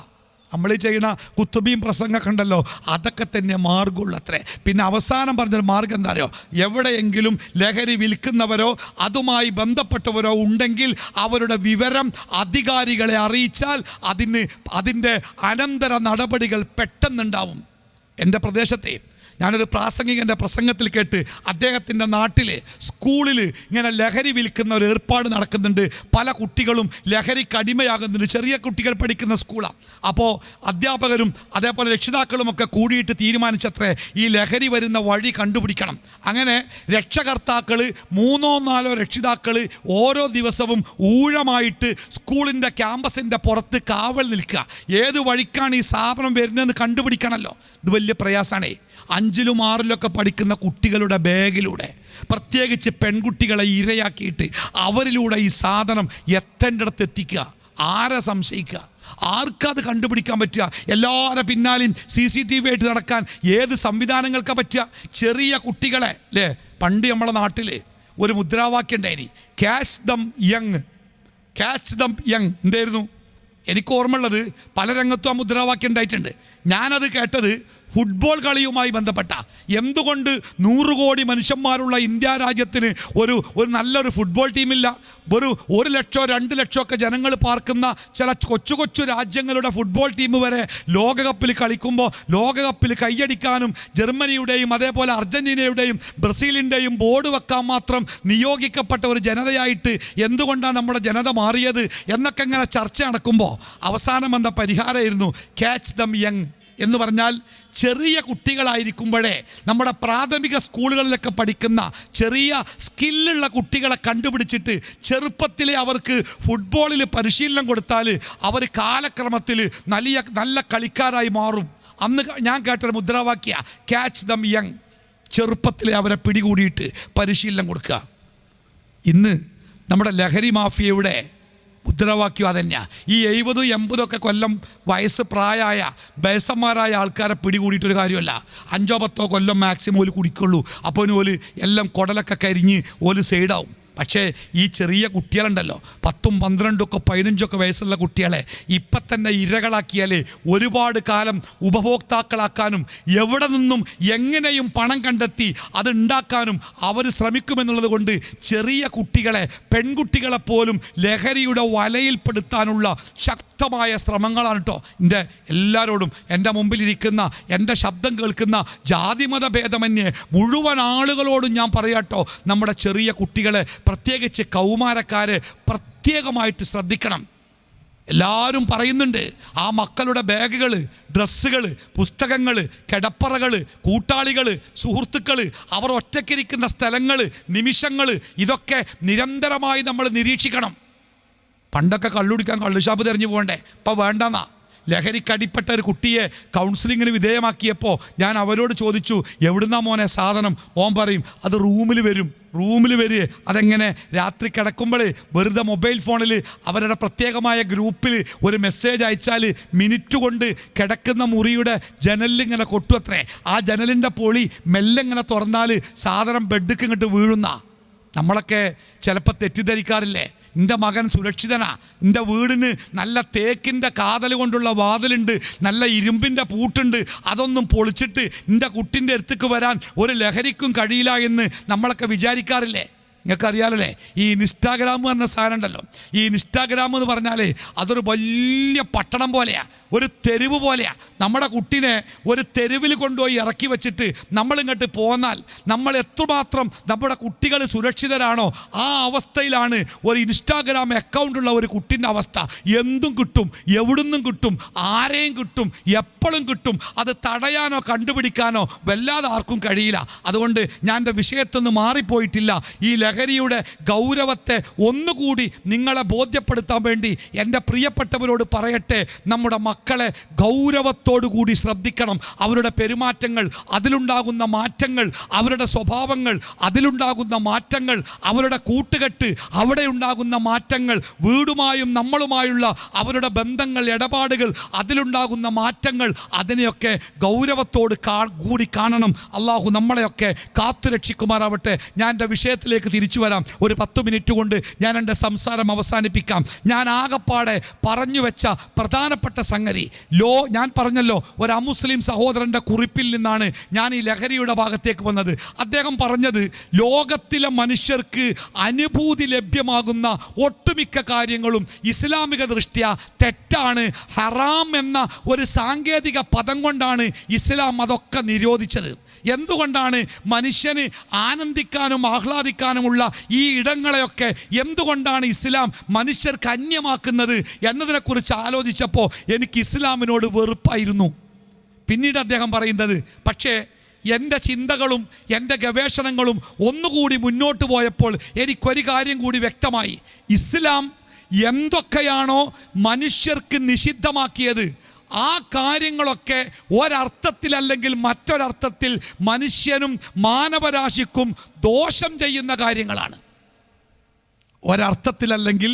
നമ്മൾ ചെയ്യുന്ന കുത്തുബീം പ്രസംഗമൊക്കെ ഉണ്ടല്ലോ, അതൊക്കെ തന്നെ മാർഗമുള്ളത്രേ. പിന്നെ അവസാനം പറഞ്ഞൊരു മാർഗം എന്താ അറിയോ? എവിടെയെങ്കിലും ലഹരി വിൽക്കുന്നവരോ അതുമായി ബന്ധപ്പെട്ടവരോ ഉണ്ടെങ്കിൽ അവരുടെ വിവരം അധികാരികളെ അറിയിച്ചാൽ അതിൻ്റെ അനന്തര നടപടികൾ പെട്ടെന്നുണ്ടാവും. എൻ്റെ പ്രദേശത്തെ ഞാനൊരു പ്രാസംഗികൻ്റെ പ്രസംഗത്തിൽ കേട്ട് അദ്ദേഹത്തിൻ്റെ നാട്ടിൽ സ്കൂളിൽ ഇങ്ങനെ ലഹരി വിൽക്കുന്ന ഒരു ഏർപ്പാട് നടക്കുന്നുണ്ട്. പല കുട്ടികളും ലഹരിക്ക് അടിമയാകുന്നുണ്ട്. ചെറിയ കുട്ടികൾ പഠിക്കുന്ന സ്കൂളാണ്. അപ്പോൾ അധ്യാപകരും അതേപോലെ രക്ഷിതാക്കളുമൊക്കെ കൂടിയിട്ട് തീരുമാനിച്ചത്രേ ഈ ലഹരി വരുന്ന വഴി കണ്ടുപിടിക്കണം. അങ്ങനെ രക്ഷകർത്താക്കൾ 3-4 രക്ഷിതാക്കൾ ഓരോ ദിവസവും ഊഴമായിട്ട് സ്കൂളിൻ്റെ ക്യാമ്പസിൻ്റെ പുറത്ത് കാവൽ നിൽക്കുക. ഏത് വഴിക്കാണ് ഈ സാധനം വരുന്നതെന്ന് കണ്ടുപിടിക്കണമല്ലോ. ഇത് വലിയ പ്രയാസമാണേ. 5ലും 6ലൊക്കെ പഠിക്കുന്ന കുട്ടികളുടെ ബാഗിലൂടെ, പ്രത്യേകിച്ച് പെൺകുട്ടികളെ ഇരയാക്കിയിട്ട് അവരിലൂടെ ഈ സാധനം എത്തേണ്ടടുത്ത് എത്തിക്കുക. ആരെ സംശയിക്കുക? ആർക്കത് കണ്ടുപിടിക്കാൻ പറ്റുക? എല്ലാവരുടെ പിന്നാലെയും CCTV ആയിട്ട് നടക്കാൻ ഏത് സംവിധാനങ്ങൾക്കാണ് പറ്റുക? ചെറിയ കുട്ടികളെ അല്ലേ, പണ്ട് നമ്മളെ നാട്ടിൽ ഒരു മുദ്രാവാക്യം ഉണ്ടായിനി, catch them young. Catch them young എന്തായിരുന്നു? എനിക്ക് ഓർമ്മയുള്ളത് പല രംഗത്തും ആ മുദ്രാവാക്യം ഉണ്ടായിട്ടുണ്ട്. ഞാനത് കേട്ടത് ഫുട്ബോൾ കളിയുമായി ബന്ധപ്പെട്ട, എന്തുകൊണ്ട് 100 കോടി മനുഷ്യന്മാരുള്ള ഇന്ത്യ രാജ്യത്തിന് ഒരു നല്ലൊരു ഫുട്ബോൾ ടീമില്ല? 1 ലക്ഷോ 2 ലക്ഷോ ഒക്കെ ജനങ്ങൾ പാർക്കുന്ന ചില കൊച്ചു കൊച്ചു രാജ്യങ്ങളുടെ ഫുട്ബോൾ ടീം വരെ ലോകകപ്പിൽ കളിക്കുമ്പോൾ ലോകകപ്പിൽ കൈയടിക്കാനും ജർമ്മനിയുടെയും അതേപോലെ അർജന്റീനയുടെയും ബ്രസീലിൻ്റെയും ബോർഡ് വെക്കാൻ മാത്രം നിയോഗിക്കപ്പെട്ട ഒരു ജനതയായിട്ട് എന്തുകൊണ്ടാണ് നമ്മുടെ ജനത മാറിയത് എന്നൊക്കെ ഇങ്ങനെ ചർച്ച നടക്കുമ്പോൾ അവസാനം എന്താ പരിഹാരമായിരുന്നു? ക്യാച്ച് ദം യങ് എന്ന് പറഞ്ഞാൽ ചെറിയ കുട്ടികളായിരിക്കുമ്പോഴേ നമ്മുടെ പ്രാഥമിക സ്കൂളുകളിലൊക്കെ പഠിക്കുന്ന ചെറിയ സ്കില്ലുള്ള കുട്ടികളെ കണ്ടുപിടിച്ചിട്ട് ചെറുപ്പത്തിലെ അവർക്ക് ഫുട്ബോളിൽ പരിശീലനം കൊടുത്താൽ അവർ കാലക്രമത്തിൽ നല്ല കളിക്കാരായി മാറും. അന്ന് ഞാൻ കേട്ടൊരു മുദ്രാവാക്യ ക്യാച്ച് ദം യങ്. ചെറുപ്പത്തിലെ അവരെ പിടികൂടിയിട്ട് പരിശീലനം കൊടുക്കുക. ഇന്ന് നമ്മുടെ ലഹരി മാഫിയയുടെ മുദ്രാവാക്യം അതന്നെയാണ്. ഈ 70-80 കൊല്ലം വയസ്സ് പ്രായമായ ബേസന്മാരായ ആൾക്കാരെ പിടികൂടിയിട്ടൊരു കാര്യമല്ല. 5-10 കൊല്ലം മാക്സിമം ഓല് കുടിക്കുള്ളൂ. അപ്പോൾ ഓല് എല്ലാം കുടലൊക്കെ കരിഞ്ഞ് ഓല് സൈഡാവും. പക്ഷേ ഈ ചെറിയ കുട്ടികളുണ്ടല്ലോ, 10, 12, 15 വയസ്സുള്ള കുട്ടികളെ ഇപ്പം തന്നെ ഇരകളാക്കിയാൽ ഒരുപാട് കാലം ഉപഭോക്താക്കളാക്കാനും എവിടെ നിന്നും എങ്ങനെയും പണം കണ്ടെത്തി അതുണ്ടാക്കാനും അവർ ശ്രമിക്കുമെന്നുള്ളത് കൊണ്ട് ചെറിയ കുട്ടികളെ, പെൺകുട്ടികളെപ്പോലും ലഹരിയുടെ വലയിൽപ്പെടുത്താനുള്ള ശക്തമായ ശ്രമങ്ങളാണ് കേട്ടോ. എല്ലാവരോടും, എൻ്റെ മുമ്പിലിരിക്കുന്ന, എൻ്റെ ശബ്ദം കേൾക്കുന്ന ജാതിമത ഭേദമന്യേ മുഴുവൻ ആളുകളോടും ഞാൻ പറയാട്ടോ, നമ്മുടെ ചെറിയ കുട്ടികളെ, പ്രത്യേകിച്ച് കൗമാരക്കാരെ പ്രത്യേകമായിട്ട് ശ്രദ്ധിക്കണം. എല്ലാവരും പറയുന്നുണ്ട് ആ മക്കളുടെ ബാഗുകൾ, ഡ്രസ്സുകൾ, പുസ്തകങ്ങൾ, കിടപ്പറകൾ, കൂട്ടാളികൾ, സുഹൃത്തുക്കൾ, അവർ ഒറ്റയ്ക്കിരിക്കുന്ന സ്ഥലങ്ങൾ, നിമിഷങ്ങൾ, ഇതൊക്കെ നിരന്തരമായി നമ്മൾ നിരീക്ഷിക്കണം. പണ്ടൊക്കെ കള്ളുടിക്കാൻ കള്ളുഷാപ്പ് തിരഞ്ഞു പോകണ്ടേ, ഇപ്പോൾ വേണ്ടെന്നാ. ലഹരിക്കടിപ്പെട്ട ഒരു കുട്ടിയെ കൗൺസിലിങ്ങിന് വിധേയമാക്കിയപ്പോൾ ഞാൻ അവരോട് ചോദിച്ചു, എവിടുന്നാ മോനെ സാധനം? ഓൻ പറയും അത് റൂമിൽ വരും. അതെങ്ങനെ? രാത്രി കിടക്കുമ്പോൾ വെറുതെ മൊബൈൽ ഫോണിൽ അവരുടെ പ്രത്യേകമായ ഗ്രൂപ്പിൽ ഒരു മെസ്സേജ് അയച്ചാൽ മിനിറ്റ് കൊണ്ട് കിടക്കുന്ന മുറിയുടെ ജനലിങ്ങനെ കൊട്ടുവത്രേ. ആ ജനലിൻ്റെ പൊളി മെല്ലെ ഇങ്ങനെ തുറന്നാൽ സാധനം ബെഡിക്ക് ഇങ്ങോട്ട് വീഴുന്ന. നമ്മളൊക്കെ ചിലപ്പോൾ തെറ്റിദ്ധരിക്കാറില്ലേ, എൻ്റെ മകൻ സുരക്ഷിതനാ, എൻ്റെ വീടിന് നല്ല തേക്കിൻ്റെ കാതൽ കൊണ്ടുള്ള വാതിലുണ്ട്, നല്ല ഇരുമ്പിൻ്റെ പൂട്ടുണ്ട്, അതൊന്നും പൊളിച്ചിട്ട് എൻ്റെ കുട്ടിൻ്റെ അടുത്തേക്ക് വരാൻ ഒരു ലഹരിക്കും കഴിയില്ല എന്ന് നമ്മളൊക്കെ വിചാരിക്കാറില്ലേ? നിങ്ങൾക്കറിയാലല്ലേ, ഈ ഇൻസ്റ്റാഗ്രാം പറഞ്ഞ സാധനം ഉണ്ടല്ലോ. ഈ ഇൻസ്റ്റാഗ്രാം എന്ന് പറഞ്ഞാൽ അതൊരു വലിയ പട്ടണം പോലെയാണ്, ഒരു തെരുവ് പോലെയാണ്. നമ്മുടെ കുട്ടീനെ ഒരു തെരുവിൽ കൊണ്ടുപോയി ഇറക്കി വെച്ചിട്ട് നമ്മളിങ്ങോട്ട് പോന്നാൽ നമ്മൾ എത്രമാത്രം നമ്മുടെ കുട്ടികൾ സുരക്ഷിതരാണോ ആ അവസ്ഥയിലാണ് ഒരു ഇൻസ്റ്റാഗ്രാം അക്കൗണ്ടുള്ള ഒരു കുട്ടീൻ്റെ അവസ്ഥ. എന്തും കിട്ടും, എവിടുന്നും കിട്ടും, ആരെയും കിട്ടും, എപ്പോഴും കിട്ടും. അത് തടയാനോ കണ്ടുപിടിക്കാനോ വല്ലാതെ ആർക്കും കഴിയില്ല. അതുകൊണ്ട് ഞാൻ എൻ്റെ വിഷയത്തിൽ നിന്ന് മാറിപ്പോയിട്ടില്ല. ഈ ലഹരിയുടെ ഗൗരവത്തെ ഒന്നുകൂടി നിങ്ങളെ ബോധ്യപ്പെടുത്താൻ വേണ്ടി എൻ്റെ പ്രിയപ്പെട്ടവരോട് പറയട്ടെ, നമ്മുടെ മക്കളെ ഗൗരവത്തോടു കൂടി ശ്രദ്ധിക്കണം. അവരുടെ പെരുമാറ്റങ്ങൾ, അതിലുണ്ടാകുന്ന മാറ്റങ്ങൾ, അവരുടെ സ്വഭാവങ്ങൾ, അതിലുണ്ടാകുന്ന മാറ്റങ്ങൾ, അവരുടെ കൂട്ടുകെട്ട്, അവിടെ ഉണ്ടാകുന്ന മാറ്റങ്ങൾ, വീടുമായും നമ്മളുമായുള്ള അവരുടെ ബന്ധങ്ങൾ, ഇടപാടുകൾ, അതിലുണ്ടാകുന്ന മാറ്റങ്ങൾ, അതിനെയൊക്കെ ഗൗരവത്തോട് കൂടി കാണണം. അള്ളാഹു നമ്മളെയൊക്കെ കാത്തുരക്ഷിക്കുമാറാവട്ടെ. ഞാൻ എൻ്റെ വിഷയത്തിലേക്ക് തിരിച്ചു വരാം. ഒരു 10 മിനിറ്റ് കൊണ്ട് ഞാൻ എൻ്റെ സംസാരം അവസാനിപ്പിക്കാം. ഞാൻ ആകപ്പാടെ പറഞ്ഞു വെച്ച പ്രധാനപ്പെട്ട സംഗതി, ഞാൻ പറഞ്ഞല്ലോ, ഒരു അമുസ്ലിം സഹോദരൻ്റെ കുറിപ്പിൽ നിന്നാണ് ഞാൻ ഈ ലഹരിയുടെ ഭാഗത്തേക്ക് വന്നത്. അദ്ദേഹം പറഞ്ഞത്, ലോകത്തിലെ മനുഷ്യർക്ക് അനുഭൂതി ലഭ്യമാകുന്ന ഒട്ടുമിക്ക കാര്യങ്ങളും ഇസ്ലാമിക ദൃഷ്ട്യാ തെറ്റാണ്. ഹറാം എന്ന ഒരു സാങ്കേതിക പദം കൊണ്ടാണ് ഇസ്ലാം അതൊക്കെ നിരോധിച്ചത്. എന്തുകൊണ്ടാണ് മനുഷ്യന് ആനന്ദിക്കാനും ആഹ്ലാദിക്കാനുമുള്ള ഈ ഇടങ്ങളെയൊക്കെ എന്തുകൊണ്ടാണ് ഇസ്ലാം മനുഷ്യർക്ക് അന്യമാക്കുന്നത് എന്നതിനെക്കുറിച്ച് ആലോചിച്ചപ്പോൾ എനിക്ക് ഇസ്ലാമിനോട് വെറുപ്പായിരുന്നു. പിന്നീട് അദ്ദേഹം പറയുന്നത്, പക്ഷേ എൻ്റെ ചിന്തകളും എൻ്റെ ഗവേഷണങ്ങളും ഒന്നുകൂടി മുന്നോട്ട് പോയപ്പോൾ എനിക്കൊരു കാര്യം കൂടി വ്യക്തമായി. ഇസ്ലാം എന്തൊക്കെയാണോ മനുഷ്യർക്ക് നിഷിദ്ധമാക്കിയത് ആ കാര്യങ്ങളൊക്കെ ഒരർത്ഥത്തിലല്ലെങ്കിൽ മറ്റൊരർത്ഥത്തിൽ മനുഷ്യനും മാനവരാശിക്കും ദോഷം ചെയ്യുന്ന കാര്യങ്ങളാണ്. ഒരർത്ഥത്തിലല്ലെങ്കിൽ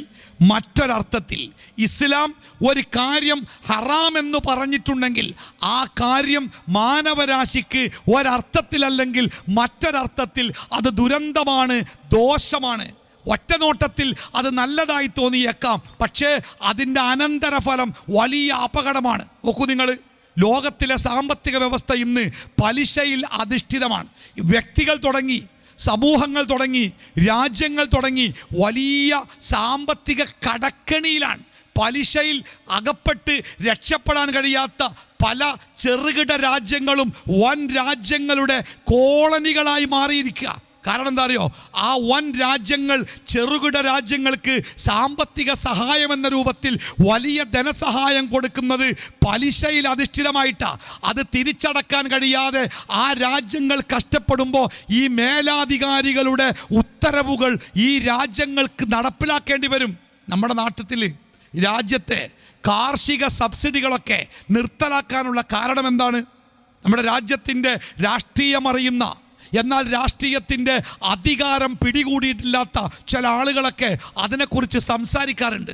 മറ്റൊരർത്ഥത്തിൽ ഇസ്ലാം ഒരു കാര്യം ഹറാമെന്ന് പറഞ്ഞിട്ടുണ്ടെങ്കിൽ ആ കാര്യം മാനവരാശിക്ക് ഒരർത്ഥത്തിലല്ലെങ്കിൽ മറ്റൊരർത്ഥത്തിൽ അത് ദുരന്തമാണ്, ദോഷമാണ്. ഒറ്റ നോട്ടത്തിൽ അത് നല്ലതായി തോന്നിയേക്കാം, പക്ഷേ അതിൻ്റെ അനന്തരഫലം വലിയ അപകടമാണ്. നോക്കൂ നിങ്ങൾ, ലോകത്തിലെ സാമ്പത്തിക വ്യവസ്ഥ ഇന്ന് പലിശയിൽ അധിഷ്ഠിതമാണ്. വ്യക്തികൾ തുടങ്ങി, സമൂഹങ്ങൾ തുടങ്ങി, രാജ്യങ്ങൾ തുടങ്ങി വലിയ സാമ്പത്തിക കടക്കെണിയിലാണ്. പലിശയിൽ അകപ്പെട്ട് രക്ഷപ്പെടാൻ കഴിയാത്ത പല ചെറുകിട രാജ്യങ്ങളും വൻ രാജ്യങ്ങളുടെ കോളനികളായി മാറിയിരിക്കുക. കാരണം എന്താ അറിയോ? ആ വൻ രാജ്യങ്ങൾ ചെറുകിട രാജ്യങ്ങൾക്ക് സാമ്പത്തിക സഹായം എന്ന രൂപത്തിൽ വലിയ ധനസഹായം കൊടുക്കുന്നത് പലിശയിൽ അധിഷ്ഠിതമായിട്ടാണ്. അത് തിരിച്ചടക്കാൻ കഴിയാതെ ആ രാജ്യങ്ങൾ കഷ്ടപ്പെടുമ്പോൾ ഈ മേലാധികാരികളുടെ ഉത്തരവുകൾ ഈ രാജ്യങ്ങൾക്ക് നടപ്പിലാക്കേണ്ടി വരും. നമ്മുടെ നാട്ടിൽ രാജ്യത്തെ കാർഷിക സബ്സിഡികളൊക്കെ നിർത്തലാക്കാനുള്ള കാരണം എന്താണ്? നമ്മുടെ രാജ്യത്തിൻ്റെ രാഷ്ട്രീയമറിയുന്ന, എന്നാൽ രാഷ്ട്രീയത്തിൻ്റെ അധികാരം പിടികൂടിയിട്ടില്ലാത്ത ചില ആളുകളൊക്കെ അതിനെക്കുറിച്ച് സംസാരിക്കാറുണ്ട്.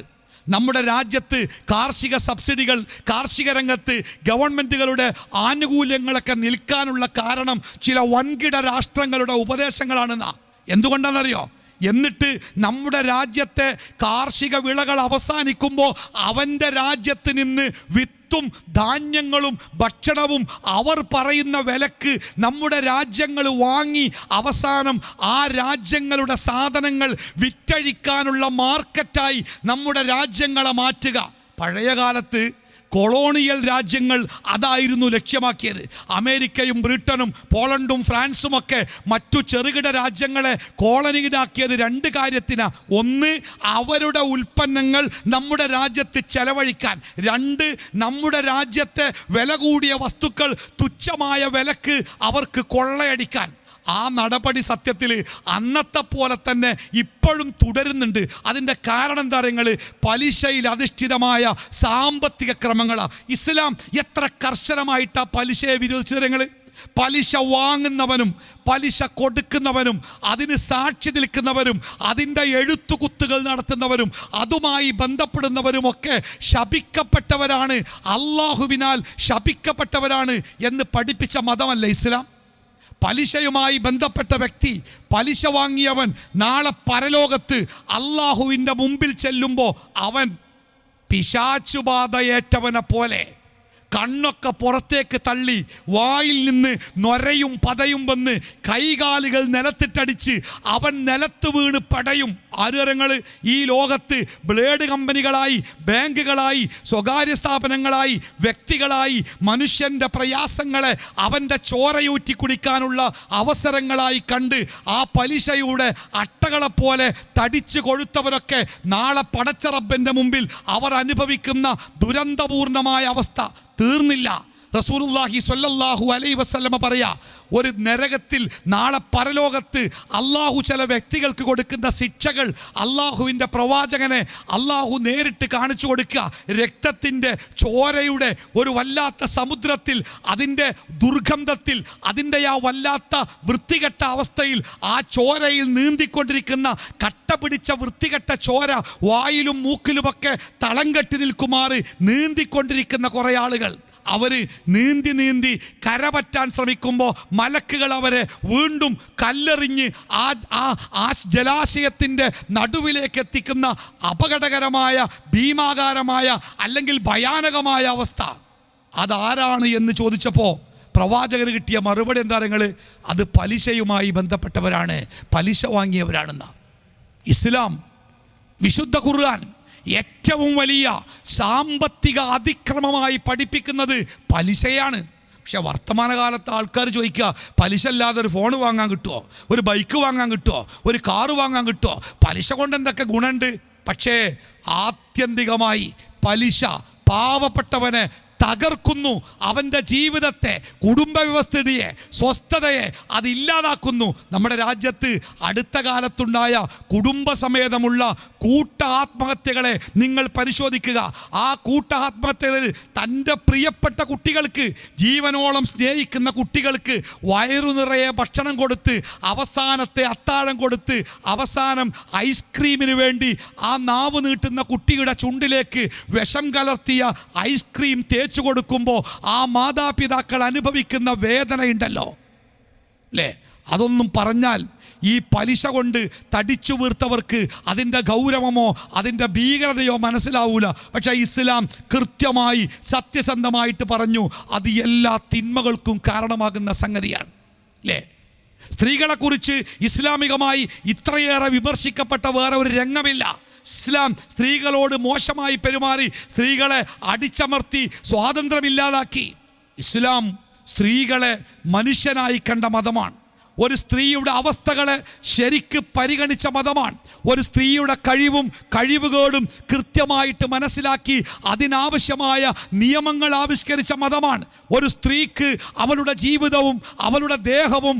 നമ്മുടെ രാജ്യത്ത് കാർഷിക സബ്സിഡികൾ, കാർഷിക രംഗത്ത് ഗവൺമെൻറ്റുകളുടെ ആനുകൂല്യങ്ങളൊക്കെ നിൽക്കാനുള്ള കാരണം ചില വൻകിട രാഷ്ട്രങ്ങളുടെ ഉപദേശങ്ങളാണെന്നാ. എന്തുകൊണ്ടാണെന്നറിയോ? എന്നിട്ട് നമ്മുടെ രാജ്യത്തെ കാർഷിക വിളകൾ അവസാനിക്കുമ്പോൾ അവൻ്റെ രാജ്യത്ത് നിന്ന് വിത്തും ധാന്യങ്ങളും ഭക്ഷണവും അവർ പറയുന്ന വിലക്ക് നമ്മുടെ രാജ്യങ്ങൾ വാങ്ങി അവസാനം ആ രാജ്യങ്ങളുടെ സാധനങ്ങൾ വിറ്റഴിക്കാനുള്ള മാർക്കറ്റായി നമ്മുടെ രാജ്യങ്ങളെ മാറ്റുക. പഴയ കാലത്ത് കൊളോണിയൽ രാജ്യങ്ങൾ അതായിരുന്നു ലക്ഷ്യമാക്കിയത്. അമേരിക്കയും ബ്രിട്ടനും പോളണ്ടും ഫ്രാൻസുമൊക്കെ മറ്റു ചെറുകിട രാജ്യങ്ങളെ കോളനിയിലാക്കിയത് രണ്ട് കാര്യത്തിനാണ്. ഒന്ന്, അവരുടെ ഉൽപ്പന്നങ്ങൾ നമ്മുടെ രാജ്യത്ത് ചെലവഴിക്കാൻ. രണ്ട്, നമ്മുടെ രാജ്യത്തെ വില കൂടിയ വസ്തുക്കൾ തുച്ഛമായ വിലക്ക് അവർക്ക് കൊള്ളയടിക്കാൻ. ആ നടപടി സത്യത്തിൽ അന്നത്തെ പോലെ തന്നെ ഇപ്പോഴും തുടരുന്നുണ്ട്. അതിൻ്റെ കാരണം എന്താ പറയുക? പലിശയിൽ അധിഷ്ഠിതമായ സാമ്പത്തിക ക്രമങ്ങളാണ്. ഇസ്ലാം എത്ര കർശനമായിട്ടാണ് പലിശയെ വിരോധിച്ചത്. പലിശ വാങ്ങുന്നവനും പലിശ കൊടുക്കുന്നവനും അതിന് സാക്ഷി നിൽക്കുന്നവരും അതിൻ്റെ എഴുത്തുകുത്തുകൾ നടത്തുന്നവരും അതുമായി ബന്ധപ്പെടുന്നവരുമൊക്കെ ശപിക്കപ്പെട്ടവരാണ്, അള്ളാഹുവിനാൽ ശപിക്കപ്പെട്ടവരാണ് എന്ന് പഠിപ്പിച്ച മതമല്ല ഇസ്ലാം. പലിശയുമായി ബന്ധപ്പെട്ട വ്യക്തി, പലിശ വാങ്ങിയവൻ നാളെ പരലോകത്ത് അള്ളാഹുവിൻ്റെ മുമ്പിൽ ചെല്ലുമ്പോൾ അവൻ പിശാചുബാധയേറ്റവനെ പോലെ കണ്ണൊക്കെ പുറത്തേക്ക് തള്ളി വായിൽ നിന്ന് നൊരയും പതയും വന്ന് കൈകാലുകൾ നിലത്തിട്ടടിച്ച് അവൻ നിലത്ത് വീണ് പടയും. ആരുരങ്ങൾ ഈ ലോകത്ത് ബ്ലേഡ് കമ്പനികളായി, ബാങ്കുകളായി, സ്വകാര്യ സ്ഥാപനങ്ങളായി, വ്യക്തികളായി മനുഷ്യൻ്റെ പ്രയാസങ്ങളെ അവൻ്റെ ചോരയൂറ്റി കുടിക്കാനുള്ള അവസരങ്ങളായി കണ്ട് ആ പലിശയുടെ അട്ടകളെപ്പോലെ തടിച്ചു കൊഴുത്തവരൊക്കെ നാളെ പടച്ച റബ്ബിൻ്റെ മുമ്പിൽ അവർ അനുഭവിക്കുന്ന ദുരന്തപൂർണമായ അവസ്ഥ തീർന്നില്ല. റസൂലുള്ളാഹി സ്വല്ലല്ലാഹു അലൈഹി വസല്ലമ പറയാ, ഒരു നരകത്തിൽ നാളെ പരലോകത്ത് അള്ളാഹു ചില വ്യക്തികൾക്ക് കൊടുക്കുന്ന ശിക്ഷകൾ അള്ളാഹുവിൻ്റെ പ്രവാചകനെ അള്ളാഹു നേരിട്ട് കാണിച്ചു കൊടുക്കുക. രക്തത്തിൻ്റെ, ചോരയുടെ ഒരു വല്ലാത്ത സമുദ്രത്തിൽ, അതിൻ്റെ ദുർഗന്ധത്തിൽ, അതിൻ്റെ ആ വല്ലാത്ത വൃത്തികെട്ട അവസ്ഥയിൽ ആ ചോരയിൽ നീന്തിക്കൊണ്ടിരിക്കുന്ന കട്ട പിടിച്ച വൃത്തികെട്ട ചോര വായിലും മൂക്കിലുമൊക്കെ തളം കെട്ടി നിൽക്കുമാറ് നീന്തിക്കൊണ്ടിരിക്കുന്ന കുറേ ആളുകൾ. അവർ നീന്തി കരപറ്റാൻ ശ്രമിക്കുമ്പോൾ മലക്കുകൾ അവരെ വീണ്ടും കല്ലെറിഞ്ഞ് ആ ജലാശയത്തിൻ്റെ നടുവിലേക്ക് എത്തിക്കുന്ന അപകടകരമായ, ഭീമാകാരമായ അല്ലെങ്കിൽ ഭയാനകമായ അവസ്ഥ. അതാരാണ് എന്ന് ചോദിച്ചപ്പോൾ പ്രവാചകന് കിട്ടിയ മറുപടി എന്താ പറയുക? അത് പലിശയുമായി ബന്ധപ്പെട്ടവരാണ്, പലിശ വാങ്ങിയവരാണെന്ന. ഇസ്ലാം, വിശുദ്ധ ഖുർആൻ ഏറ്റവും വലിയ സാമ്പത്തിക അതിക്രമമായി പഠിപ്പിക്കുന്നത് പലിശയാണ്. പക്ഷെ വർത്തമാനകാലത്ത് ആൾക്കാർ ചോദിക്കുക, പലിശ അല്ലാതെ ഒരു ഫോൺ വാങ്ങാൻ കിട്ടുമോ, ഒരു ബൈക്ക് വാങ്ങാൻ കിട്ടുമോ, ഒരു കാറ് വാങ്ങാൻ കിട്ടുമോ, പലിശ കൊണ്ട് എന്തൊക്കെ ഗുണമുണ്ട്? പക്ഷേ ആത്യന്തികമായി പലിശ പാവപ്പെട്ടവനെ തകർക്കുന്നു, അവൻ്റെ ജീവിതത്തെ, കുടുംബ വ്യവസ്ഥയെ, സ്വസ്ഥതയെ അതില്ലാതാക്കുന്നു. നമ്മുടെ രാജ്യത്ത് അടുത്ത കാലത്തുണ്ടായ കുടുംബസമേതമുള്ള കൂട്ട ആത്മഹത്യകളെ നിങ്ങൾ പരിശോധിക്കുക. ആ കൂട്ട ആത്മഹത്യകളിൽ തൻ്റെ പ്രിയപ്പെട്ട കുട്ടികൾക്ക്, ജീവനോളം സ്നേഹിക്കുന്ന കുട്ടികൾക്ക് വയറു നിറയെ ഭക്ഷണം കൊടുത്ത്, അവസാനത്തെ അത്താഴം കൊടുത്ത്, അവസാനം ഐസ്ക്രീമിന് വേണ്ടി ആ നാവ് നീട്ടുന്ന കുട്ടിയുടെ ചുണ്ടിലേക്ക് വിഷം കലർത്തിയ ഐസ്ക്രീം തേച്ചു കൊടുക്കുമ്പോൾ ആ മാതാപിതാക്കൾ അനുഭവിക്കുന്ന വേദനയുണ്ടല്ലോ അല്ലേ, അതൊന്നും പറഞ്ഞാൽ ഈ പലിശ കൊണ്ട് തടിച്ചു വീർത്തവർക്ക് അതിൻ്റെ ഗൗരവമോ അതിൻ്റെ ഭീകരതയോ മനസ്സിലാവൂല. പക്ഷേ ഇസ്ലാം കൃത്യമായി സത്യസന്ധമായിട്ട് പറഞ്ഞു, അത് എല്ലാ തിന്മകൾക്കും കാരണമാകുന്ന സംഗതിയാണ്. അല്ലേ? സ്ത്രീകളെക്കുറിച്ച് ഇസ്ലാമികമായി ഇത്രയേറെ വിമർശിക്കപ്പെട്ട വേറെ ഒരു രംഗമില്ല. ഇസ്ലാം സ്ത്രീകളോട് മോശമായി പെരുമാറി, സ്ത്രീകളെ അടിച്ചമർത്തി, സ്വാതന്ത്ര്യമില്ലാതാക്കി. ഇസ്ലാം സ്ത്രീകളെ മനുഷ്യനായി കണ്ട മതമാണ്. ഒരു സ്ത്രീയുടെ അവസ്ഥകളെ ശരിക്ക് പരിഗണിച്ച മതമാണ്. ഒരു സ്ത്രീയുടെ കഴിവുകേടും കൃത്യമായിട്ട് മനസ്സിലാക്കി അതിനാവശ്യമായ നിയമങ്ങൾ ആവിഷ്കരിച്ച മതമാണ്. ഒരു സ്ത്രീക്ക് അവളുടെ ജീവിതവും അവളുടെ ദേഹവും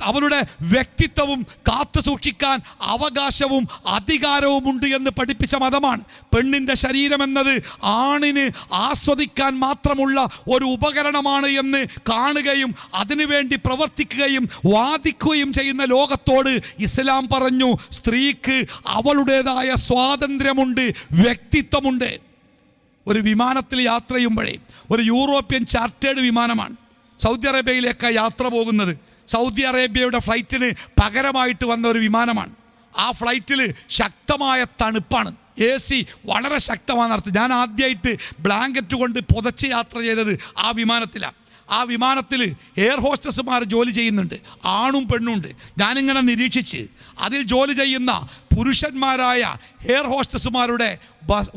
അവളുടെ വ്യക്തിത്വവും കാത്തു സൂക്ഷിക്കാൻ അവകാശവും അധികാരവും ഉണ്ട് എന്ന് പഠിപ്പിച്ച മതമാണ്. പെണ്ണിൻ്റെ ശരീരം എന്നത് ആണിന് ആസ്വദിക്കാൻ മാത്രമുള്ള ഒരു ഉപകരണമാണ് എന്ന് കാണുകയും അതിനുവേണ്ടി പ്രവർത്തിക്കുകയും വാദിക്കുകയും ചെയ്യുന്ന ലോകത്തോട് ഇസ്ലാം പറഞ്ഞു, സ്ത്രീക്ക് അവളുടേതായ സ്വാതന്ത്ര്യമുണ്ട്, വ്യക്തിത്വമുണ്ട്. ഒരു വിമാനത്തിൽ യാത്ര ചെയ്യുമ്പോഴേ, ഒരു യൂറോപ്യൻ ചാർട്ടേഡ് വിമാനമാണ് സൗദി അറേബ്യയിലേക്ക് യാത്ര പോകുന്നത്. സൗദി അറേബ്യയുടെ ഫ്ലൈറ്റിന് പകരമായിട്ട് വന്ന ഒരു വിമാനമാണ്. ആ ഫ്ലൈറ്റിൽ ശക്തമായ തണുപ്പാണ്, AC വളരെ ശക്തമാണെന്ന് അർത്ഥം. ഞാൻ ആദ്യമായിട്ട് ബ്ലാങ്കറ്റ് കൊണ്ട് പുതച്ച് യാത്ര ചെയ്തത് ആ വിമാനത്തിലാണ്. ആ വിമാനത്തിൽ എയർ ഹോസ്റ്റസുമാർ ജോലി ചെയ്യുന്നുണ്ട്, ആണും പെണ്ണുണ്ട്. ഞാനിങ്ങനെ നിരീക്ഷിച്ച് അതിൽ ജോലി ചെയ്യുന്ന പുരുഷന്മാരായ എയർ ഹോസ്റ്റസുമാരുടെ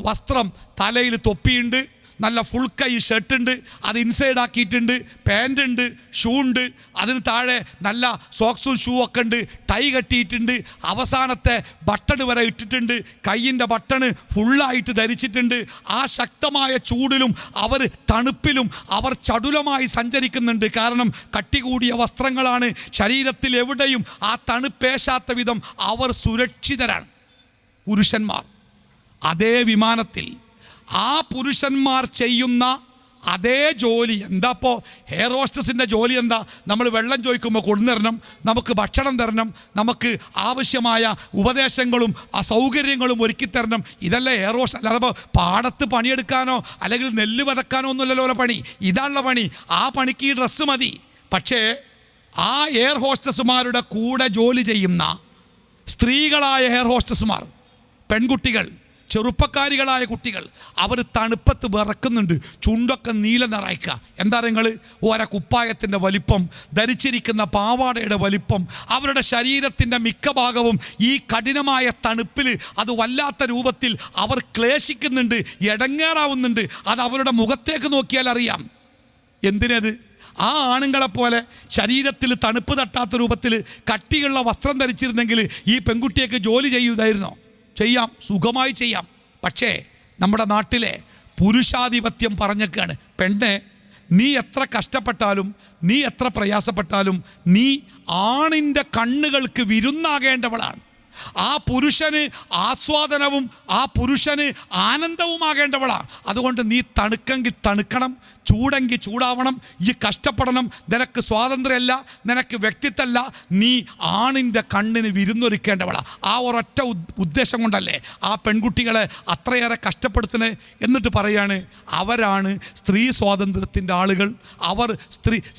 വസ്ത്രം, തലയിൽ തൊപ്പിയുണ്ട്, നല്ല ഫുൾ കൈ ഷർട്ടുണ്ട്, അത് ഇൻസൈഡ് ആക്കിയിട്ടുണ്ട്, പാൻ്റ് ഉണ്ട്, ഷൂ ഉണ്ട്, അതിന് താഴെ നല്ല സോക്സും ഷൂ ഒക്കെ ഉണ്ട്, ടൈ കെട്ടിയിട്ടുണ്ട്, അവസാനത്തെ ബട്ടൺ വരെ ഇട്ടിട്ടുണ്ട്, കയ്യിൻ്റെ ബട്ടണ് ഫുള്ളായിട്ട് ധരിച്ചിട്ടുണ്ട്. ആ ശക്തമായ ചൂടിലും തണുപ്പിലും അവർ ചടുലമായി സഞ്ചരിക്കുന്നുണ്ട്. കാരണം കട്ടി കൂടിയ വസ്ത്രങ്ങളാണ്. ശരീരത്തിൽ എവിടെയും ആ തണുപ്പേശാത്ത വിധം അവർ സുരക്ഷിതരാണ് പുരുഷന്മാർ. അതേ വിമാനത്തിൽ ആ പുരുഷന്മാർ ചെയ്യുന്ന അതേ ജോലി എന്താ? ഇപ്പോൾ ഹെയർ ഹോസ്റ്റസിൻ്റെ ജോലി എന്താ? നമ്മൾ വെള്ളം ചോദിക്കുമ്പോൾ കൊണ്ടുതരണം, നമുക്ക് ഭക്ഷണം തരണം, നമുക്ക് ആവശ്യമായ ഉപദേശങ്ങളും സൗകര്യങ്ങളും ഒരുക്കി തരണം. ഇതല്ലേ ഹെയർ ഹോസ്റ്റസ്. അല്ലാതെ ഇപ്പോൾ പാടത്ത് പണിയെടുക്കാനോ അല്ലെങ്കിൽ നെല്ല് വതക്കാനോ ഒന്നുമല്ലല്ലോ പണി. ഇതാണുള്ള പണി. ആ പണിക്ക് ഈ ഡ്രസ്സ് മതി. പക്ഷേ ആ എയർ ഹോസ്റ്റസുമാരുടെ കൂടെ ജോലി ചെയ്യുന്ന സ്ത്രീകളായ എയർ ഹോസ്റ്റസുമാർ, പെൺകുട്ടികൾ, ചെറുപ്പക്കാരികളായ കുട്ടികൾ, അവർ തണുപ്പത്ത് വിറക്കുന്നുണ്ട്, ചുണ്ടൊക്കെ നീല നിറയ്ക്കുക. എന്താ നിങ്ങൾ? ഓരോ കുപ്പായത്തിൻ്റെ വലിപ്പം, ധരിച്ചിരിക്കുന്ന പാവാടയുടെ വലിപ്പം, അവരുടെ ശരീരത്തിൻ്റെ മിക്ക ഭാഗവും ഈ കഠിനമായ തണുപ്പിൽ അത് വല്ലാത്ത രൂപത്തിൽ അവർ ക്ലേശിക്കുന്നുണ്ട്, ഇടങ്ങേറാവുന്നുണ്ട്. അത് അവരുടെ മുഖത്തേക്ക് നോക്കിയാൽ അറിയാം. എന്തിനത്? ആ ആണുങ്ങളെപ്പോലെ ശരീരത്തിൽ തണുപ്പ് തട്ടാത്ത രൂപത്തിൽ കട്ടിയുള്ള വസ്ത്രം ധരിച്ചിരുന്നെങ്കിൽ ഈ പെൺകുട്ടിയൊക്കെ ജോലി ചെയ്യുമായിരുന്നോ? ചെയ്യാം, സുഖമായി ചെയ്യാം. പക്ഷേ നമ്മുടെ നാട്ടിലെ പുരുഷാധിപത്യം പറഞ്ഞൊക്കെയാണ്, പെണ്ണെ നീ എത്ര കഷ്ടപ്പെട്ടാലും നീ എത്ര പ്രയാസപ്പെട്ടാലും നീ ആണിൻ്റെ കണ്ണുകൾക്ക് വിരുന്നാകേണ്ടവളാണ്. ആ പുരുഷന് ആസ്വാദനവും ആ പുരുഷന് ആനന്ദവുമാകേണ്ടവളാണ്. അതുകൊണ്ട് നീ തണുക്കെങ്കിൽ തണുക്കണം, ചൂടെങ്കിൽ ചൂടാവണം, ഈ കഷ്ടപ്പെടണം. നിനക്ക് സ്വാതന്ത്ര്യമല്ല, നിനക്ക് വ്യക്തിത്വമല്ല, നീ ആണിൻ്റെ കണ്ണിന് വിരുന്നൊരുക്കേണ്ടവളാണ്. ആ ഒരൊറ്റ ഉദ്ദേശം കൊണ്ടല്ലേ ആ പെൺകുട്ടികളെ അത്രയേറെ കഷ്ടപ്പെടുത്തുന്നത്. എന്നിട്ട് പറയാണ്, അവരാണ് സ്ത്രീ സ്വാതന്ത്ര്യത്തിൻ്റെ ആളുകൾ. അവർ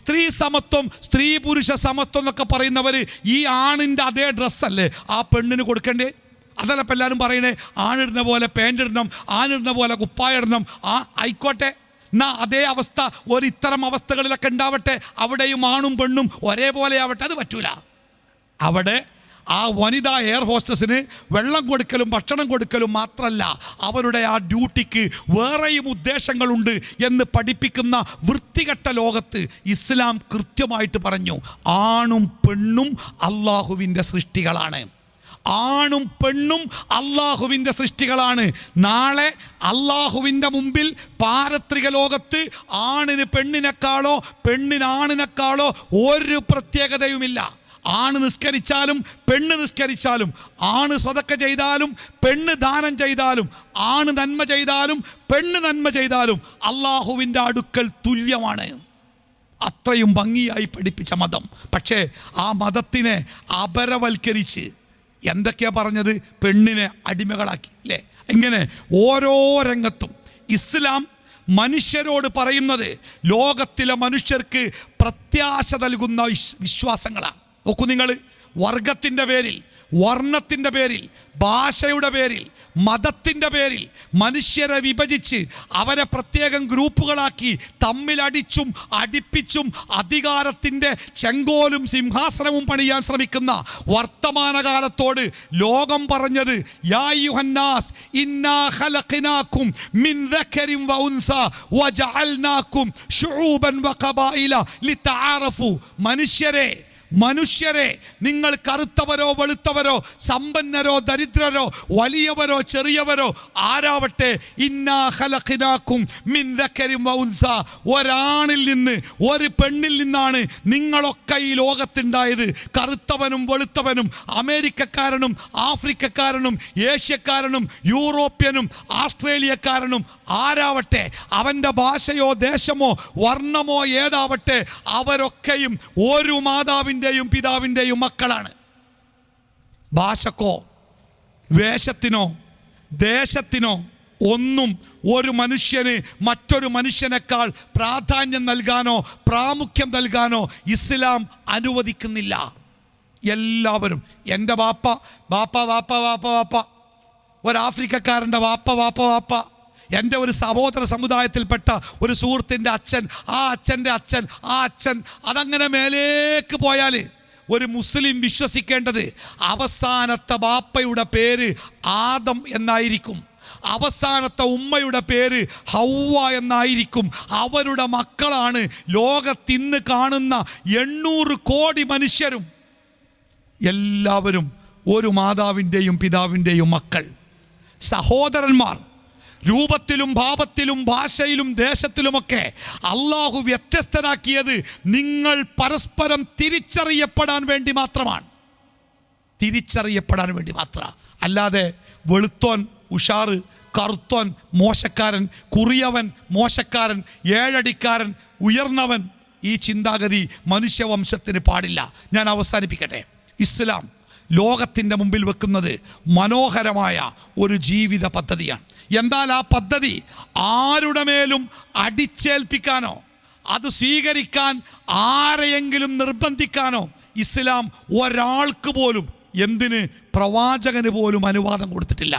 സ്ത്രീ സമത്വം, സ്ത്രീ പുരുഷ സമത്വം എന്നൊക്കെ പറയുന്നവർ ഈ ആണിൻ്റെ അതേ ഡ്രസ്സല്ലേ ആ പെണ്ണിന് കൊടുക്കണ്ടേ? അതല്ല ഇപ്പം എല്ലാവരും പറയണേ, ആണിടുന്ന പോലെ പാൻ്റ് ഇടണം, ആണിടുന്ന പോലെ കുപ്പായ ഇടണം. ആയിക്കോട്ടെ, എന്നാ അതേ അവസ്ഥ ഇത്തരം അവസ്ഥകളിലൊക്കെ ഉണ്ടാവട്ടെ. അവിടെയും ആണും പെണ്ണും ഒരേപോലെ ആവട്ടെ. അത് പറ്റൂല. അവിടെ ആ വനിതാ എയർ ഹോസ്റ്റസിന് വെള്ളം കൊടുക്കലും ഭക്ഷണം കൊടുക്കലും മാത്രമല്ല, അവരുടെ ആ ഡ്യൂട്ടിക്ക് വേറെയും ഉദ്ദേശങ്ങളുണ്ട് എന്ന് പഠിപ്പിക്കുന്ന വൃത്തികെട്ട ലോകത്ത് ഇസ്ലാം കൃത്യമായിട്ട് പറഞ്ഞു, ആണും പെണ്ണും അള്ളാഹുവിൻ്റെ സൃഷ്ടികളാണ്. ആണും പെണ്ണും അള്ളാഹുവിൻ്റെ സൃഷ്ടികളാണ്. നാളെ അള്ളാഹുവിൻ്റെ മുമ്പിൽ പാരത്രിക ലോകത്ത് ആണിന് പെണ്ണിനേക്കാളോ പെണ്ണിന് ആണിനേക്കാളോ ഒരു പ്രത്യേകതയുമില്ല. ആണ് നിസ്കരിച്ചാലും പെണ്ണ് നിസ്കരിച്ചാലും, ആണ് സ്വതക്ക ചെയ്താലും പെണ്ണ് ദാനം ചെയ്താലും, ആണ് നന്മ ചെയ്താലും പെണ്ണ് നന്മ ചെയ്താലും അള്ളാഹുവിൻ്റെ അടുക്കൽ തുല്യമാണ്. അത്രയും ഭംഗിയായി പഠിപ്പിച്ച മതം. പക്ഷേ ആ മതത്തിനെ അപരവൽക്കരിച്ച് എന്തൊക്കെയാ പറഞ്ഞത്? പെണ്ണിനെ അടിമകളാക്കി, അല്ലേ? ഇങ്ങനെ ഓരോ രംഗത്തും ഇസ്ലാം മനുഷ്യരോട് പറയുന്നത് ലോകത്തിലെ മനുഷ്യർക്ക് പ്രത്യാശ നൽകുന്ന വിശ്വാസങ്ങളാണ്. നോക്കൂ നിങ്ങൾ, വർഗത്തിൻ്റെ പേരിൽ, വർണ്ണത്തിൻ്റെ പേരിൽ, ഭാഷയുടെ പേരിൽ, മതത്തിൻ്റെ പേരിൽ മനുഷ്യരെ വിഭജിച്ച് അവരെ പ്രത്യേകം ഗ്രൂപ്പുകളാക്കി തമ്മിലടിച്ചും അടിപ്പിച്ചും അധികാരത്തിൻ്റെ ചെങ്കോലും സിംഹാസനവും പണിയാൻ ശ്രമിക്കുന്ന വർത്തമാനകാലത്തോട് ലോകം പറഞ്ഞത് യാ അയ്യുഹന്നാസ് ഇന്നാ ഖലഖനാകും മിൻ ദക്കരിൻ വ ഉൻസ വജഅൽനാകും ശുഊബൻ വഖബായില ലിതആറഫു. മനുഷ്യരെ നിങ്ങൾ കറുത്തവരോ വെളുത്തവരോ സമ്പന്നരോ ദരിദ്രരോ വലിയവരോ ചെറിയവരോ ആരാവട്ടെ, ഇന്നാ ഖലഖനാകും മിൻ ദക്കരിൻ വ ഉൻസ, ഒരാണിൽ നിന്ന് ഒരു പെണ്ണിൽ നിന്നാണ് നിങ്ങളൊക്കെ ഈ ലോകത്തുണ്ടായത്. കറുത്തവനും വെളുത്തവനും അമേരിക്കക്കാരനും ആഫ്രിക്കക്കാരനും ഏഷ്യക്കാരനും യൂറോപ്യനും ആസ്ട്രേലിയക്കാരനും ആരാവട്ടെ, അവൻ്റെ ഭാഷയോ ദേശമോ വർണ്ണമോ ഏതാവട്ടെ, അവരൊക്കെയും ഒരു മാതാവിൻ്റെയും പിതാവിൻ്റെയും മക്കളാണ്. ഭാഷക്കോ വേഷത്തിനോ ദേശത്തിനോ ഒന്നും ഒരു മനുഷ്യന് മറ്റൊരു മനുഷ്യനേക്കാൾ പ്രാധാന്യം നൽകാനോ പ്രാമുഖ്യം നൽകാനോ ഇസ്ലാം അനുവദിക്കുന്നില്ല. എല്ലാവരും എൻ്റെ വാപ്പ വാപ്പ വാപ്പ വാപ്പ വാപ്പ, ഒരാഫ്രിക്കക്കാരൻ്റെ വാപ്പ വാപ്പ വാപ്പ, എൻ്റെ ഒരു സഹോദര സമുദായത്തിൽപ്പെട്ട ഒരു സുഹൃത്തിൻ്റെ അച്ഛൻ, ആ അച്ഛൻ്റെ അച്ഛൻ, ആ അച്ഛൻ, അതങ്ങനെ മേലേക്ക് പോയാൽ ഒരു മുസ്ലിം വിശ്വസിക്കേണ്ടത് അവസാനത്തെ ബാപ്പയുടെ പേര് ആദം എന്നായിരിക്കും, അവസാനത്തെ ഉമ്മയുടെ പേര് ഹൗവ എന്നായിരിക്കും. അവരുടെ മക്കളാണ് ലോകത്തിന്ന് കാണുന്ന 800 കോടി മനുഷ്യരും. എല്ലാവരും ഒരു മാതാവിൻ്റെയും പിതാവിൻ്റെയും മക്കൾ, സഹോദരന്മാർ. രൂപത്തിലും ഭാവത്തിലും ഭാഷയിലും ദേശത്തിലുമൊക്കെ അള്ളാഹു വ്യത്യസ്തനാക്കിയത് നിങ്ങൾ പരസ്പരം തിരിച്ചറിയപ്പെടാൻ വേണ്ടി മാത്രമാണ്. തിരിച്ചറിയപ്പെടാൻ വേണ്ടി മാത്രം. അല്ലാതെ വെളുത്തോൻ ഉഷാറ്, കറുത്തോൻ മോശക്കാരൻ, കുറിയവൻ മോശക്കാരൻ, ഏഴടിക്കാരൻ ഉയർന്നവൻ, ഈ ചിന്താഗതി മനുഷ്യവംശത്തിന് പാടില്ല. ഞാൻ അവസാനിപ്പിക്കട്ടെ. ഇസ്ലാം ലോകത്തിൻ്റെ മുമ്പിൽ വെക്കുന്നത് മനോഹരമായ ഒരു ജീവിത പദ്ധതിയാണ്. എന്നാൽ ആ പദ്ധതി ആരുടെ മേലും അടിച്ചേൽപ്പിക്കാനോ അത് സ്വീകരിക്കാൻ ആരെയെങ്കിലും നിർബന്ധിക്കാനോ ഇസ്ലാം ഒരാൾക്ക് പോലും, എന്തിന് പ്രവാചകന് പോലും അനുവാദം കൊടുത്തിട്ടില്ല.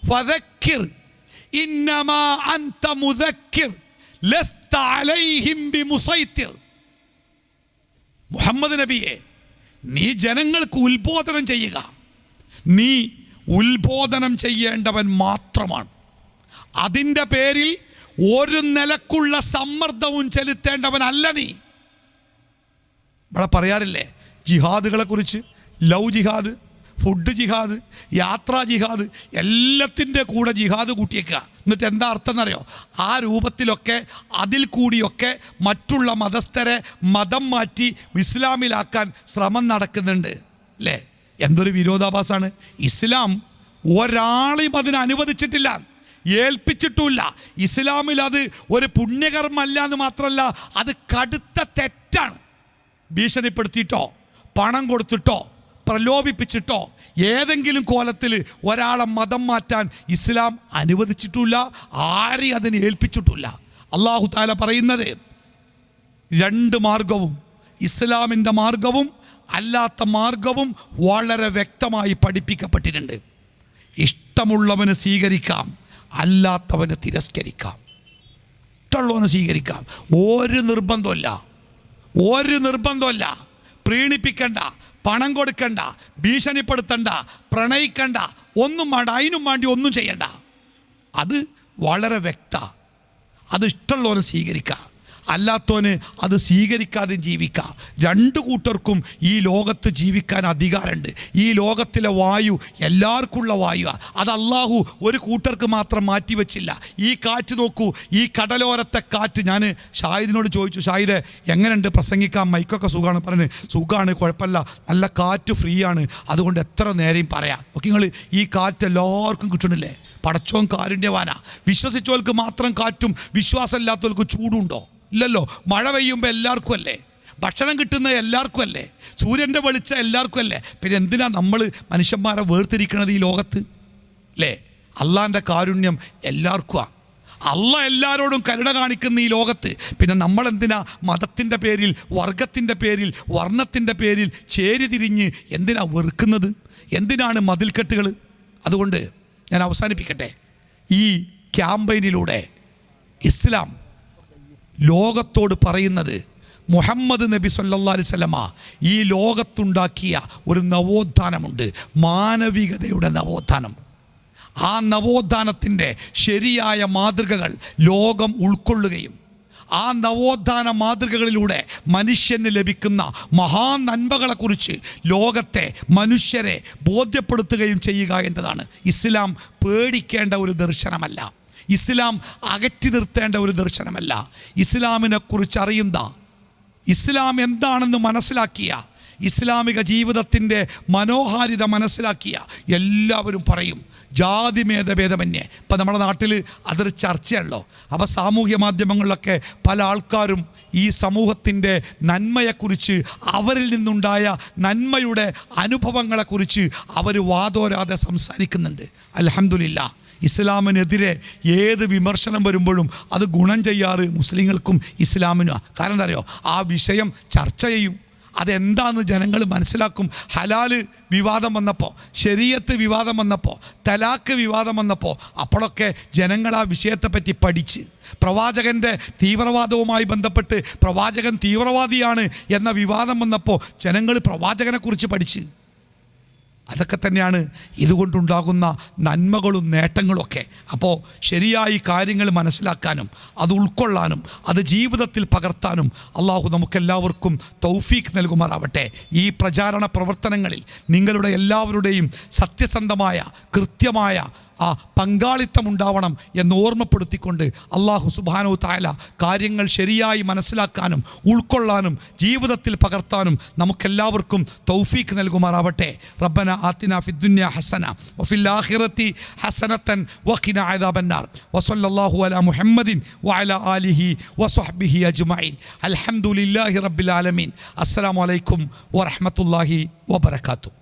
ഫദക്കിർ ഇന്നമാ അൻത മുദക്കിർ ലസ്ത അലൈഹിം ബിമുസൈത്തിർ. മുഹമ്മദ് നബിയെ, നീ ജനങ്ങൾക്ക് ഉത്ബോധനം ചെയ്യുക. നീ ഉത്ബോധനം ചെയ്യേണ്ടവൻ മാത്രമാണ്. അതിൻ്റെ പേരിൽ ഒരു നിലക്കുള്ള സമ്മർദ്ദവും ചെലുത്തേണ്ടവനല്ല നീ. ഇവിടെ പറയാറില്ലേ ജിഹാദുകളെ കുറിച്ച്, ലവ് ജിഹാദ്, ഫുഡ് ജിഹാദ്, യാത്രാ ജിഹാദ്, എല്ലാത്തിൻ്റെ കൂടെ ജിഹാദ് കൂട്ടിയേക്കുക. എന്നിട്ട് എന്താ അർത്ഥം എന്നറിയോ? ആ രൂപത്തിലൊക്കെ അതിൽ കൂടിയൊക്കെ മറ്റുള്ള മതസ്ഥരെ മതം മാറ്റി ഇസ്ലാമിലാക്കാൻ ശ്രമം നടക്കുന്നുണ്ട് അല്ലേ? എന്തൊരു വിരോധാഭാസമാണ്. ഇസ്ലാം ഒരാളെയും അതിന് അനുവദിച്ചിട്ടില്ല, ഏൽപ്പിച്ചിട്ടുമില്ല. ഇസ്ലാമിൽ അത് ഒരു പുണ്യകർമ്മല്ല എന്ന് മാത്രമല്ല, അത് കടുത്ത തെറ്റാണ്. ഭീഷണിപ്പെടുത്തിയിട്ടോ പണം കൊടുത്തിട്ടോ പ്രലോഭിപ്പിച്ചിട്ടോ ഏതെങ്കിലും കോലത്തിൽ ഒരാളെ മതം മാറ്റാൻ ഇസ്ലാം അനുവദിച്ചിട്ടില്ല, ആരെയും അതിന് ഏൽപ്പിച്ചിട്ടില്ല. അല്ലാഹു തആല പറയുന്നത് 2 മാർഗവും, ഇസ്ലാമിൻ്റെ മാർഗവും അല്ലാത്ത മാർഗവും വളരെ വ്യക്തമായി പഠിപ്പിക്കപ്പെട്ടിട്ടുണ്ട്. ഇഷ്ടമുള്ളവന് സ്വീകരിക്കാം, അല്ലാത്തവന് തിരസ്കരിക്കാം. ഇഷ്ടമുള്ളവന് സ്വീകരിക്കാം, ഒരു നിർബന്ധമല്ല. പ്രീണിപ്പിക്കണ്ട, പണം കൊടുക്കണ്ട, ഭീഷണിപ്പെടുത്തണ്ട, പ്രണയിക്കണ്ട, ഒന്നും വേണ്ട, അതിനും വേണ്ടി ഒന്നും ചെയ്യണ്ട. അത് വളരെ അത് ഇഷ്ടമുള്ളവന് സ്വീകരിക്കാം, അല്ലാത്തവന് അത് സ്വീകരിക്കാതെ ജീവിക്കാം. 2 കൂട്ടർക്കും ഈ ലോകത്ത് ജീവിക്കാൻ അധികാരമുണ്ട്. ഈ ലോകത്തിലെ വായു എല്ലാവർക്കുമുള്ള വായുവാണ്. അത് അള്ളാഹു ഒരു കൂട്ടർക്ക് മാത്രം മാറ്റിവെച്ചില്ല. ഈ കാറ്റ് നോക്കൂ, ഈ കടലോരത്തെ കാറ്റ്. ഞാൻ ഷാഹിദിനോട് ചോദിച്ചു, ഷാഹിദെ എങ്ങനെയുണ്ട് പ്രസംഗിക്കാൻ, മൈക്കൊക്കെ സുഖമാണ്? പറഞ്ഞു സുഖമാണ്, കുഴപ്പമില്ല, നല്ല കാറ്റ് ഫ്രീ ആണ്, അതുകൊണ്ട് എത്ര നേരെയും പറയാം. ഓക്കെ, നിങ്ങൾ ഈ കാറ്റ് എല്ലാവർക്കും കിട്ടണില്ലേ? പടച്ചോൻ കാരുണ്യവാനാ. വിശ്വസിച്ചവർക്ക് മാത്രം കാറ്റും വിശ്വാസമില്ലാത്തവർക്ക് ചൂടുണ്ടോ? ഇല്ലല്ലോ. മഴ പെയ്യുമ്പോൾ എല്ലാവർക്കും അല്ലേ, ഭക്ഷണം കിട്ടുന്നത് എല്ലാവർക്കും അല്ലേ, സൂര്യൻ്റെ വെളിച്ചം എല്ലാവർക്കും അല്ലേ. പിന്നെ എന്തിനാ നമ്മൾ മനുഷ്യന്മാരെ വേർതിരിക്കണത് ഈ ലോകത്ത് അല്ലേ? അള്ളാൻ്റെ കാരുണ്യം എല്ലാവർക്കുമാണ്. അള്ള എല്ലാവരോടും കരുണ കാണിക്കുന്ന ഈ ലോകത്ത് പിന്നെ നമ്മളെന്തിനാ മതത്തിൻ്റെ പേരിൽ, വർഗത്തിൻ്റെ പേരിൽ, വർണ്ണത്തിൻ്റെ പേരിൽ ചേരിതിരിഞ്ഞ് എന്തിനാ വെറുക്കുന്നത്? എന്തിനാണ് മതിൽക്കെട്ടുകൾ? അതുകൊണ്ട് ഞാൻ അവസാനിപ്പിക്കട്ടെ. ഈ ക്യാമ്പയിനിലൂടെ ഇസ്ലാം ലോകത്തോട് പറയുന്നത്, മുഹമ്മദ് നബി സല്ലല്ലാഹു അലൈഹി വസല്ലമ ഈ ലോകത്തുണ്ടാക്കിയ ഒരു നവോത്ഥാനമുണ്ട്, മാനവികതയുടെ നവോത്ഥാനം. ആ നവോത്ഥാനത്തിൻ്റെ ശരിയായ മാതൃകകൾ ലോകം ഉൾക്കൊള്ളുകയും ആ നവോത്ഥാന മാതൃകകളിലൂടെ മനുഷ്യന് ലഭിക്കുന്ന മഹാ നന്മകളെക്കുറിച്ച് ലോകത്തെ മനുഷ്യരെ ബോധ്യപ്പെടുത്തുകയും ചെയ്യുക എന്നതാണ് ഇസ്ലാം. പേടിക്കേണ്ട ഒരു ദർശനമല്ല, ഇസ്ലാം അകറ്റി നിർത്തേണ്ട ഒരു ദർശനമല്ല. ഇസ്ലാമിനെക്കുറിച്ച് അറിയുന്ന, ഇസ്ലാം എന്താണെന്ന് മനസ്സിലാക്കിയ, ഇസ്ലാമിക ജീവിതത്തിൻ്റെ മനോഹാരിത മനസ്സിലാക്കിയ എല്ലാവരും പറയും ജാതിഭേദമന്യേ. ഇപ്പം നമ്മുടെ നാട്ടിൽ അതൊരു ചർച്ചയുള്ളോ. അപ്പോൾ സാമൂഹ്യ മാധ്യമങ്ങളിലൊക്കെ പല ആൾക്കാരും ഈ സമൂഹത്തിൻ്റെ നന്മയെക്കുറിച്ച്, അവരിൽ നിന്നുണ്ടായ നന്മയുടെ അനുഭവങ്ങളെക്കുറിച്ച് അവർ വാതോരാതെ സംസാരിക്കുന്നുണ്ട്. അൽഹംദുലില്ലാ, ഇസ്ലാമിനെതിരെ ഏത് വിമർശനം വരുമ്പോഴും അത് ഗുണം ചെയ്യാറ് മുസ്ലിങ്ങൾക്കും ഇസ്ലാമിനും. കാരണം എന്താ അറിയോ, ആ വിഷയം ചർച്ച ചെയ്യും, അതെന്താണെന്ന് ജനങ്ങൾ മനസ്സിലാക്കും. ഹലാല് വിവാദം വന്നപ്പോൾ, ശരീഅത്ത് വിവാദം വന്നപ്പോൾ, തലാക്ക് വിവാദം വന്നപ്പോൾ, അപ്പോഴൊക്കെ ജനങ്ങൾ ആ വിഷയത്തെപ്പറ്റി പഠിച്ച്, പ്രവാചകൻ്റെ തീവ്രവാദവുമായി ബന്ധപ്പെട്ട് പ്രവാചകൻ തീവ്രവാദിയാണ് എന്ന വിവാദം വന്നപ്പോൾ ജനങ്ങൾ പ്രവാചകനെക്കുറിച്ച് പഠിച്ച്. അതൊക്കെ തന്നെയാണ് ഇതുകൊണ്ടുണ്ടാകുന്ന നന്മകളും നേട്ടങ്ങളുമൊക്കെ. അപ്പോൾ ശരിയായി കാര്യങ്ങൾ മനസ്സിലാക്കാനും അത് ഉൾക്കൊള്ളാനും അത് ജീവിതത്തിൽ പകർത്താനും അള്ളാഹു നമുക്കെല്ലാവർക്കും തൗഫീഖ് നൽകുമാറാവട്ടെ. ഈ പ്രചാരണ പ്രവർത്തനങ്ങളിൽ നിങ്ങളുടെ എല്ലാവരുടെയും സത്യസന്ധമായ കൃത്യമായ ആ പങ്കാളിത്തം ഉണ്ടാവണം എന്ന് ഓർമ്മപ്പെടുത്തിക്കൊണ്ട് അള്ളാഹു സുബ്ഹാനഹു തആല കാര്യങ്ങൾ ശരിയായി മനസ്സിലാക്കാനും ഉൾക്കൊള്ളാനും ജീവിതത്തിൽ പകർത്താനും നമുക്കെല്ലാവർക്കും തൗഫീഖ് നൽകുമാറാവട്ടെ. റബ്ബന ആതിനാ ഫിദ്ദുനിയ ഹസന വഫിൽ ആഖിറതി ഹസനതൻ വഖിനാ അദാബന്നാർ വസല്ലല്ലാഹു അലാ മുഹമ്മദിൻ വഅലാ ആലിഹി വസ്വഹ്ബിഹി അജ്മഈൻ. അൽഹംദുലില്ലാഹി റബ്ബിൽ ആലമീൻ. അസ്സലാമു അലൈക്കും വറഹ്മത്തുള്ളാഹി വബറകാതുഹു.